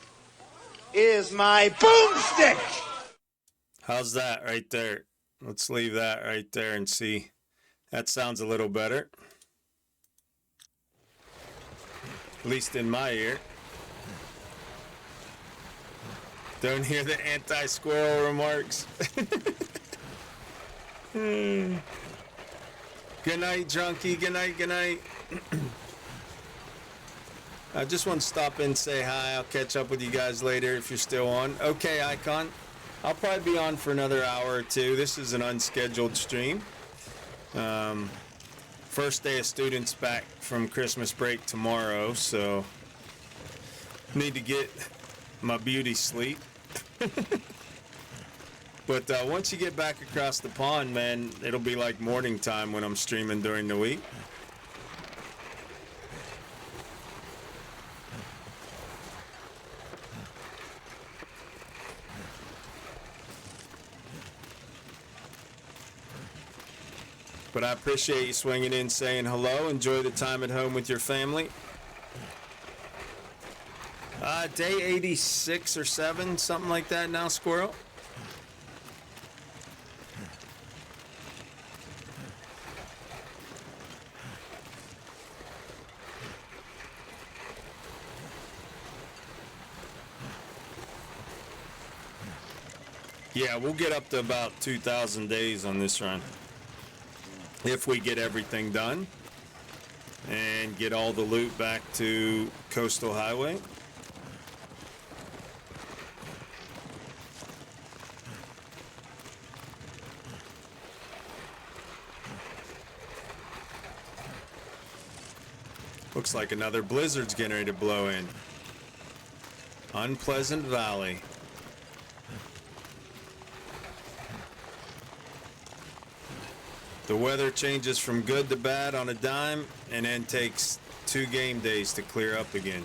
is my boomstick! How's that right there? Let's leave that right there and see. That sounds a little better. At least in my ear. Don't hear the anti-squirrel remarks. Good night, Drunky. Good night, good night. I just want to stop in and say hi. I'll catch up with you guys later if you're still on. Okay, Icon. I'll probably be on for another hour or two. This is an unscheduled stream. First day of students back from Christmas break tomorrow, so need to get my beauty sleep. But once you get back across the pond, man, it'll be like morning time when I'm streaming during the week. But I appreciate you swinging in, saying hello. Enjoy the time at home with your family. Day 86 or 7, something like that now, Squirrel. Yeah, we'll get up to about 2,000 days on this run. If we get everything done and get all the loot back to Coastal Highway. Looks like another blizzard's getting ready to blow in. Unpleasant Valley. The weather changes from good to bad on a dime and then takes 2 game days to clear up again.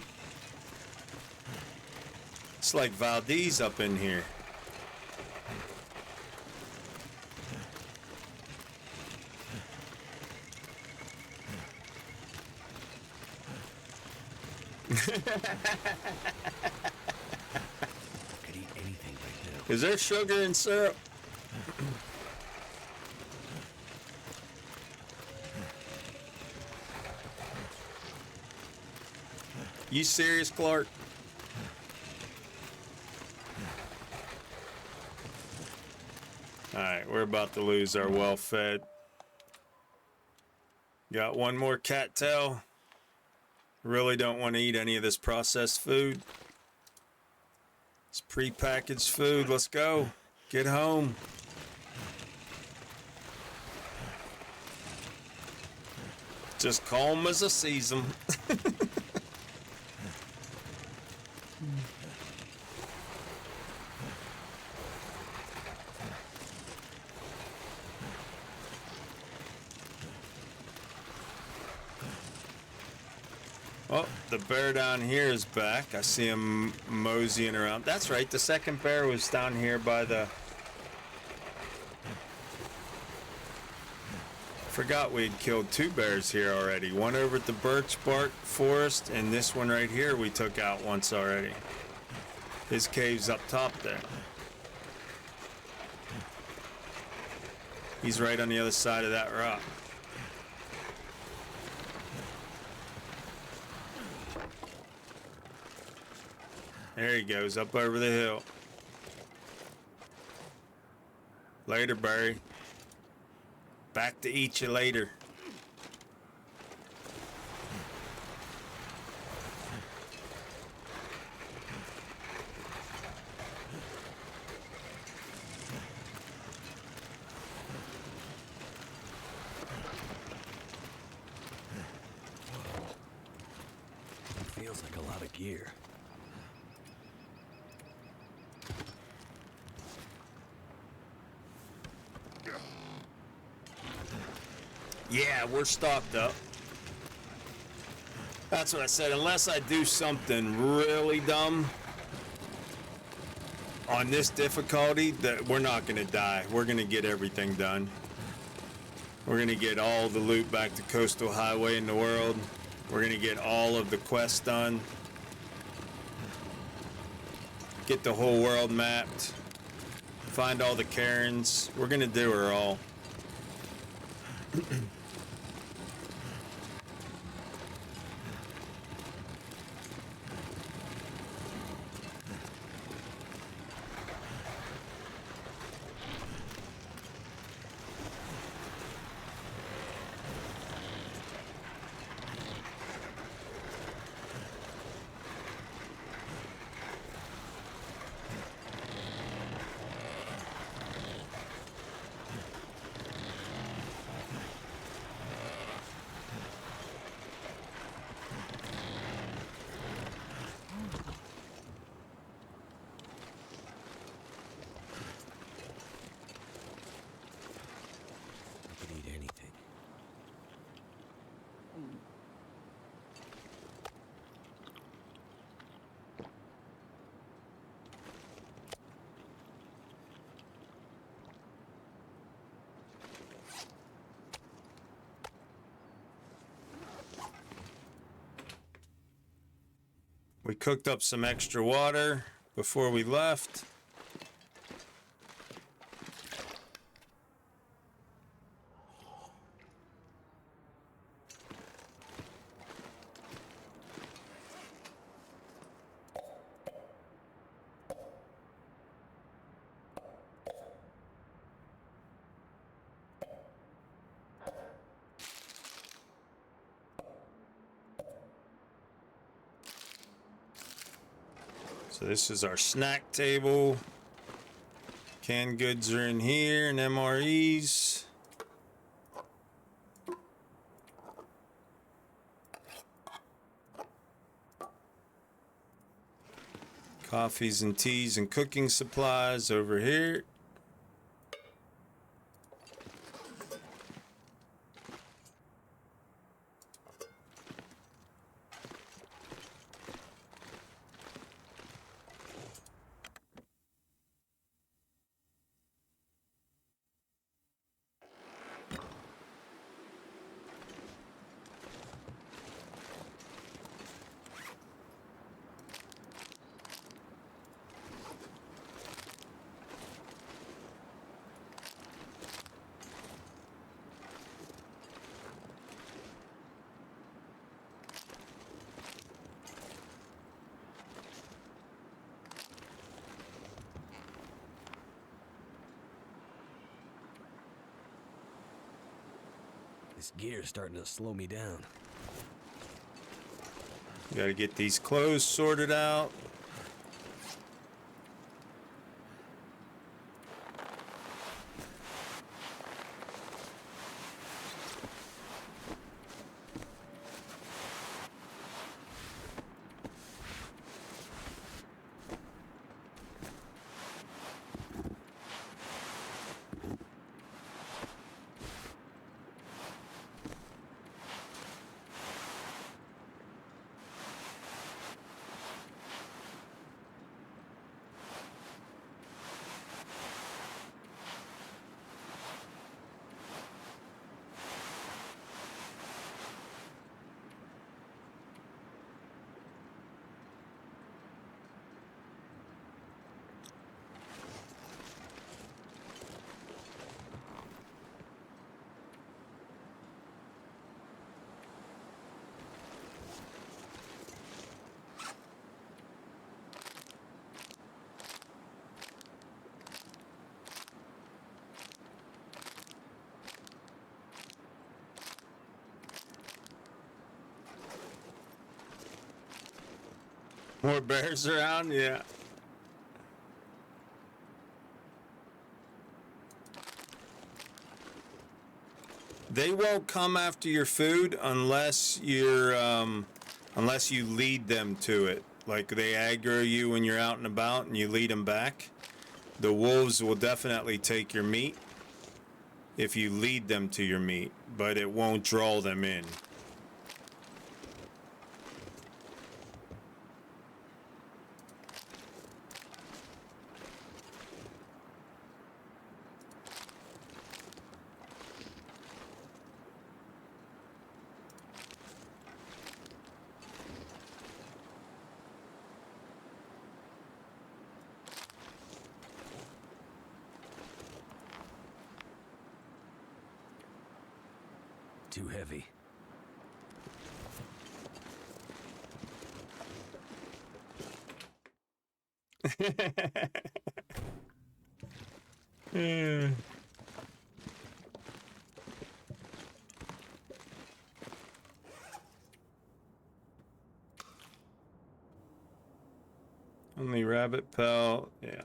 It's like Valdez up in here. Could eat anything right now. Is there sugar and syrup? You serious, Clark? Alright, we're about to lose our well-fed. Got one more cattail. Really don't want to eat any of this processed food. It's prepackaged food. Let's go. Get home. Just calm as a season. Oh, the bear down here is back. I see him moseying around. That's right, the second bear was down here by the... Forgot we'd killed 2 bears here already. One over at the birch bark forest, and this one right here we took out once already. His cave's up top there. He's right on the other side of that rock. There he goes, up over the hill. Later, Barry. Back to eat you later. It feels like a lot of gear. Yeah, we're stocked up. That's what I said. Unless I do something really dumb on this difficulty, that we're not going to die. We're going to get everything done. We're going to get all the loot back to Coastal Highway in the world. We're going to get all of the quests done. Get the whole world mapped. Find all the Karens. We're going to do her all. I could eat anything. We cooked up some extra water before we left. So this is our snack table. Canned goods are in here and MREs. Coffees and teas and cooking supplies over here. This gear's starting to slow me down. Got to get these clothes sorted out. More bears around? Yeah. They won't come after your food unless unless you lead them to it. Like they aggro you when you're out and about and you lead them back. The wolves will definitely take your meat if you lead them to your meat, but it won't draw them in. Too heavy. Yeah. Only rabbit pelt, yeah.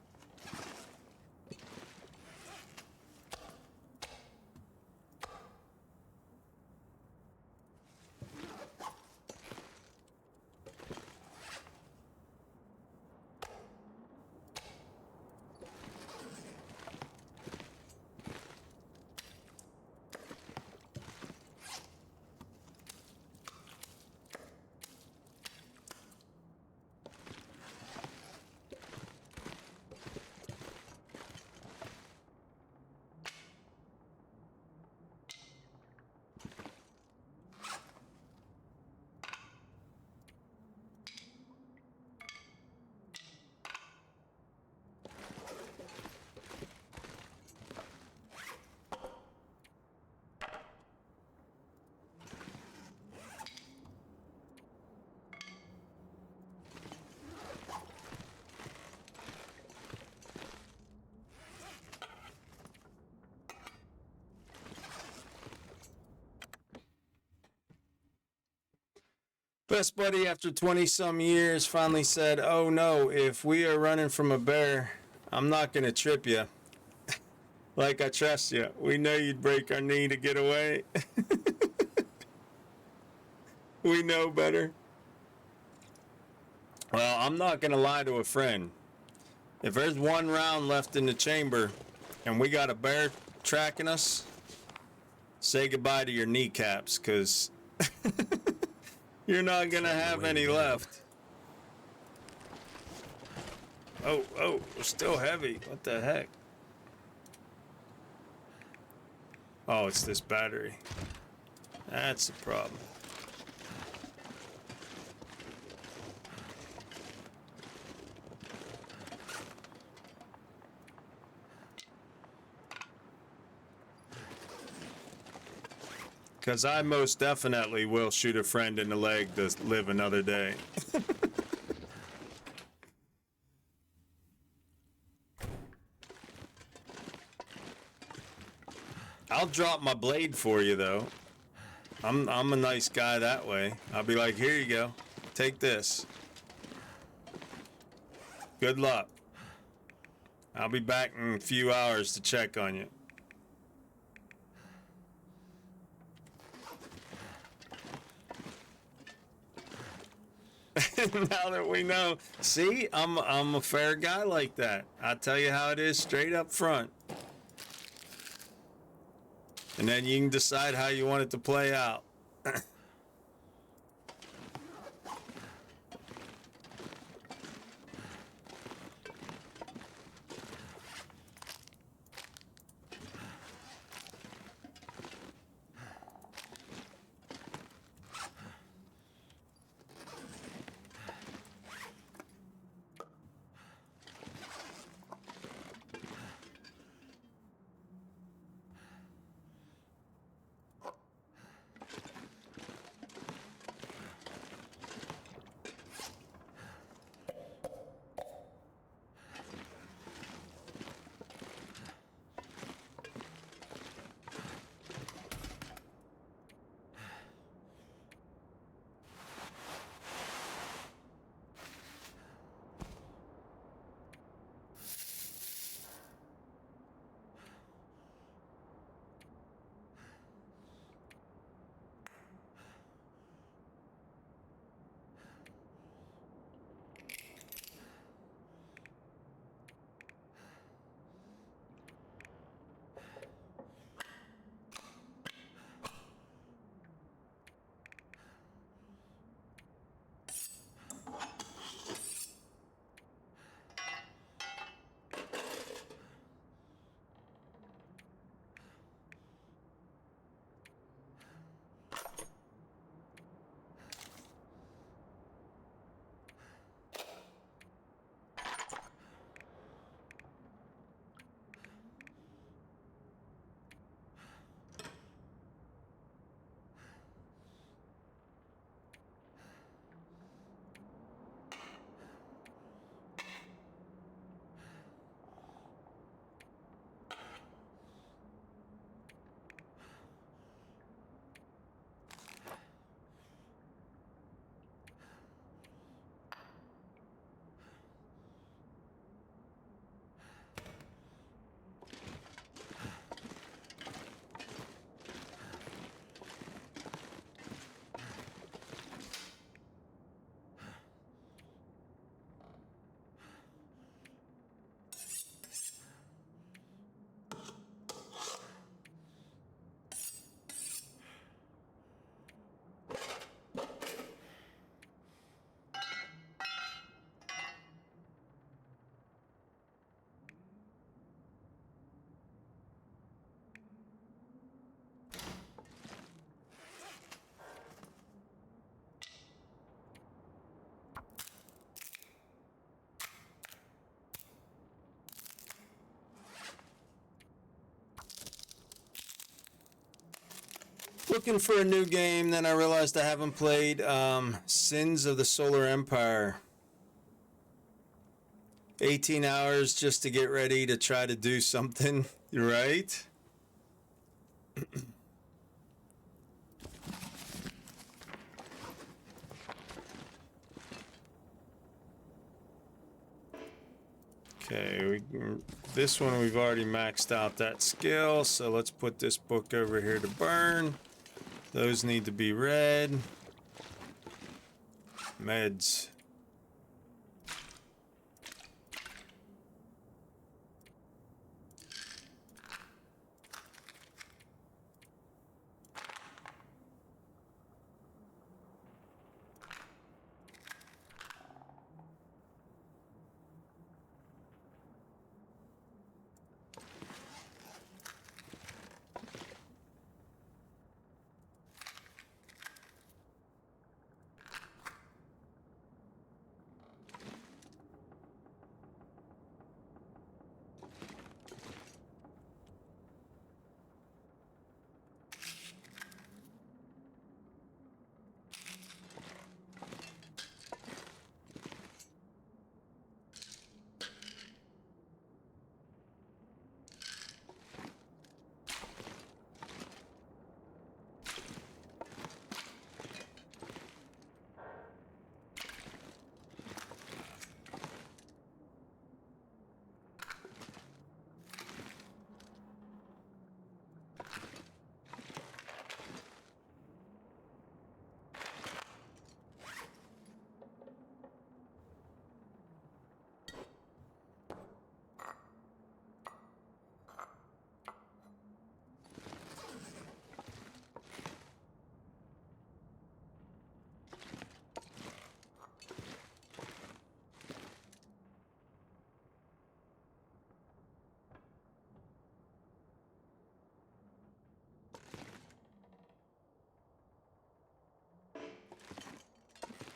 Best buddy, after 20 some years, finally said, "Oh no, if we are running from a bear, I'm not going to trip you. Like I trust you. We know you'd break our knee to get away. We know better." Well, I'm not gonna lie to a friend. If there's one round left in the chamber and we got a bear tracking us, say goodbye to your kneecaps, because you're not gonna have any left. Oh, we're still heavy. What the heck? Oh, it's this battery. That's the problem. Because I most definitely will shoot a friend in the leg to live another day. I'll drop my blade for you, though. I'm a nice guy that way. I'll be like, here you go. Take this. Good luck. I'll be back in a few hours to check on you. Now that we know, see, I'm a fair guy like that. I tell you how it is straight up front. And then you can decide how you want it to play out. Looking for a new game, then I realized I haven't played Sins of the Solar Empire. 18 hours just to get ready to try to do something, right? Okay, this one we've already maxed out that skill, so let's put this book over here to burn. Those need to be read. Meds.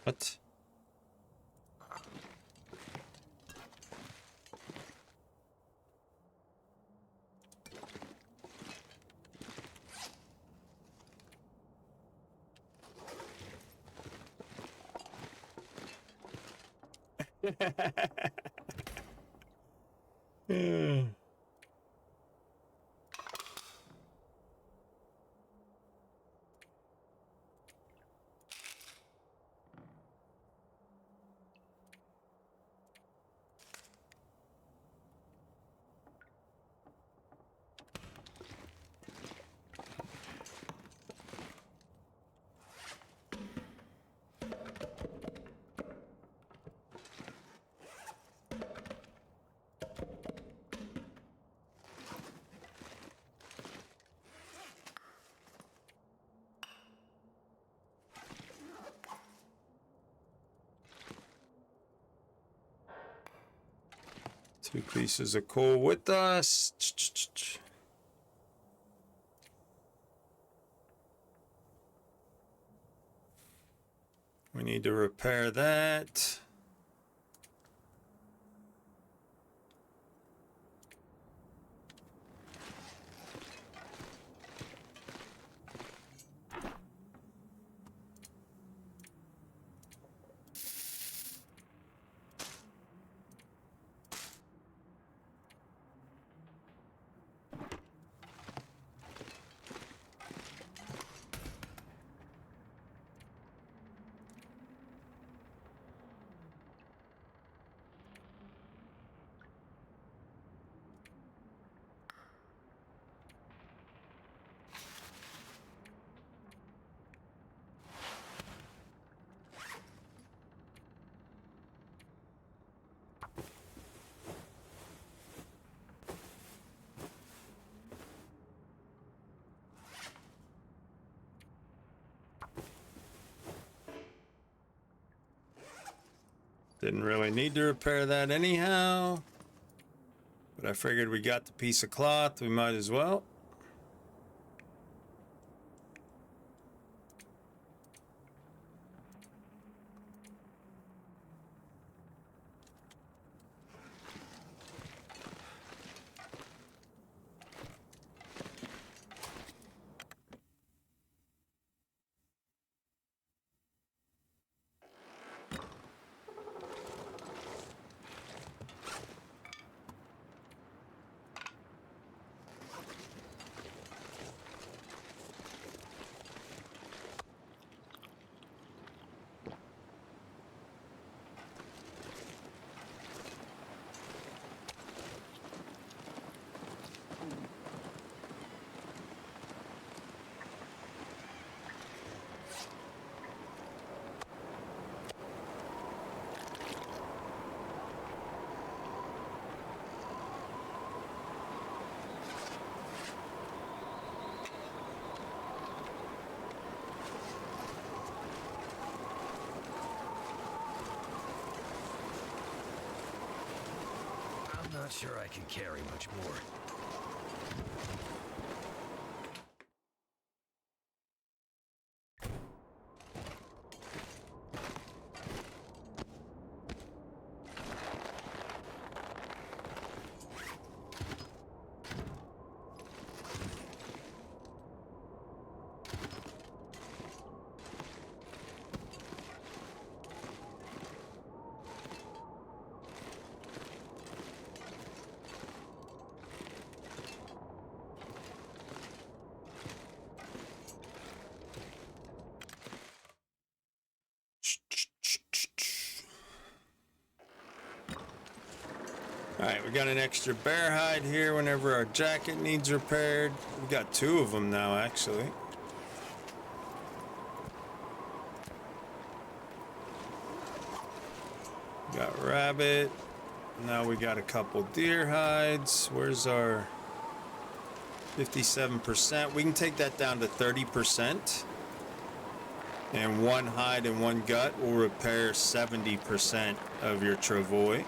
What? Yeah. Two pieces of coal with us. We need to repair that. Didn't really need to repair that anyhow. But I figured we got the piece of cloth, we might as well. I'm not sure I can carry much more. Alright, we got an extra bear hide here whenever our jacket needs repaired. We got two of them now, actually. Got rabbit. Now we got a couple deer hides. Where's our 57%? We can take that down to 30%. And one hide and one gut will repair 70% of your travois.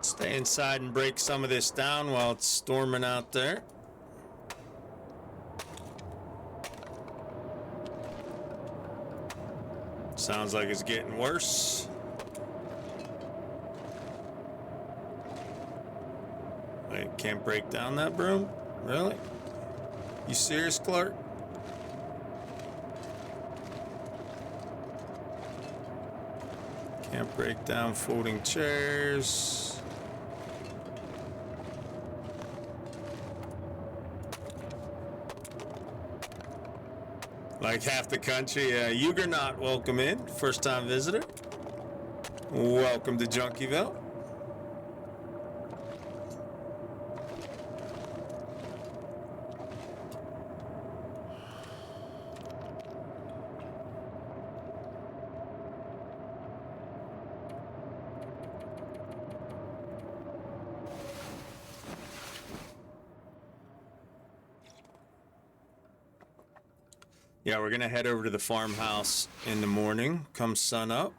Stay inside and break some of this down while it's storming out there. Sounds like it's getting worse. Wait, can't break down that broom? Really? You serious, Clark? Can't break down folding chairs. Like half the country, Huguenot, welcome in. First time visitor. Welcome to Junkieville. Yeah, we're gonna head over to the farmhouse in the morning, come sun up.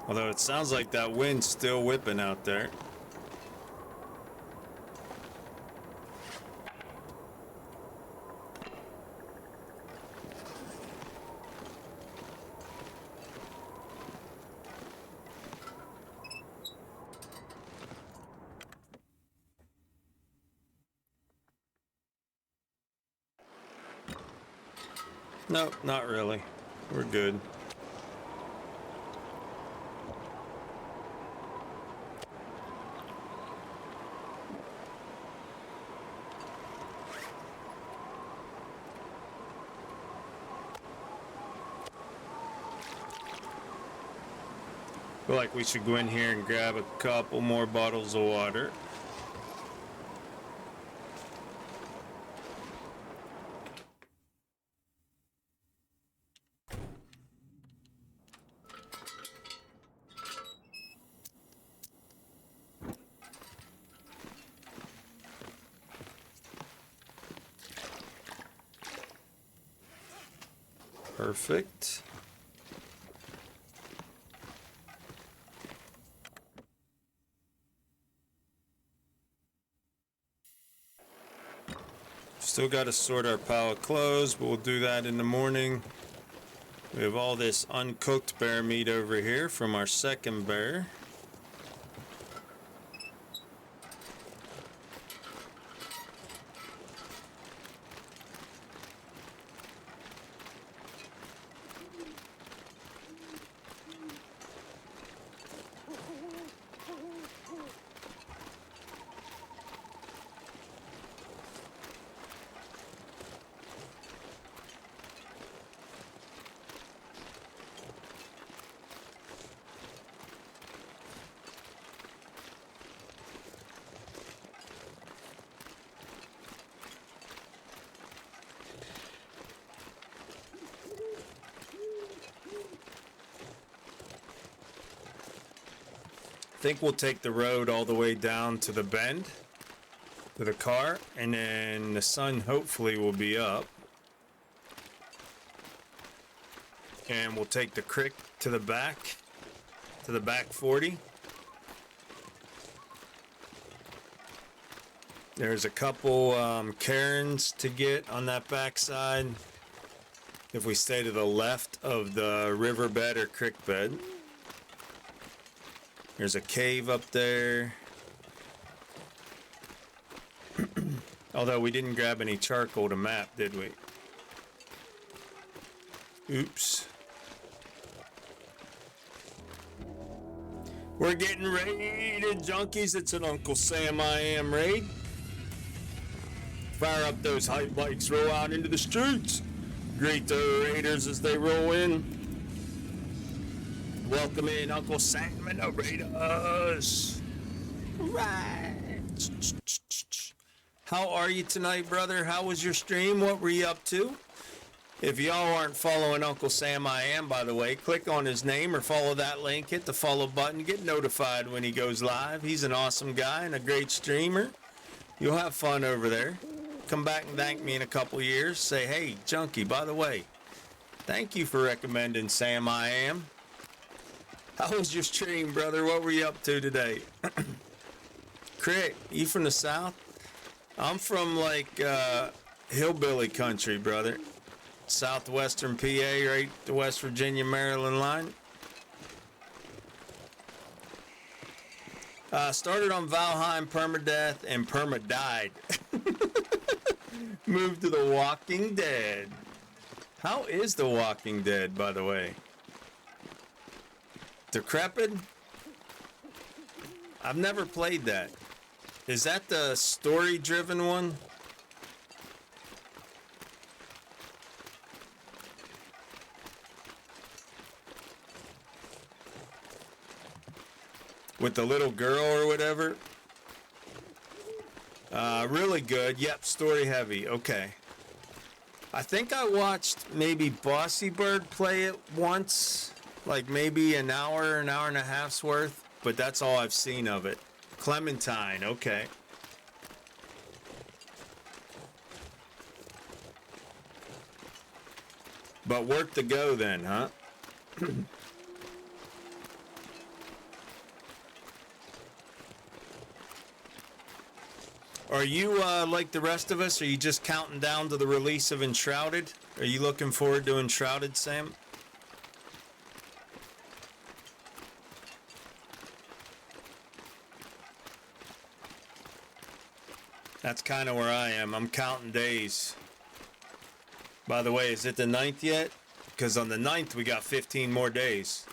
Although it sounds like that wind's still whipping out there. Nope, not really. We're good. Feel like we should go in here and grab a couple more bottles of water. Perfect. Still got to sort our pile of clothes, but we'll do that in the morning. We have all this uncooked bear meat over here from our second bear. I think we'll take the road all the way down to the bend to the car, and then the sun hopefully will be up. and we'll take the crick to the back 40. There's a couple cairns to get on that backside if we stay to the left of the riverbed or creek bed. There's a cave up there. Although we didn't grab any charcoal to map, did we? Oops. We're getting raided, junkies. It's an Uncle Sam I Am raid. Fire up those hype bikes, roll out into the streets. Greet the raiders as they roll in. Welcome in Uncle Sam and the raiders. Right. How are you tonight, brother? How was your stream? What were you up to? If y'all aren't following Uncle Sam I Am, by the way, click on his name or follow that link, hit the follow button, get notified when he goes live. He's an awesome guy and a great streamer. You'll have fun over there. Come back and thank me in a couple years. Say, hey, Junkie, by the way, thank you for recommending Sam I Am. How was your stream, brother? What were you up to today? Crick, you from the South? I'm from, like, hillbilly country, brother. Southwestern PA, right? The West Virginia, Maryland line. Started on Valheim, permadeath, and perma-died. Moved to The Walking Dead. How is The Walking Dead, by the way? Decrepit? I've never played that. Is that the story-driven one? With the little girl or whatever? Really good. Yep, story heavy. Okay. I think I watched maybe Bossy Bird play it once. Like maybe an hour and a half's worth. But that's all I've seen of it. Clementine. Okay. But worth to go then, huh? Are you like the rest of us? Are you just counting down to the release of Enshrouded? Are you looking forward to Enshrouded, Sam? That's kind of where I am. I'm counting days. By the way, is it the 9th yet? Because on the 9th we got 15 more days.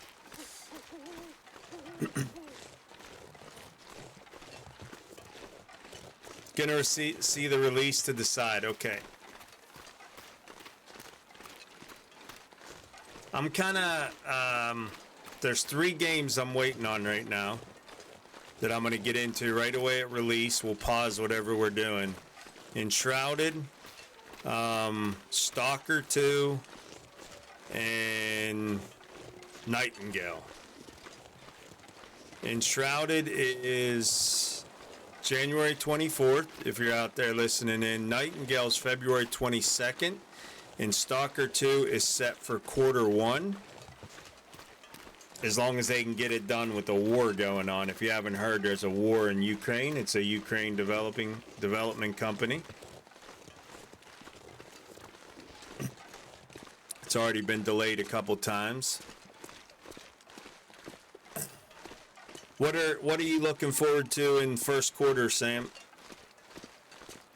Gonna see the release to decide. Okay. I'm kind of, there's 3 games I'm waiting on right now that I'm gonna get into right away at release. We'll pause whatever we're doing. Enshrouded, Stalker 2, and Nightingale. Enshrouded is January 24th, if you're out there listening in. Nightingale's February 22nd. And Stalker 2 is set for Q1. As long as they can get it done with the war going on. If you haven't heard, there's a war in Ukraine. It's a Ukraine development company. It's already been delayed a couple times. What are you looking forward to in first quarter, Sam?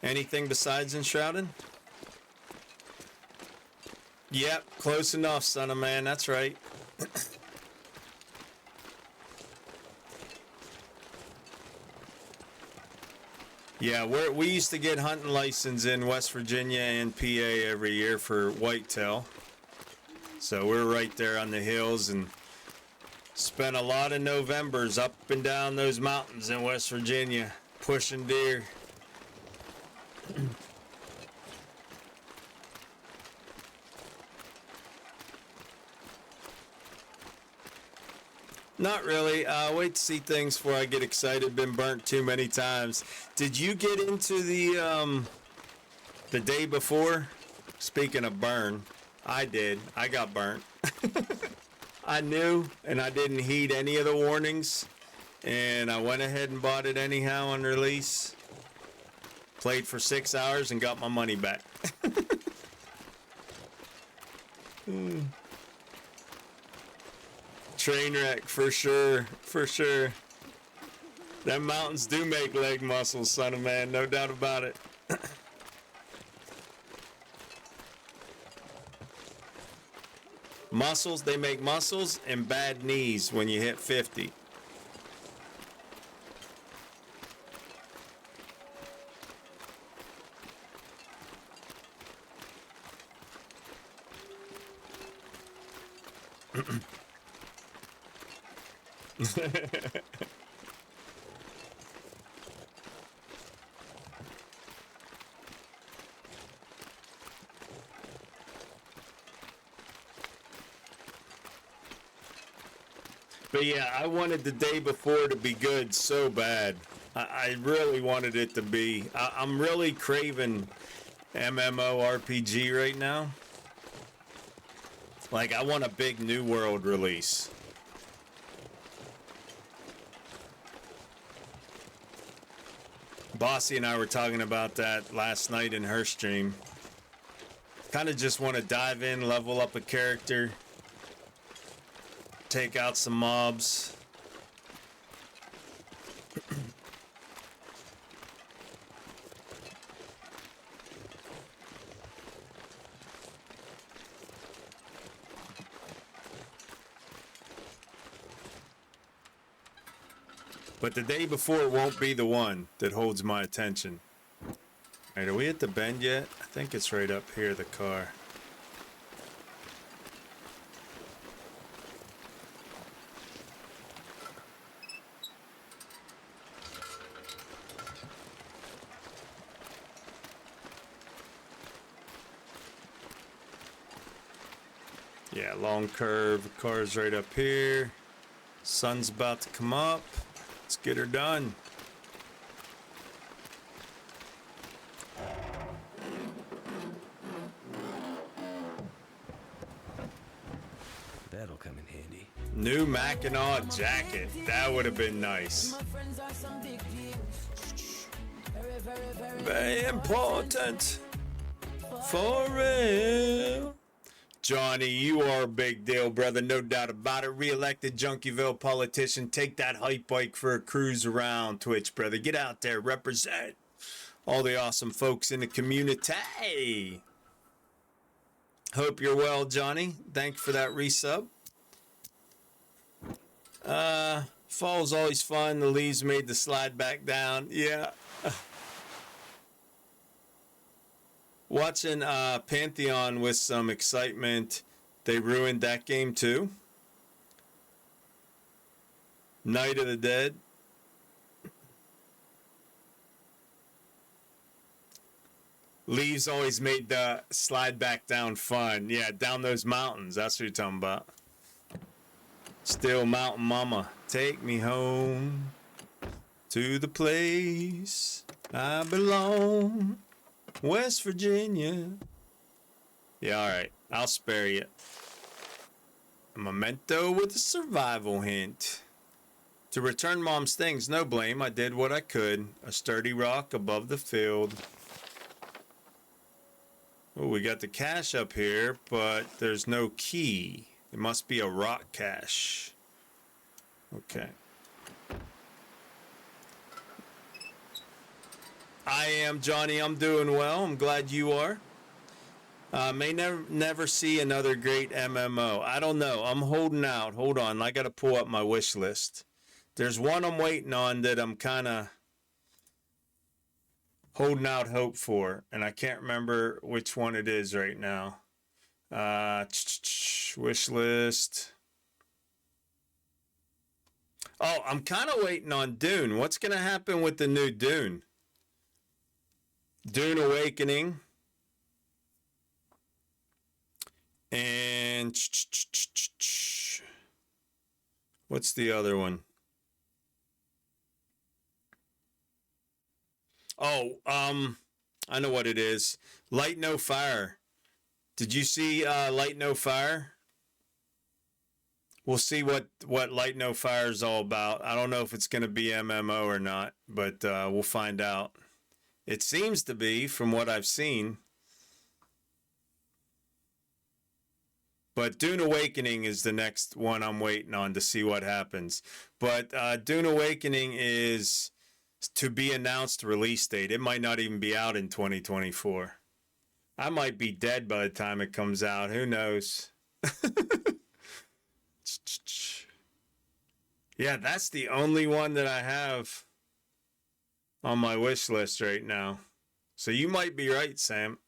Anything besides Enshrouded? Yep, close enough, son of man. That's right. Yeah, we used to get hunting license in West Virginia and PA every year for whitetail. So we're right there on the hills and spent a lot of Novembers up and down those mountains in West Virginia, pushing deer. Not really. Wait to see things before I get excited. Been burnt too many times. Did you get into the day before? Speaking of burn, I did. I got burnt. I knew, and I didn't heed any of the warnings, and I went ahead and bought it anyhow on release. Played for 6 hours and got my money back. Train wreck for sure, for sure. Them mountains do make leg muscles, son of man, no doubt about it. Muscles, they make muscles and bad knees when you hit 50. But yeah, I wanted the day before to be good so bad. I really wanted it to be. I'm really craving MMORPG right now. Like, I want a big New World release. Bossy and I were talking about that last night in her stream. Kind of just want to dive in, level up a character, take out some mobs. But the day before won't be the one that holds my attention. All right, are we at the bend yet? I think it's right up here, the car. Yeah, long curve. The car's right up here. Sun's about to come up. Let's get her done. That'll come in handy. New Mackinac jacket. That would have been nice. Very important. For real. Johnny, you are a big deal, brother. No doubt about it. Re-elected Junkieville politician. Take that hype bike for a cruise around Twitch, brother. Get out there. Represent all the awesome folks in the community. Hope you're well, Johnny. Thanks for that resub. Fall's always fun. The leaves made the slide back down. Yeah. Watching Pantheon with some excitement. They ruined that game too. Night of the Dead. Leaves always made the slide back down fun. Yeah, down those mountains. That's what you're talking about. Still Mountain Mama. Take me home to the place I belong. West Virginia. Yeah, alright. I'll spare you. A memento with a survival hint. To return Mom's things, no blame. I did what I could. A sturdy rock above the field. Oh, we got the cache up here, but there's no key. It must be a rock cache. Okay. I am Johnny. I'm doing well. I'm glad you are. May never see another great MMO. I don't know. I'm holding out. Hold on. I got to pull up my wish list. There's one I'm waiting on that I'm kind of holding out hope for, and I can't remember which one it is right now. Wish list. Oh, I'm kind of waiting on Dune. What's going to happen with the new Dune? Dune Awakening. And what's the other one? Oh, I know what it is. Light No Fire. Did you see Light No Fire? we'll see what Light No Fire is all about. I don't know if it's going to be MMO or not, but we'll find out. It seems to be, from what I've seen. But Dune Awakening is the next one I'm waiting on to see what happens. But Dune Awakening is to be announced release date. It might not even be out in 2024. I might be dead by the time it comes out. Who knows? Yeah, that's the only one that I have on my wish list right now. So you might be right, Sam.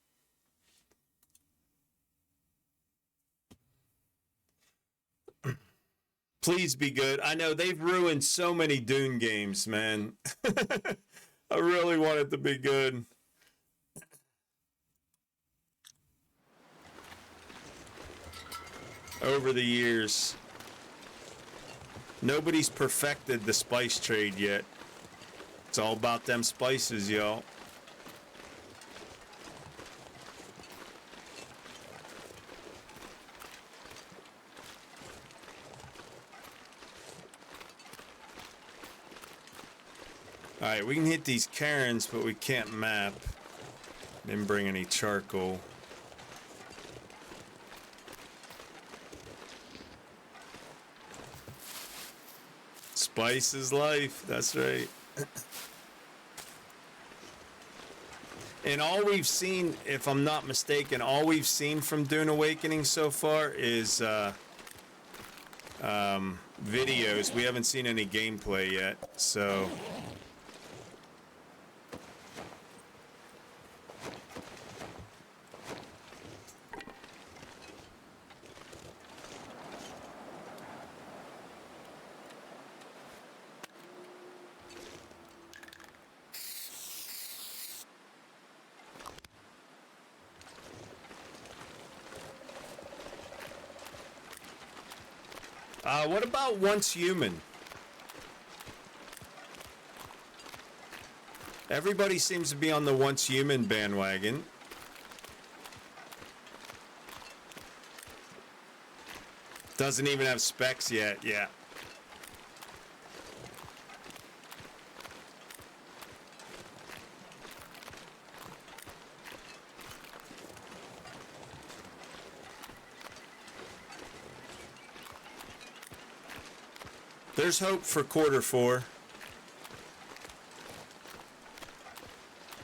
Please be good. I know they've ruined so many Dune games, man. I really want it to be good. Over the years. Nobody's perfected the spice trade yet. It's all about them spices, y'all. Alright, we can hit these cairns, but we can't map. Didn't bring any charcoal. Spice is life, that's right. And all we've seen, if I'm not mistaken, all we've seen from Dune Awakening so far is videos. We haven't seen any gameplay yet, so... what about Once Human? Everybody seems to be on the Once Human bandwagon. Doesn't even have specs yet, yeah. There's hope for Q4.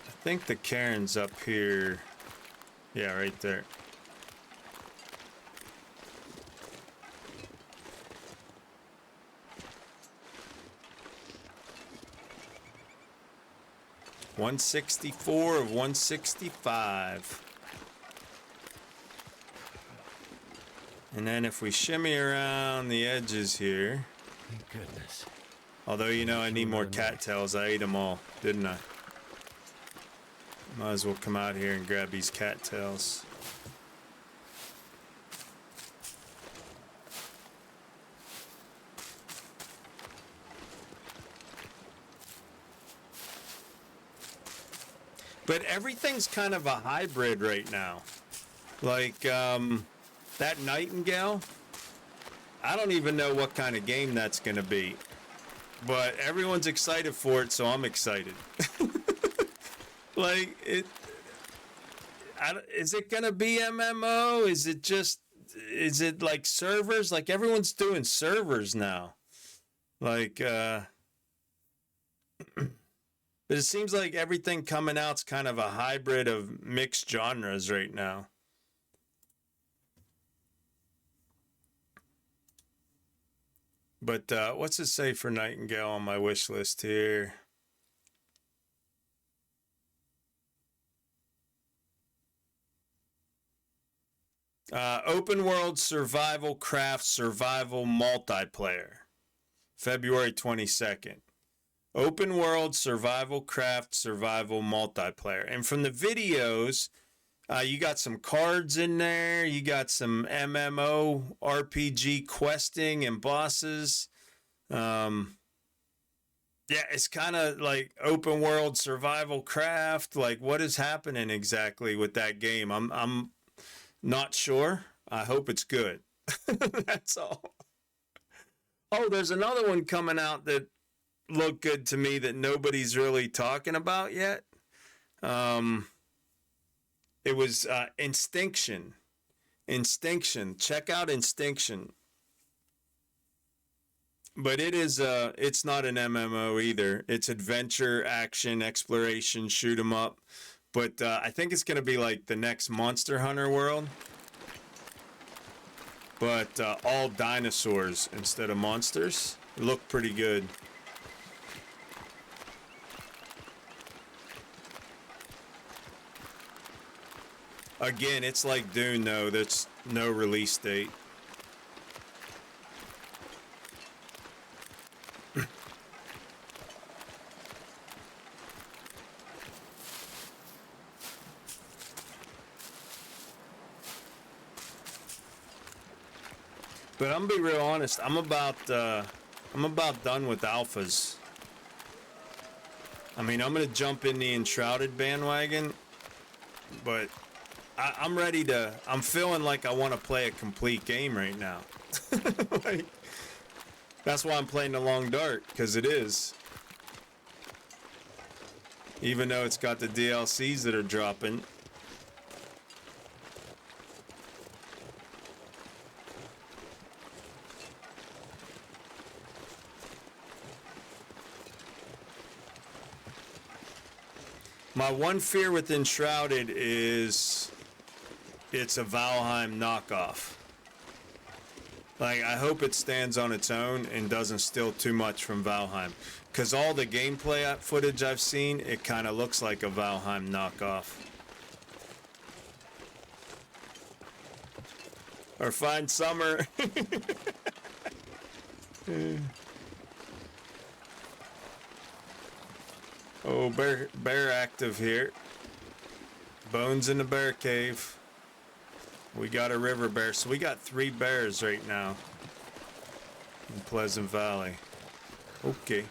I think the cairn's up here. Yeah, right there. $164 of 165. And then if we shimmy around the edges here. Thank goodness. Although, you know, I need more cattails. I ate them all, didn't I? Might as well come out here and grab these cattails. But everything's kind of a hybrid right now. Like, that Nightingale, I don't even know what kind of game that's going to be. But everyone's excited for it, so I'm excited. Like, is it going to be MMO? Is it like servers? Like, everyone's doing servers now. Like, but it seems like everything coming out's kind of a hybrid of mixed genres right now. But what's it say for Nightingale on my wish list here? Open World Survival Craft Survival Multiplayer. February 22nd. Open World Survival Craft Survival Multiplayer. And from the videos, you got some cards in there. You got some MMO RPG questing and bosses. Yeah, it's kind of like open world survival craft. Like, what is happening exactly with that game? I'm not sure. I hope it's good. That's all. Oh, there's another one coming out that looked good to me that nobody's really talking about yet. It was Instinction. Instinction. Check out Instinction. But it's not an MMO either. It's adventure, action, exploration, shoot 'em up. But I think it's going to be like the next Monster Hunter world. But all dinosaurs instead of monsters. It looked pretty good. Again, it's like Dune though. There's no release date. But I'm gonna be real honest. I'm about done with alphas. I mean, I'm gonna jump in the Enshrouded bandwagon, but I'm ready to. I'm feeling like I want to play a complete game right now. Like, that's why I'm playing the Long Dark, because it is. Even though it's got the DLCs that are dropping. My one fear with Enshrouded is it's a Valheim knockoff. Like, I hope it stands on its own and doesn't steal too much from Valheim. Because all the gameplay footage I've seen, it kind of looks like a Valheim knockoff. Or Find Summer. Oh, bear active here. Bones in the bear cave. We got a river bear, so we got 3 bears right now in Pleasant Valley. Okay.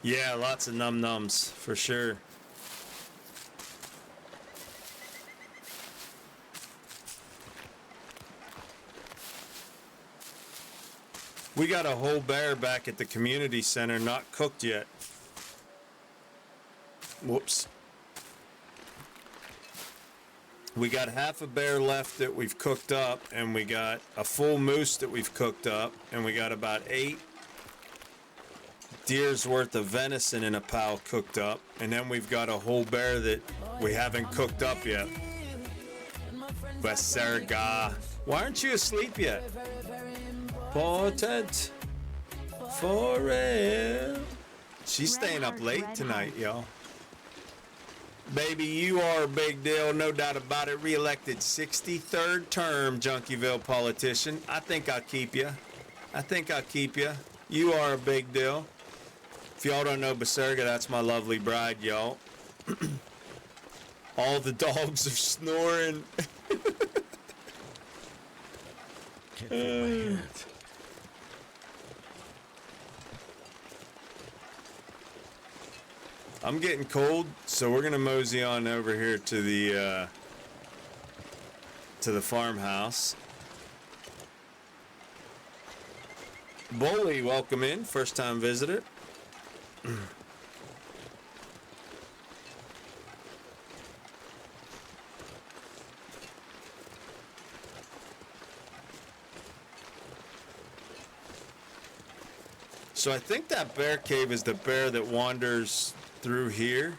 Yeah, lots of num-nums, for sure. We got a whole bear back at the community center, not cooked yet. Whoops. We got half a bear left that we've cooked up, and we got a full moose that we've cooked up, and we got about 8 deer's worth of venison in a pile cooked up, and then we've got a whole bear that we haven't cooked up yet. Baserga. Why aren't you asleep yet? Portent for real. She's staying up late tonight, y'all. Baby, you are a big deal, no doubt about it. Re-elected 63rd term Junkieville politician. I think I'll keep you. You are a big deal. If y'all don't know Baserga, that's my lovely bride, y'all. All the dogs are snoring. Can't feel my hands. I'm getting cold, so we're gonna mosey on over here to the farmhouse. Bully, welcome in, first time visitor. So I think that bear cave is the bear that wanders through here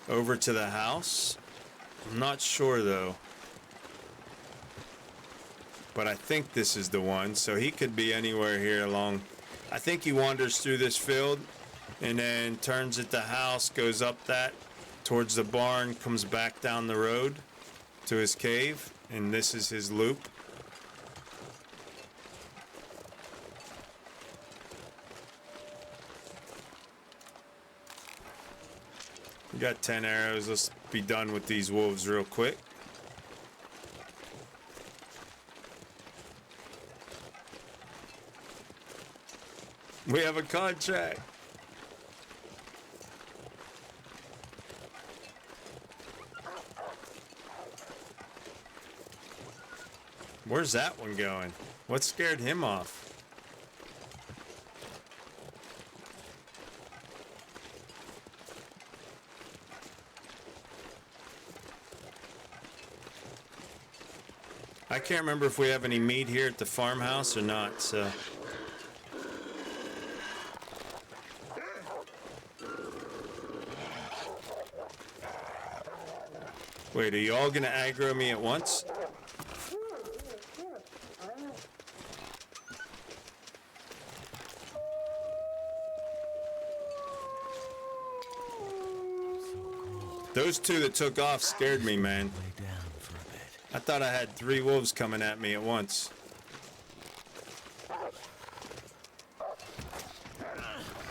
over to the house. I'm not sure though, but I think this is the one. So he could be anywhere here along. I think he wanders through this field and then turns at the house, goes up that towards the barn, comes back down the road to his cave, and this is his loop. We got 10 arrows. Let's be done with these wolves real quick. We have a contract. Where's that one going? What scared him off? I can't remember if we have any meat here at the farmhouse or not, so. Wait, are you all gonna aggro me at once? Those two that took off scared me, man. Lay down for a bit. I thought I had 3 wolves coming at me at once.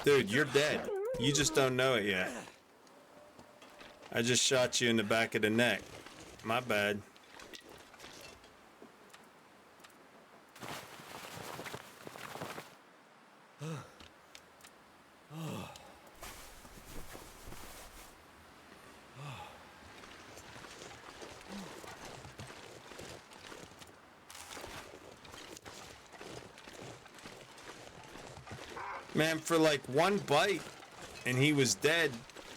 Dude, you're dead. You just don't know it yet. I just shot you in the back of the neck. My bad. Man, for like one bite and he was dead,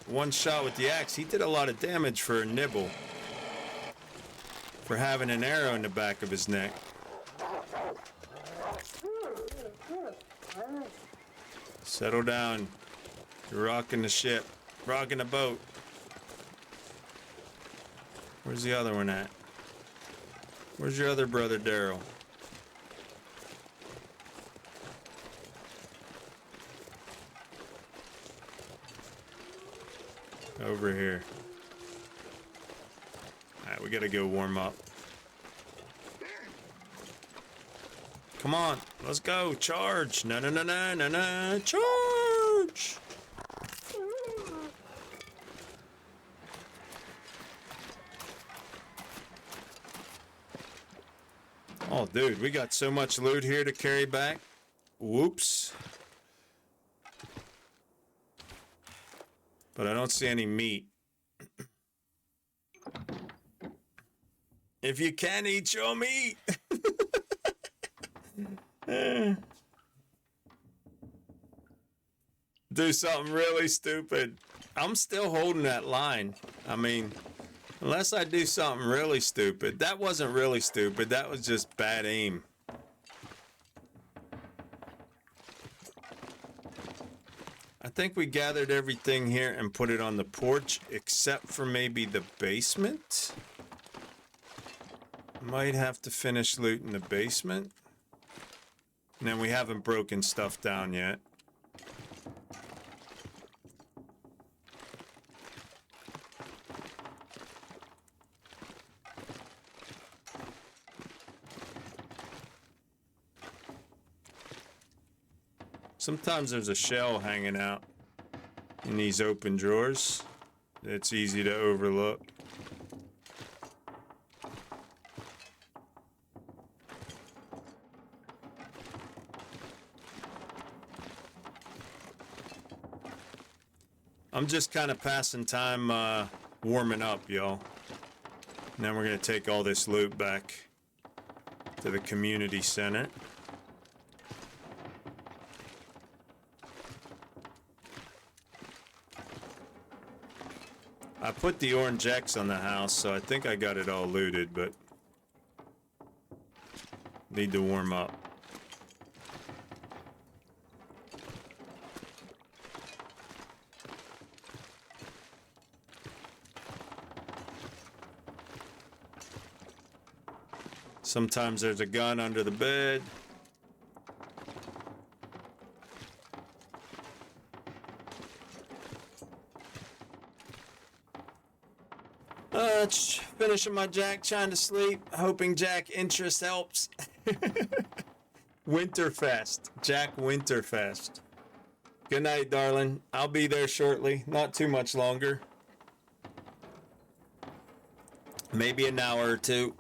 one shot with the axe, he did a lot of damage for a nibble. For having an arrow in the back of his neck. Settle down. You're rocking the ship. Rocking the boat. Where's the other one at? Where's your other brother, Daryl? Over here. Alright, we gotta go warm up. Come on, let's go. Charge. No, no, no, no, no, no. Charge. Oh, dude, we got so much loot here to carry back. Whoops. But I don't see any meat. If you can eat your meat. Do something really stupid. I'm still holding that line. I mean, unless I do something really stupid. That wasn't really stupid. That was just bad aim. I think we gathered everything here and put it on the porch, except for maybe the basement. Might have to finish looting the basement. And then we haven't broken stuff down yet. Sometimes there's a shell hanging out in these open drawers. It's easy to overlook. I'm just kind of passing time warming up, y'all. And then we're going to take all this loot back to the community center. I put the orange X on the house, so I think I got it all looted, but need to warm up. Sometimes there's a gun under the bed. Finishing my Jack, trying to sleep, hoping Jack interest helps. Winterfest. Jack Winterfest. Good night, darling. I'll be there shortly. Not too much longer. Maybe an hour or two.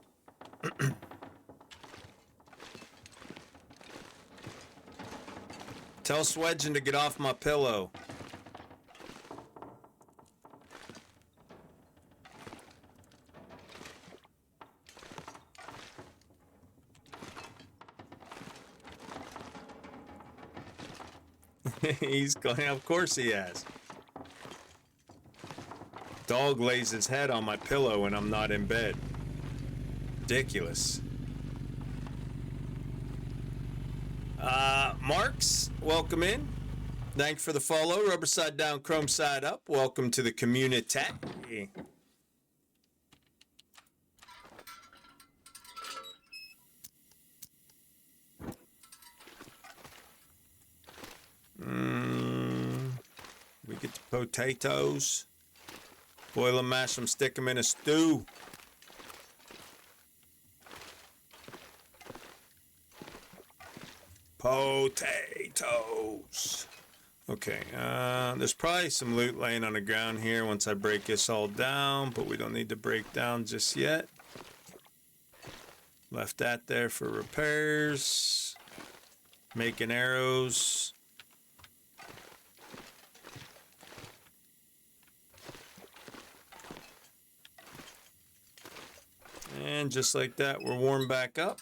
Tell Swedgen to get off my pillow. He's going, of course he has. Dog lays his head on my pillow when I'm not in bed. Ridiculous. Marks, welcome in. Thanks for the follow. Rubber side down, chrome side up. Welcome to the community. We get the potatoes. Boil them, mash them, stick them in a stew. Potatoes. Okay, there's probably some loot laying on the ground here once I break this all down, but we don't need to break down just yet. Left that there for repairs. Making arrows. And just like that, we're warmed back up.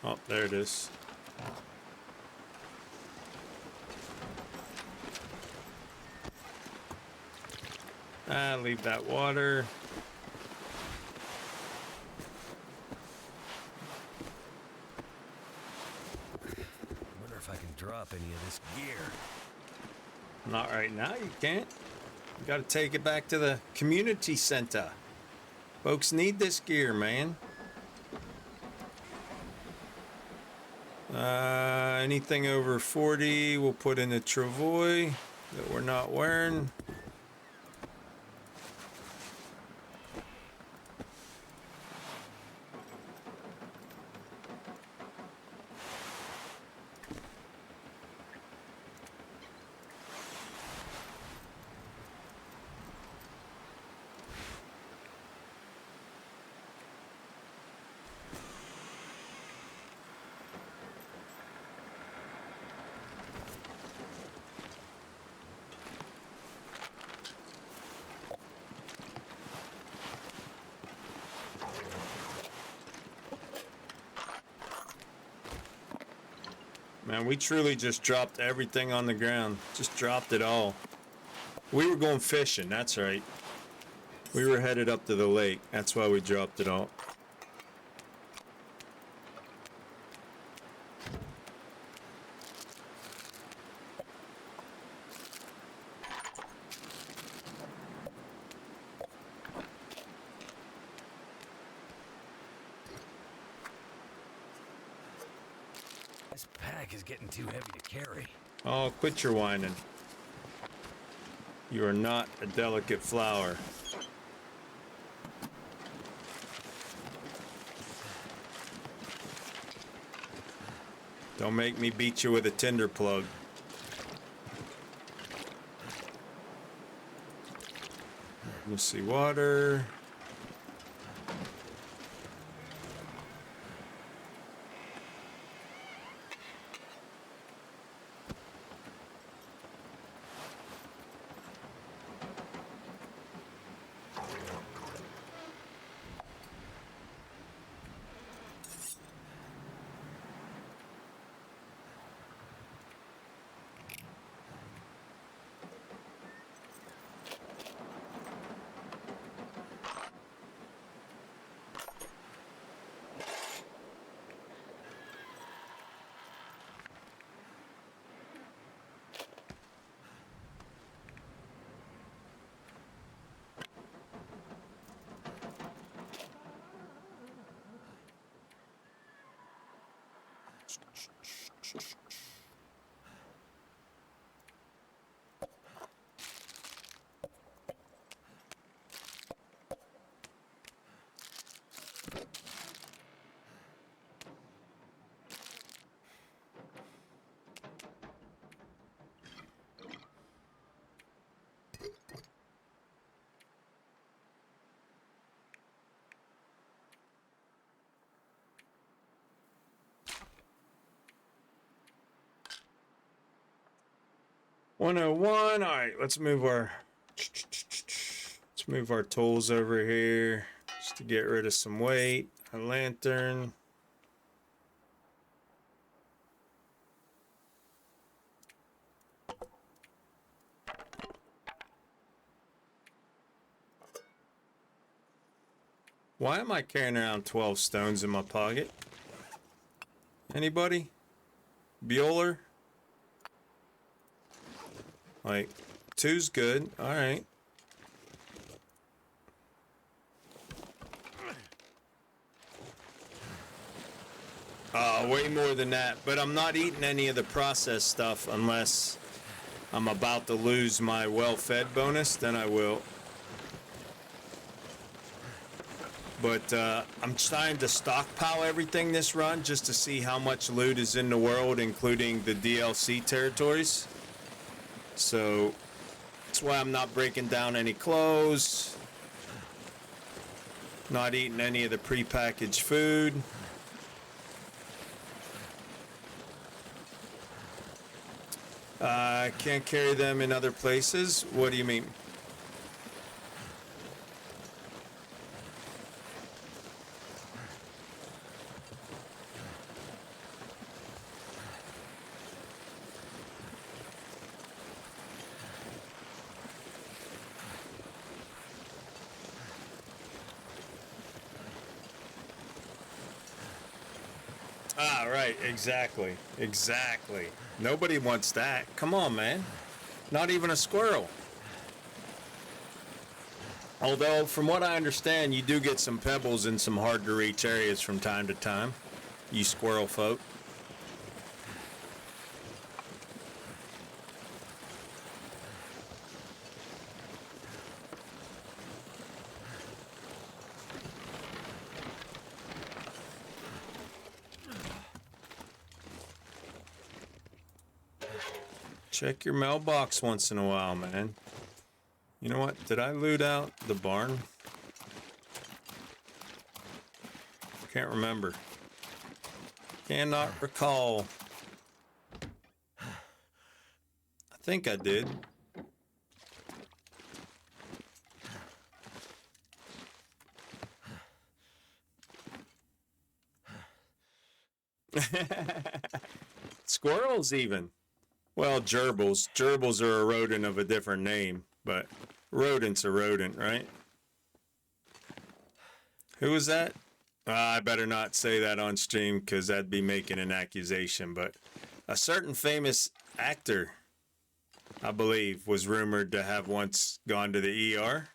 Oh, there it is. Leave that water. Wonder if I can drop any of this gear. Not right now, you can't. You gotta take it back to the community center. Folks need this gear, man. Anything over 40, we'll put in a travois that we're not wearing. Man, we truly just dropped everything on the ground. Just dropped it all. We were going fishing, that's right. We were headed up to the lake. That's why we dropped it all. This pack is getting too heavy to carry. Oh, quit your whining. You are not a delicate flower. Don't make me beat you with a tinder plug. Let's see, water. $101. All right, let's move our tools over here just to get rid of some weight. A lantern. Why am I carrying around 12 stones in my pocket? Anybody? Bueller? Like, 2's good. All right. Way more than that. But I'm not eating any of the processed stuff unless I'm about to lose my well-fed bonus. Then I will. But I'm trying to stockpile everything this run just to see how much loot is in the world, including the DLC territories. So that's why I'm not breaking down any clothes, not eating any of the prepackaged food. I can't carry them in other places. What do you mean? Ah, right, exactly. Nobody wants that. Come on, man. Not even a squirrel. Although, from what I understand, you do get some pebbles in some hard-to-reach areas from time to time, you squirrel folk. Check your mailbox once in a while, man. You know what? Did I loot out the barn? Can't remember. Cannot recall. I think I did. Squirrels even. Well, gerbils. Gerbils are a rodent of a different name, but rodent's a rodent, right? Who was that? I better not say that on stream because that'd be making an accusation, but a certain famous actor, I believe, was rumored to have once gone to the ER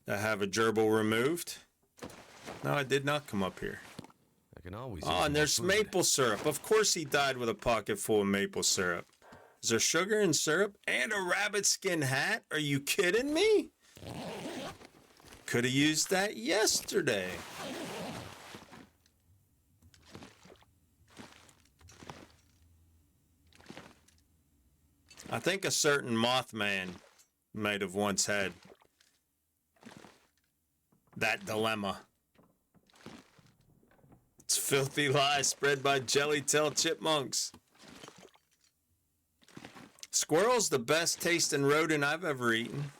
to have a gerbil removed. No, I did not come up here. I can always. Oh, and there's maple syrup. Of course he died with a pocket full of maple syrup. Is there sugar and syrup and a rabbit skin hat? Are you kidding me? Could have used that yesterday. I think a certain Mothman might have once had that dilemma. It's filthy lies spread by jelly-tailed chipmunks. Squirrel's the best tasting rodent I've ever eaten.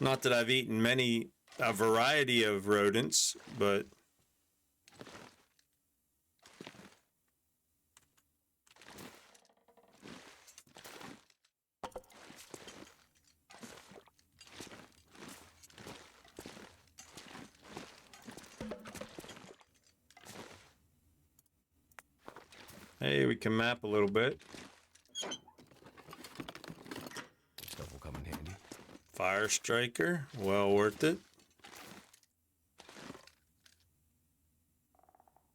Not that I've eaten a variety of rodents, but hey, we can map a little bit. Stuff will come in handy. Fire striker, well worth it.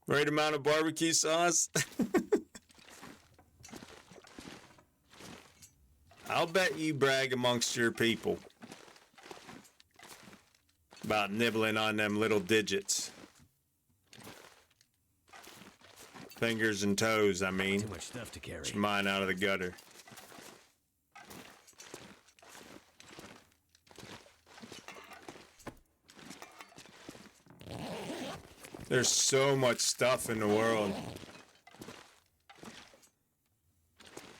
Right amount of barbecue sauce. I'll bet you brag amongst your people about nibbling on them little digits. Fingers and toes, I mean. Too much stuff to carry. It's mine out of the gutter. There's so much stuff in the world.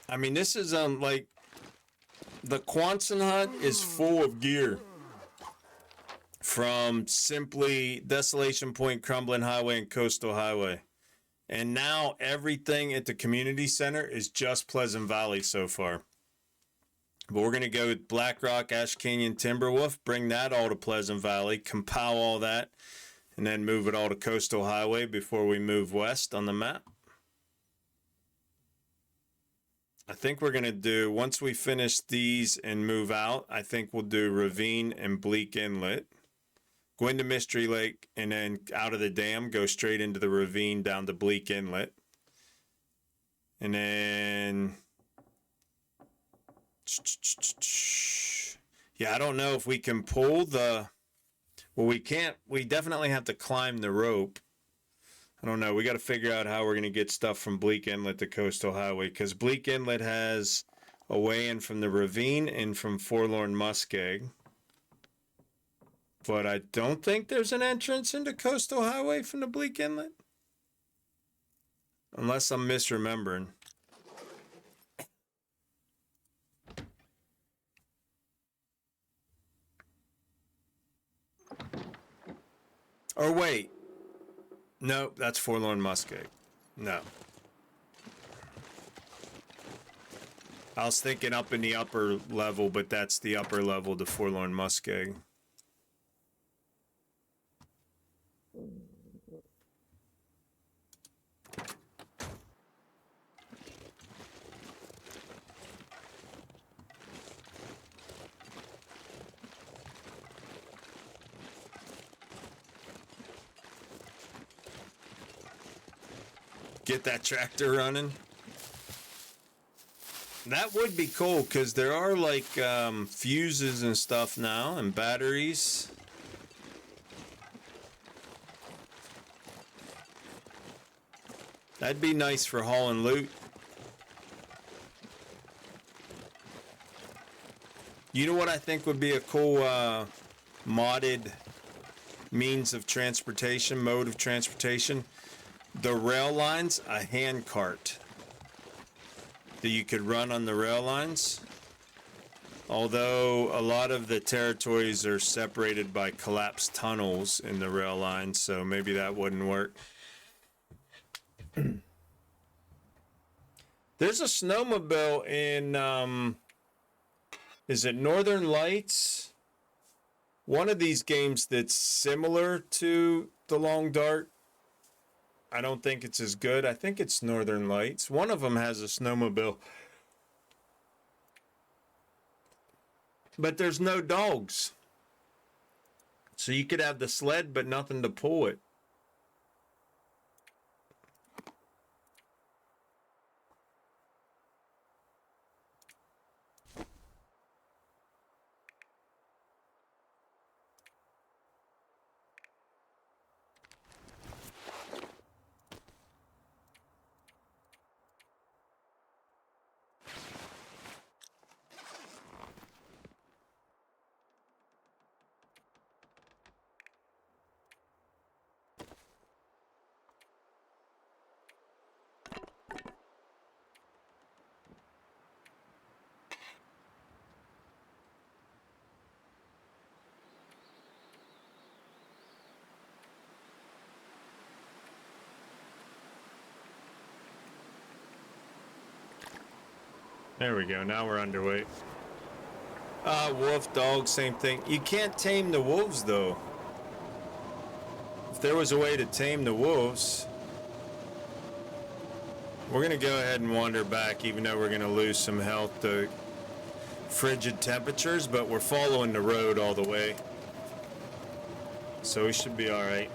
I mean, this is like the Quonset hut is full of gear. From simply Desolation Point, Crumbling Highway, and Coastal Highway. And now everything at the community center is just Pleasant Valley so far. But we're going to go with Black Rock, Ash Canyon, Timberwolf, bring that all to Pleasant Valley, compile all that, and then move it all to Coastal Highway before we move west on the map. I think we're going to do, once we finish these and move out, I think we'll do Ravine and Bleak Inlet. Go into Mystery Lake, and then out of the dam, go straight into the ravine down to Bleak Inlet. And then... yeah, I don't know if we can pull the... well, we can't. We definitely have to climb the rope. I don't know. We got to figure out how we're going to get stuff from Bleak Inlet to Coastal Highway, because Bleak Inlet has a way in from the ravine and from Forlorn Muskeg. But I don't think there's an entrance into Coastal Highway from the Bleak Inlet. Unless I'm misremembering. Or wait. No, that's Forlorn Muskeg. No. I was thinking up in the upper level, but that's the upper level to Forlorn Muskeg. Get that tractor running. That would be cool, because there are like fuses and stuff now and batteries. That'd be nice for hauling loot. You know what I think would be a cool modded means of transportation, mode of transportation? The rail lines, a hand cart that you could run on the rail lines. Although a lot of the territories are separated by collapsed tunnels in the rail lines, so maybe that wouldn't work. There's a snowmobile in, is it Northern Lights? One of these games that's similar to the Long Dart. I don't think it's as good. I think it's Northern Lights. One of them has a snowmobile. But there's no dogs. So you could have the sled, but nothing to pull it. There we go. Now we're underweight. Wolf, dog, same thing. You can't tame the wolves, though. If there was a way to tame the wolves... We're going to go ahead and wander back, even though we're going to lose some health to frigid temperatures, but we're following the road all the way. So we should be alright.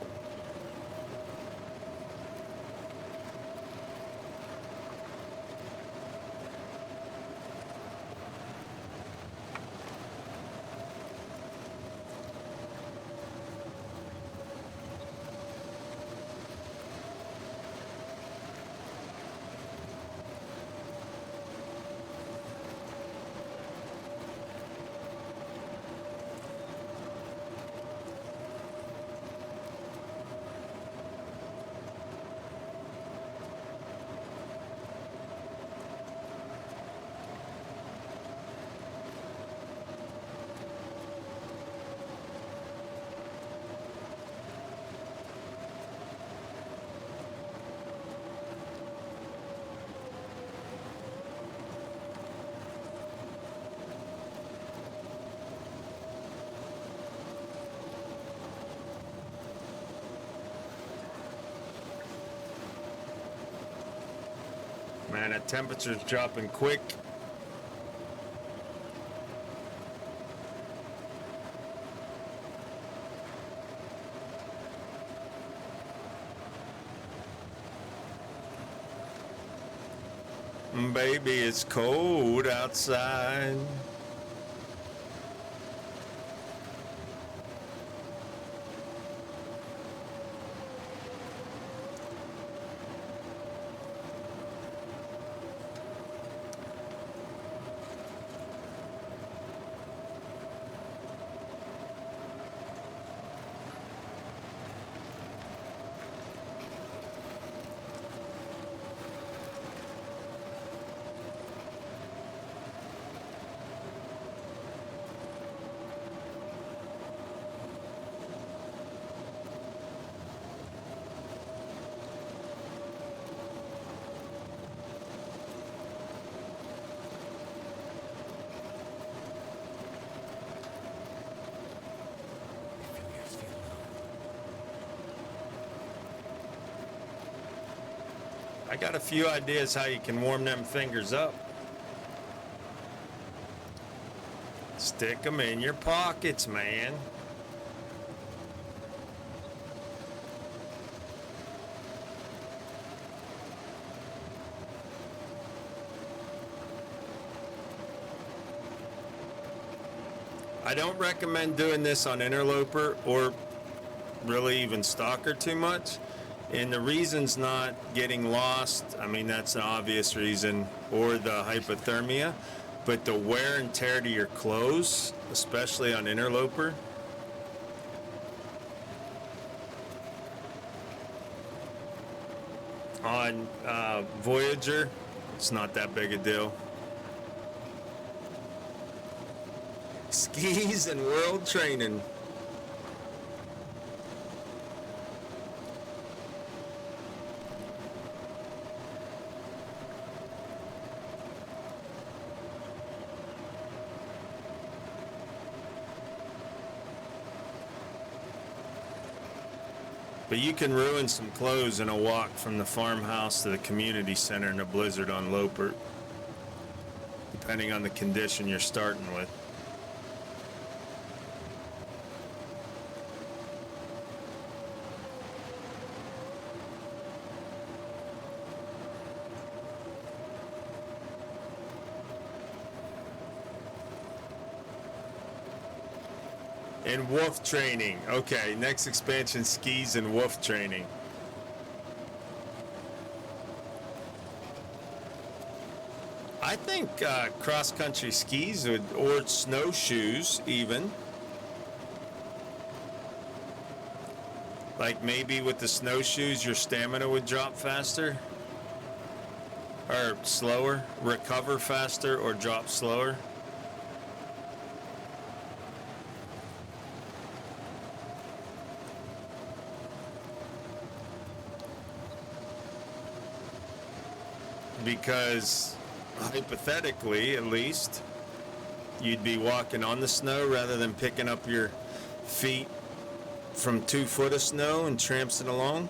And the temperature's dropping quick. Baby, it's cold outside. I got a few ideas how you can warm them fingers up. Stick them in your pockets, man. I don't recommend doing this on interloper or really even stalker too much. And the reason's not getting lost. I mean, that's an obvious reason, or the hypothermia, but the wear and tear to your clothes, especially on interloper. On Voyager, it's not that big a deal. Skis and world training. But you can ruin some clothes in a walk from the farmhouse to the community center in a blizzard on Lopert, depending on the condition you're starting with. And wolf training. Okay, next expansion, skis and wolf training. I think cross-country skis or snowshoes even. Like maybe with the snowshoes your stamina would drop faster. Or slower. Recover faster or drop slower. Because hypothetically, at least, you'd be walking on the snow rather than picking up your feet from 2 foot of snow and trampsing along.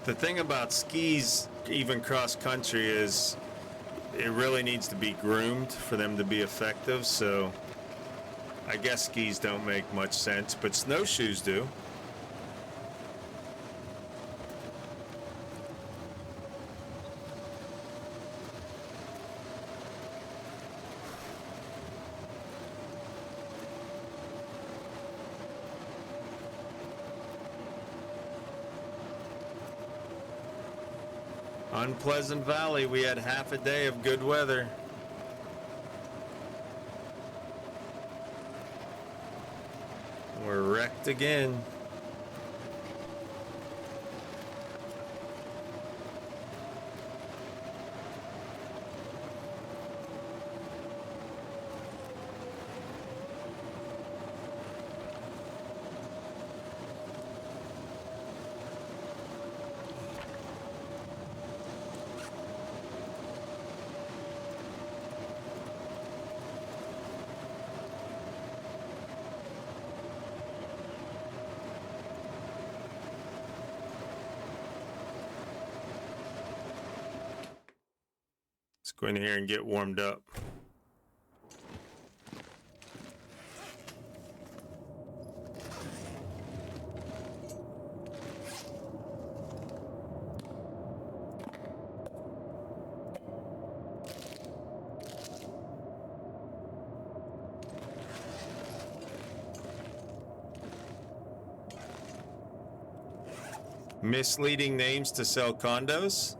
The thing about skis, even cross country, is it really needs to be groomed for them to be effective. So I guess skis don't make much sense, but snowshoes do. Unpleasant Valley, we had half a day of good weather. We're wrecked again. go in here and get warmed up. Misleading names to sell condos?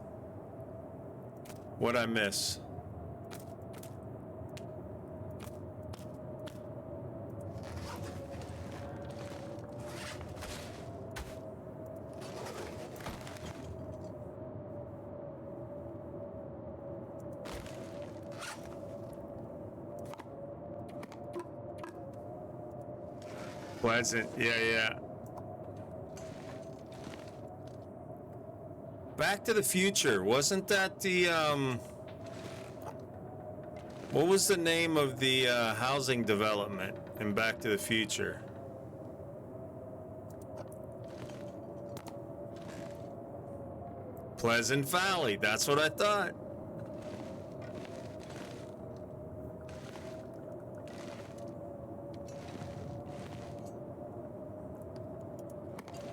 What'd I miss? Pleasant, yeah. Back to the Future, wasn't that the, what was the name of the housing development in Back to the Future? Pleasant Valley, that's what I thought.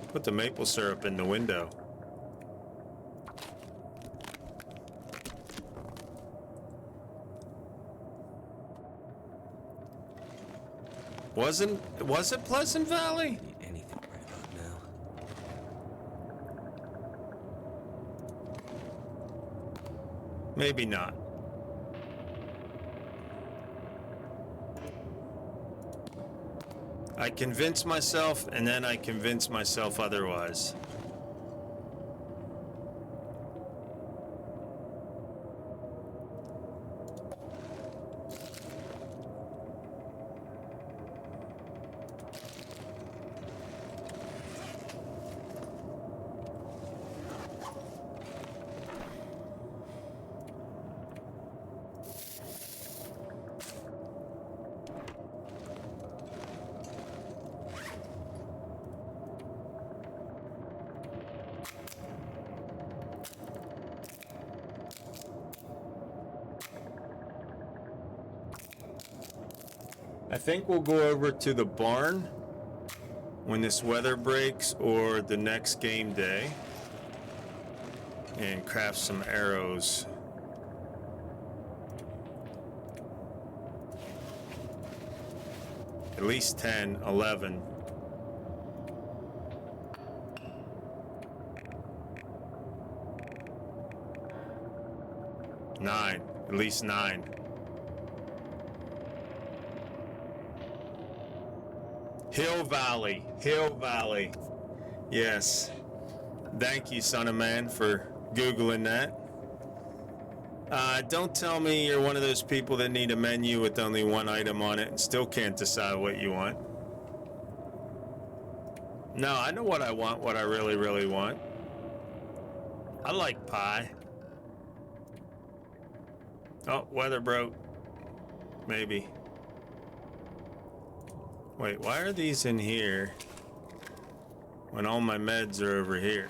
Put the maple syrup in the window. Was it Pleasant Valley? Need anything right about now. Maybe not. I convince myself, and then I convince myself otherwise. I think we'll go over to the barn when this weather breaks or the next game day and craft some arrows. At least 10, 11. Nine, at least 9. Hill Valley. Yes. Thank you, son of man, for Googling that. Don't tell me you're one of those people that need a menu with only one item on it and still can't decide what you want. No, I know what I want, what I really, really want. I like pie. Oh, weather broke. Maybe. Wait, why are these in here when all my meds are over here?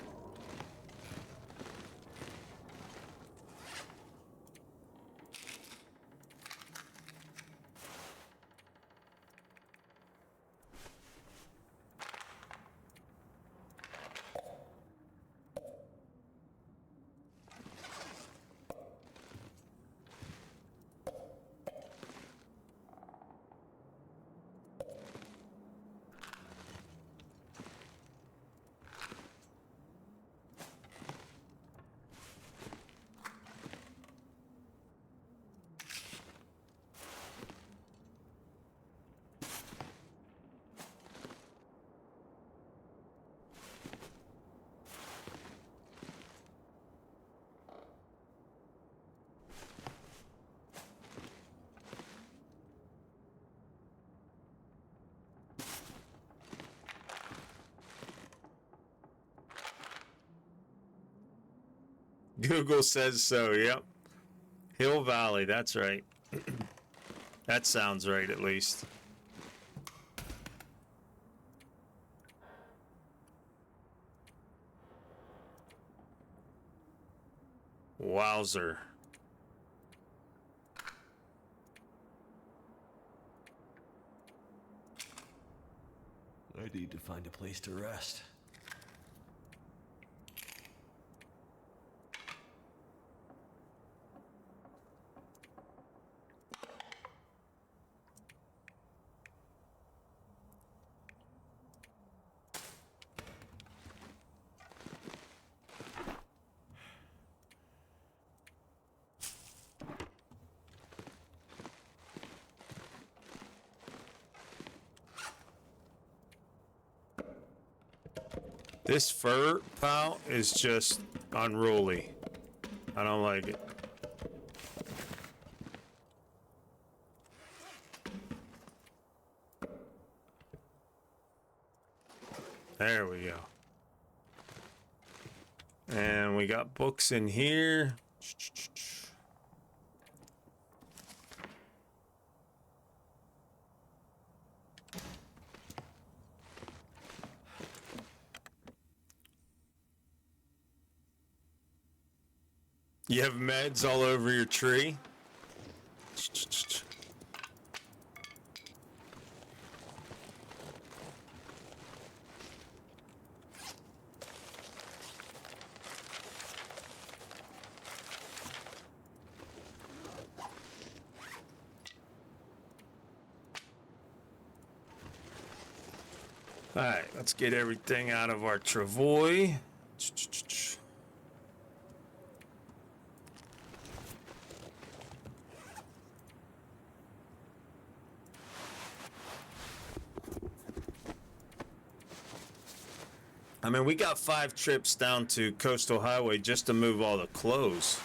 Google says so, yep. Hill Valley, that's right. That sounds right, at least. Wowzer. I need to find a place to rest. This fur pile is just unruly. I don't like it. There we go. And we got books in here. You have meds all over your tree? All right, let's get everything out of our travois. I mean, we got 5 trips down to Coastal Highway just to move all the clothes.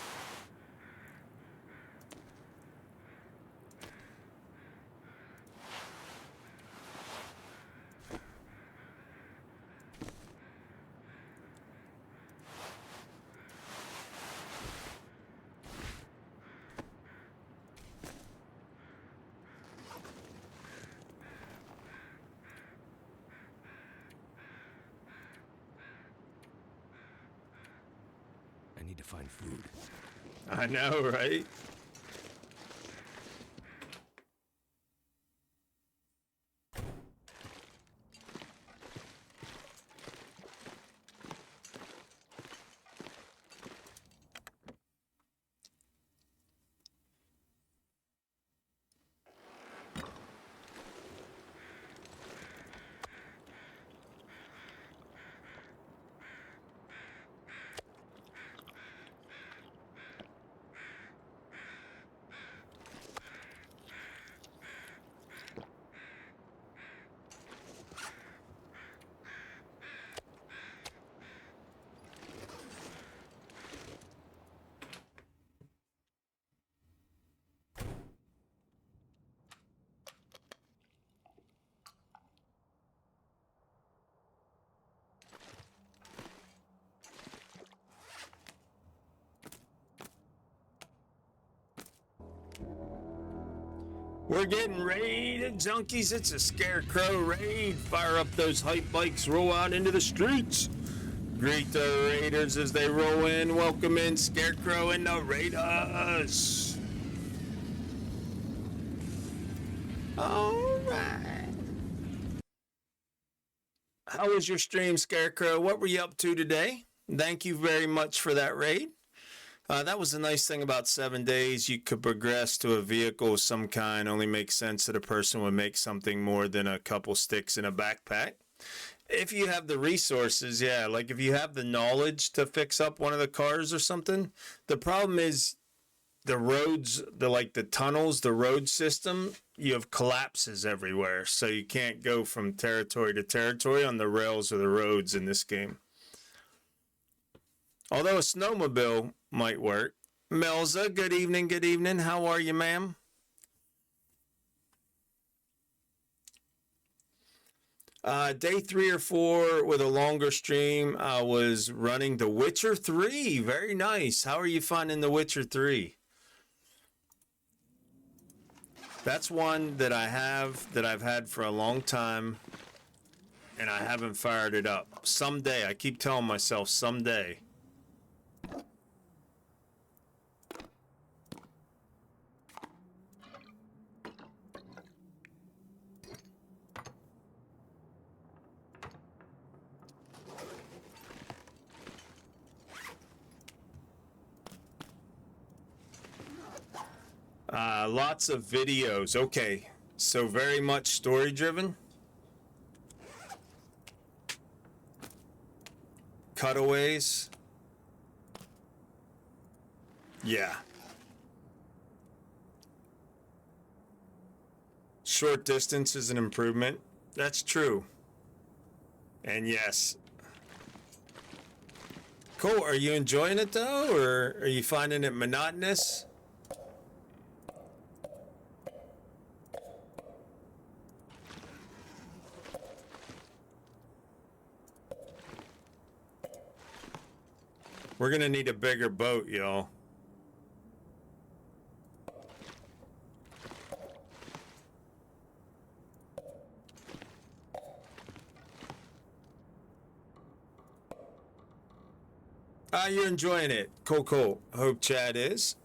I need to find food. I know, right? We're getting raided, junkies. It's a scarecrow raid. Fire up those hype bikes, roll out into the streets. Greet the raiders as they roll in. Welcome in, Scarecrow and the raiders. All right. How was your stream, Scarecrow? What were you up to today? Thank you very much for that raid. That was the nice thing about 7 days. You could progress to a vehicle of some kind. Only makes sense that a person would make something more than a couple sticks in a backpack. If you have the resources, yeah, like if you have the knowledge to fix up one of the cars or something. The problem is the roads, the tunnels, the road system, you have collapses everywhere. So you can't go from territory to territory on the rails of the roads in this game. Although a snowmobile might work. Melza, good evening, good evening. How are you, ma'am? Day 3 or 4 with a longer stream. I was running The Witcher 3. Very nice. How are you finding The Witcher 3? That's one that I've had for a long time, and I haven't fired it up. Someday, I keep telling myself someday. Lots of videos. Okay, so very much story driven. Cutaways. Yeah. Short distance is an improvement. That's true. And yes. Cool. Are you enjoying it though, or are you finding it monotonous? We're gonna need a bigger boat, y'all. You're enjoying it. Cool, cool. Hope Chad is.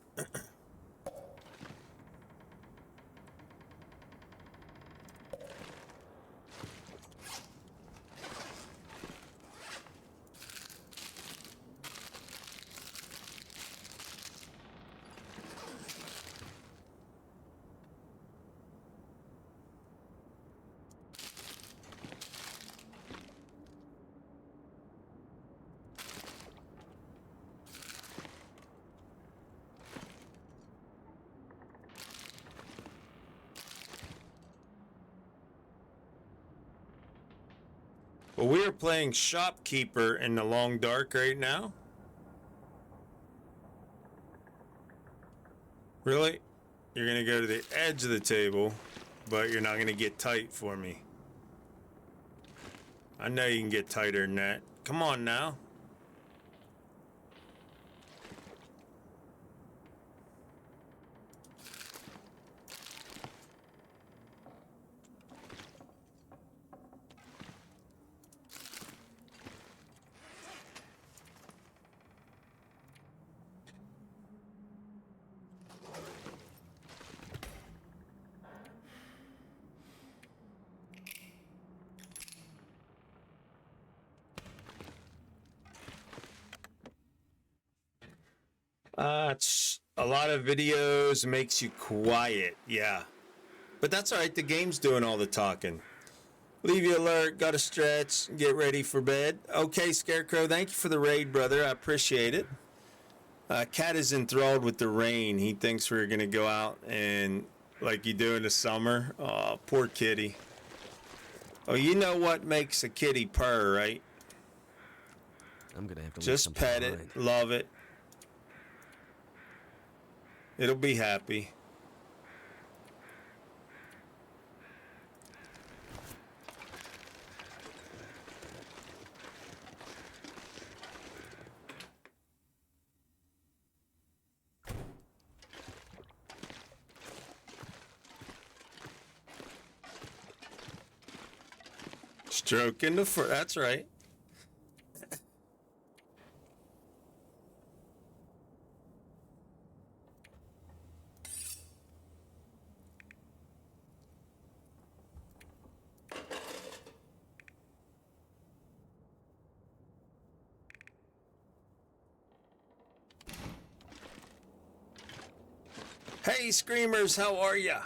Well, we are playing shopkeeper in the long dark right now. Really? You're gonna go to the edge of the table, but you're not gonna get tight for me. I know you can get tighter than that. Come on now. It's a lot of videos makes you quiet, yeah. But that's all right, the game's doing all the talking. Leave you alert, gotta stretch, get ready for bed. Okay, Scarecrow, thank you for the raid, brother, I appreciate it. Cat is enthralled with the rain. He thinks we're gonna go out and like you do in the summer. Oh, poor kitty. Oh, you know what makes a kitty purr, right? I'm gonna have to leave Just something pet behind. it, love it. It'll be happy. Stroking the fur. That's right. Hey, Screamers, how are ya?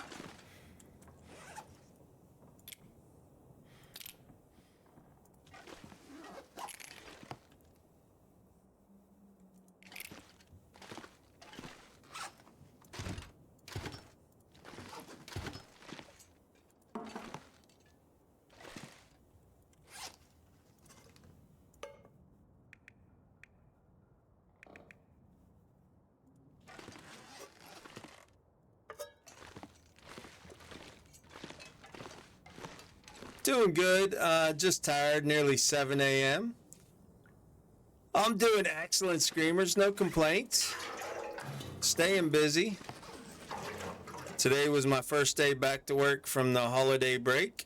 Doing good. Just tired. Nearly 7 a.m. I'm doing excellent, Screamers. No complaints. Staying busy. Today was my first day back to work from the holiday break.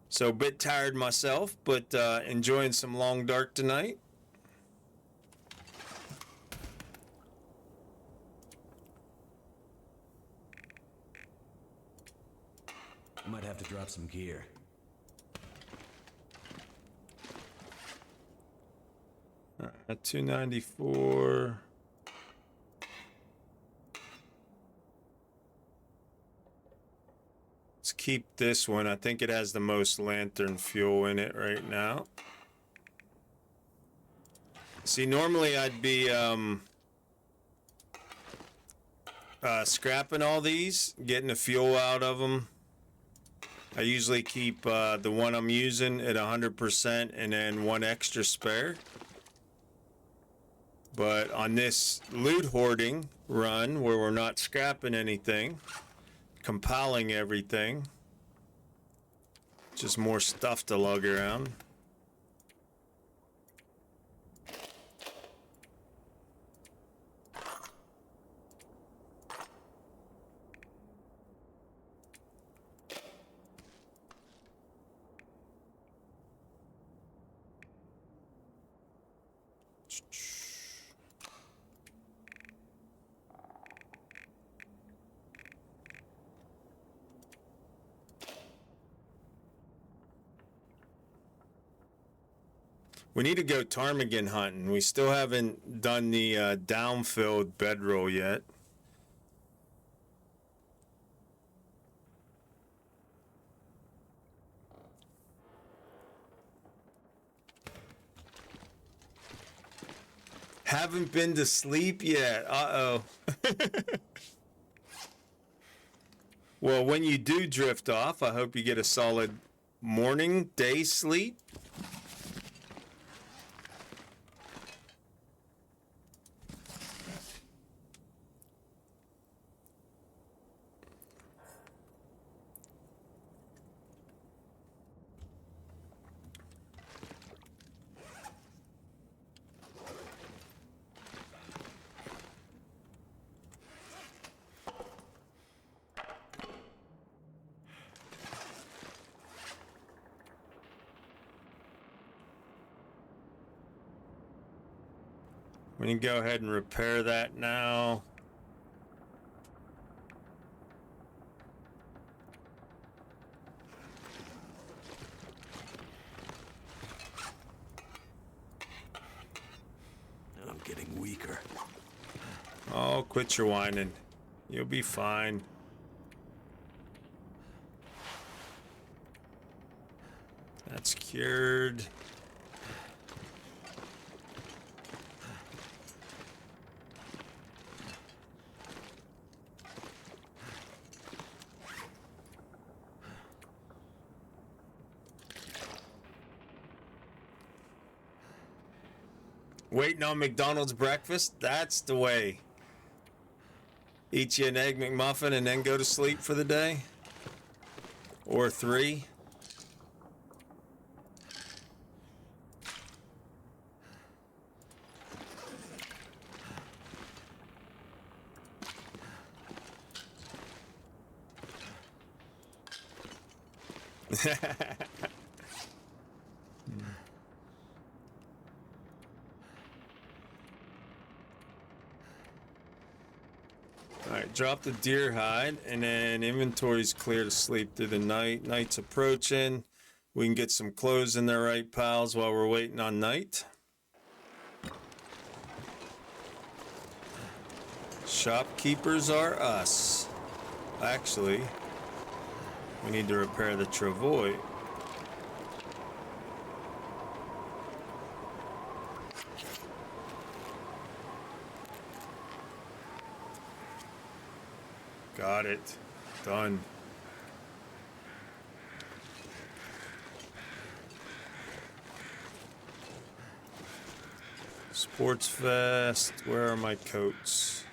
So a bit tired myself, but enjoying some long dark tonight. I might have to drop some gear. At 294. keep this one. I think it has the most lantern fuel in it right now. See, normally I'd be scrapping all these, getting the fuel out of them. I usually keep the one I'm using at 100% and then one extra spare. But on this loot hoarding run, where we're not scrapping anything, compiling everything, just more stuff to lug around. We need to go ptarmigan hunting. We still haven't done the downfilled bedroll yet. Haven't been to sleep yet. Uh-oh. Well, when you do drift off, I hope you get a solid morning, day sleep. We can go ahead and repair that now. I'm getting weaker. Oh, quit your whining. You'll be fine. That's cured. Waiting on McDonald's breakfast? That's the way. Eat you an Egg McMuffin and then go to sleep for the day? Or 3? Alright, drop the deer hide, and then inventory's clear to sleep through the night. Night's approaching. We can get some clothes in there, right, pals, while we're waiting on night. Shopkeepers are us. Actually, we need to repair the travois. Got it. Done. Sports vest. Where are my coats?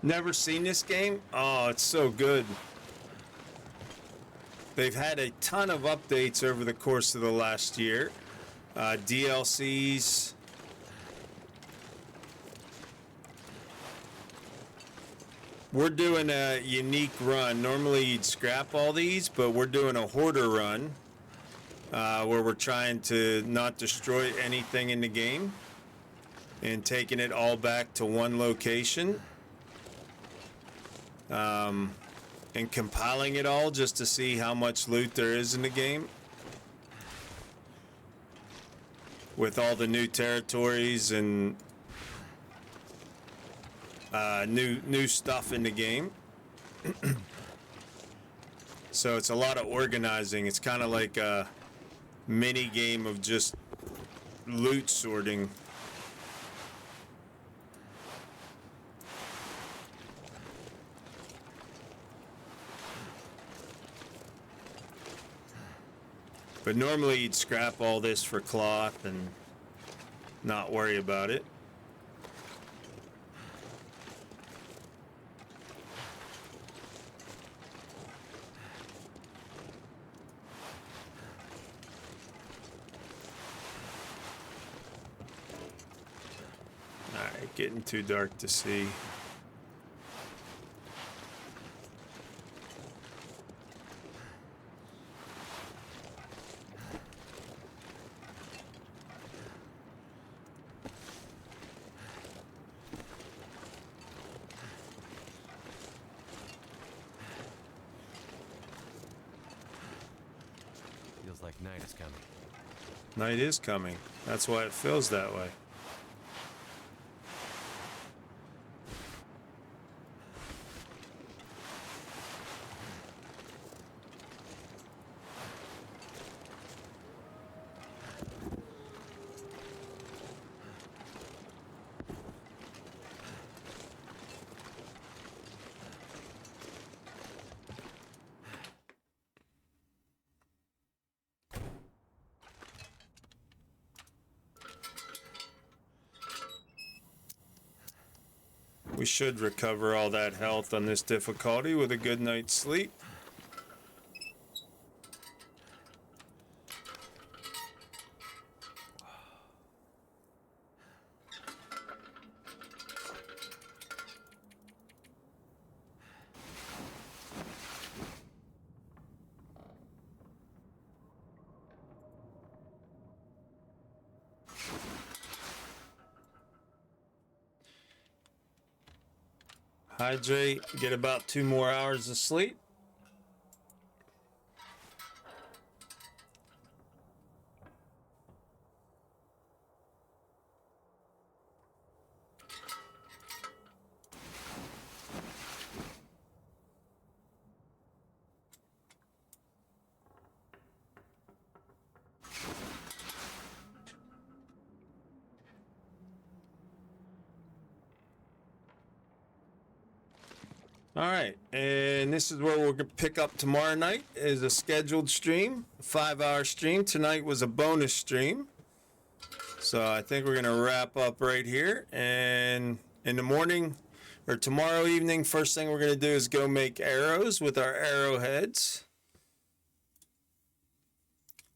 Never seen this game? Oh, it's so good. They've had a ton of updates over the course of the last year. DLCs. We're doing a unique run. Normally you'd scrap all these, but we're doing a Hoarder run where we're trying to not destroy anything in the game and taking it all back to one location and compiling it all just to see how much loot there is in the game with all the new territories and new stuff in the game. So it's a lot of organizing. It's kind of like a mini game of just loot sorting. But normally you'd scrap all this for cloth and not worry about it. Alright, getting too dark to see. Feels like night is coming. Night is coming. That's why it feels that way. We should recover all that health on this difficulty with a good night's sleep. Hydrate, get about 2 more hours of sleep. All right, and this is where we're gonna pick up tomorrow night is a scheduled stream, a 5-hour stream. Tonight was a bonus stream. So I think we're gonna wrap up right here, and in the morning or tomorrow evening, first thing we're gonna do is go make arrows with our arrowheads.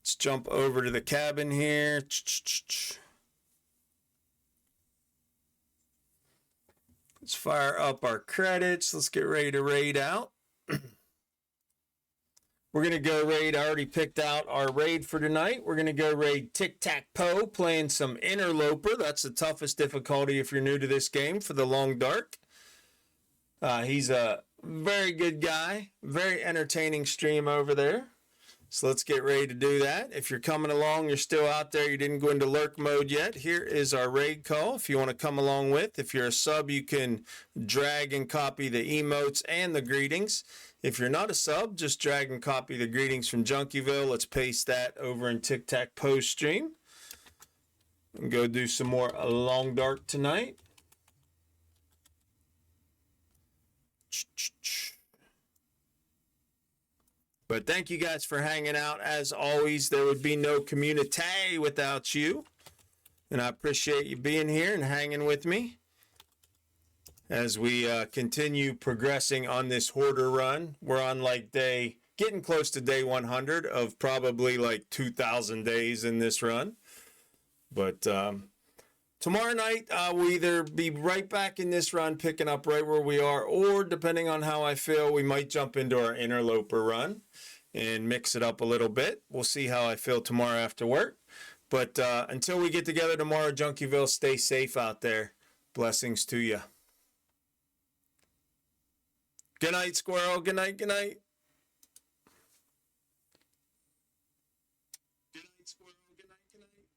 Let's jump over to the cabin here. Let's fire up our credits. Let's get ready to raid out. We're going to go raid. I already picked out our raid for tonight. We're going to go raid Tic-Tac-Toe, playing some Interloper. That's the toughest difficulty if you're new to this game for the Long Dark. He's a very good guy. Very entertaining stream over there. So let's get ready to do that. If you're coming along, you're still out there, you didn't go into lurk mode yet, here is our raid call if you want to come along with. If you're a sub, you can drag and copy the emotes and the greetings. If you're not a sub, just drag and copy the greetings from Junkieville. Let's paste that over in Tic-Tac-Toe stream. And go do some more Long Dark tonight. But thank you guys for hanging out. As always, there would be no community without you. And I appreciate you being here and hanging with me. as we continue progressing on this Hoarder run. We're on like getting close to day 100 of probably like 2,000 days in this run. But tomorrow night, we'll either be right back in this run, picking up right where we are, or depending on how I feel, we might jump into our interloper run and mix it up a little bit. We'll see how I feel tomorrow after work. But until we get together tomorrow, Junkieville, stay safe out there. Blessings to you. Good night, Squirrel. Good night. Good night. Good night, Squirrel. Good night. Good night.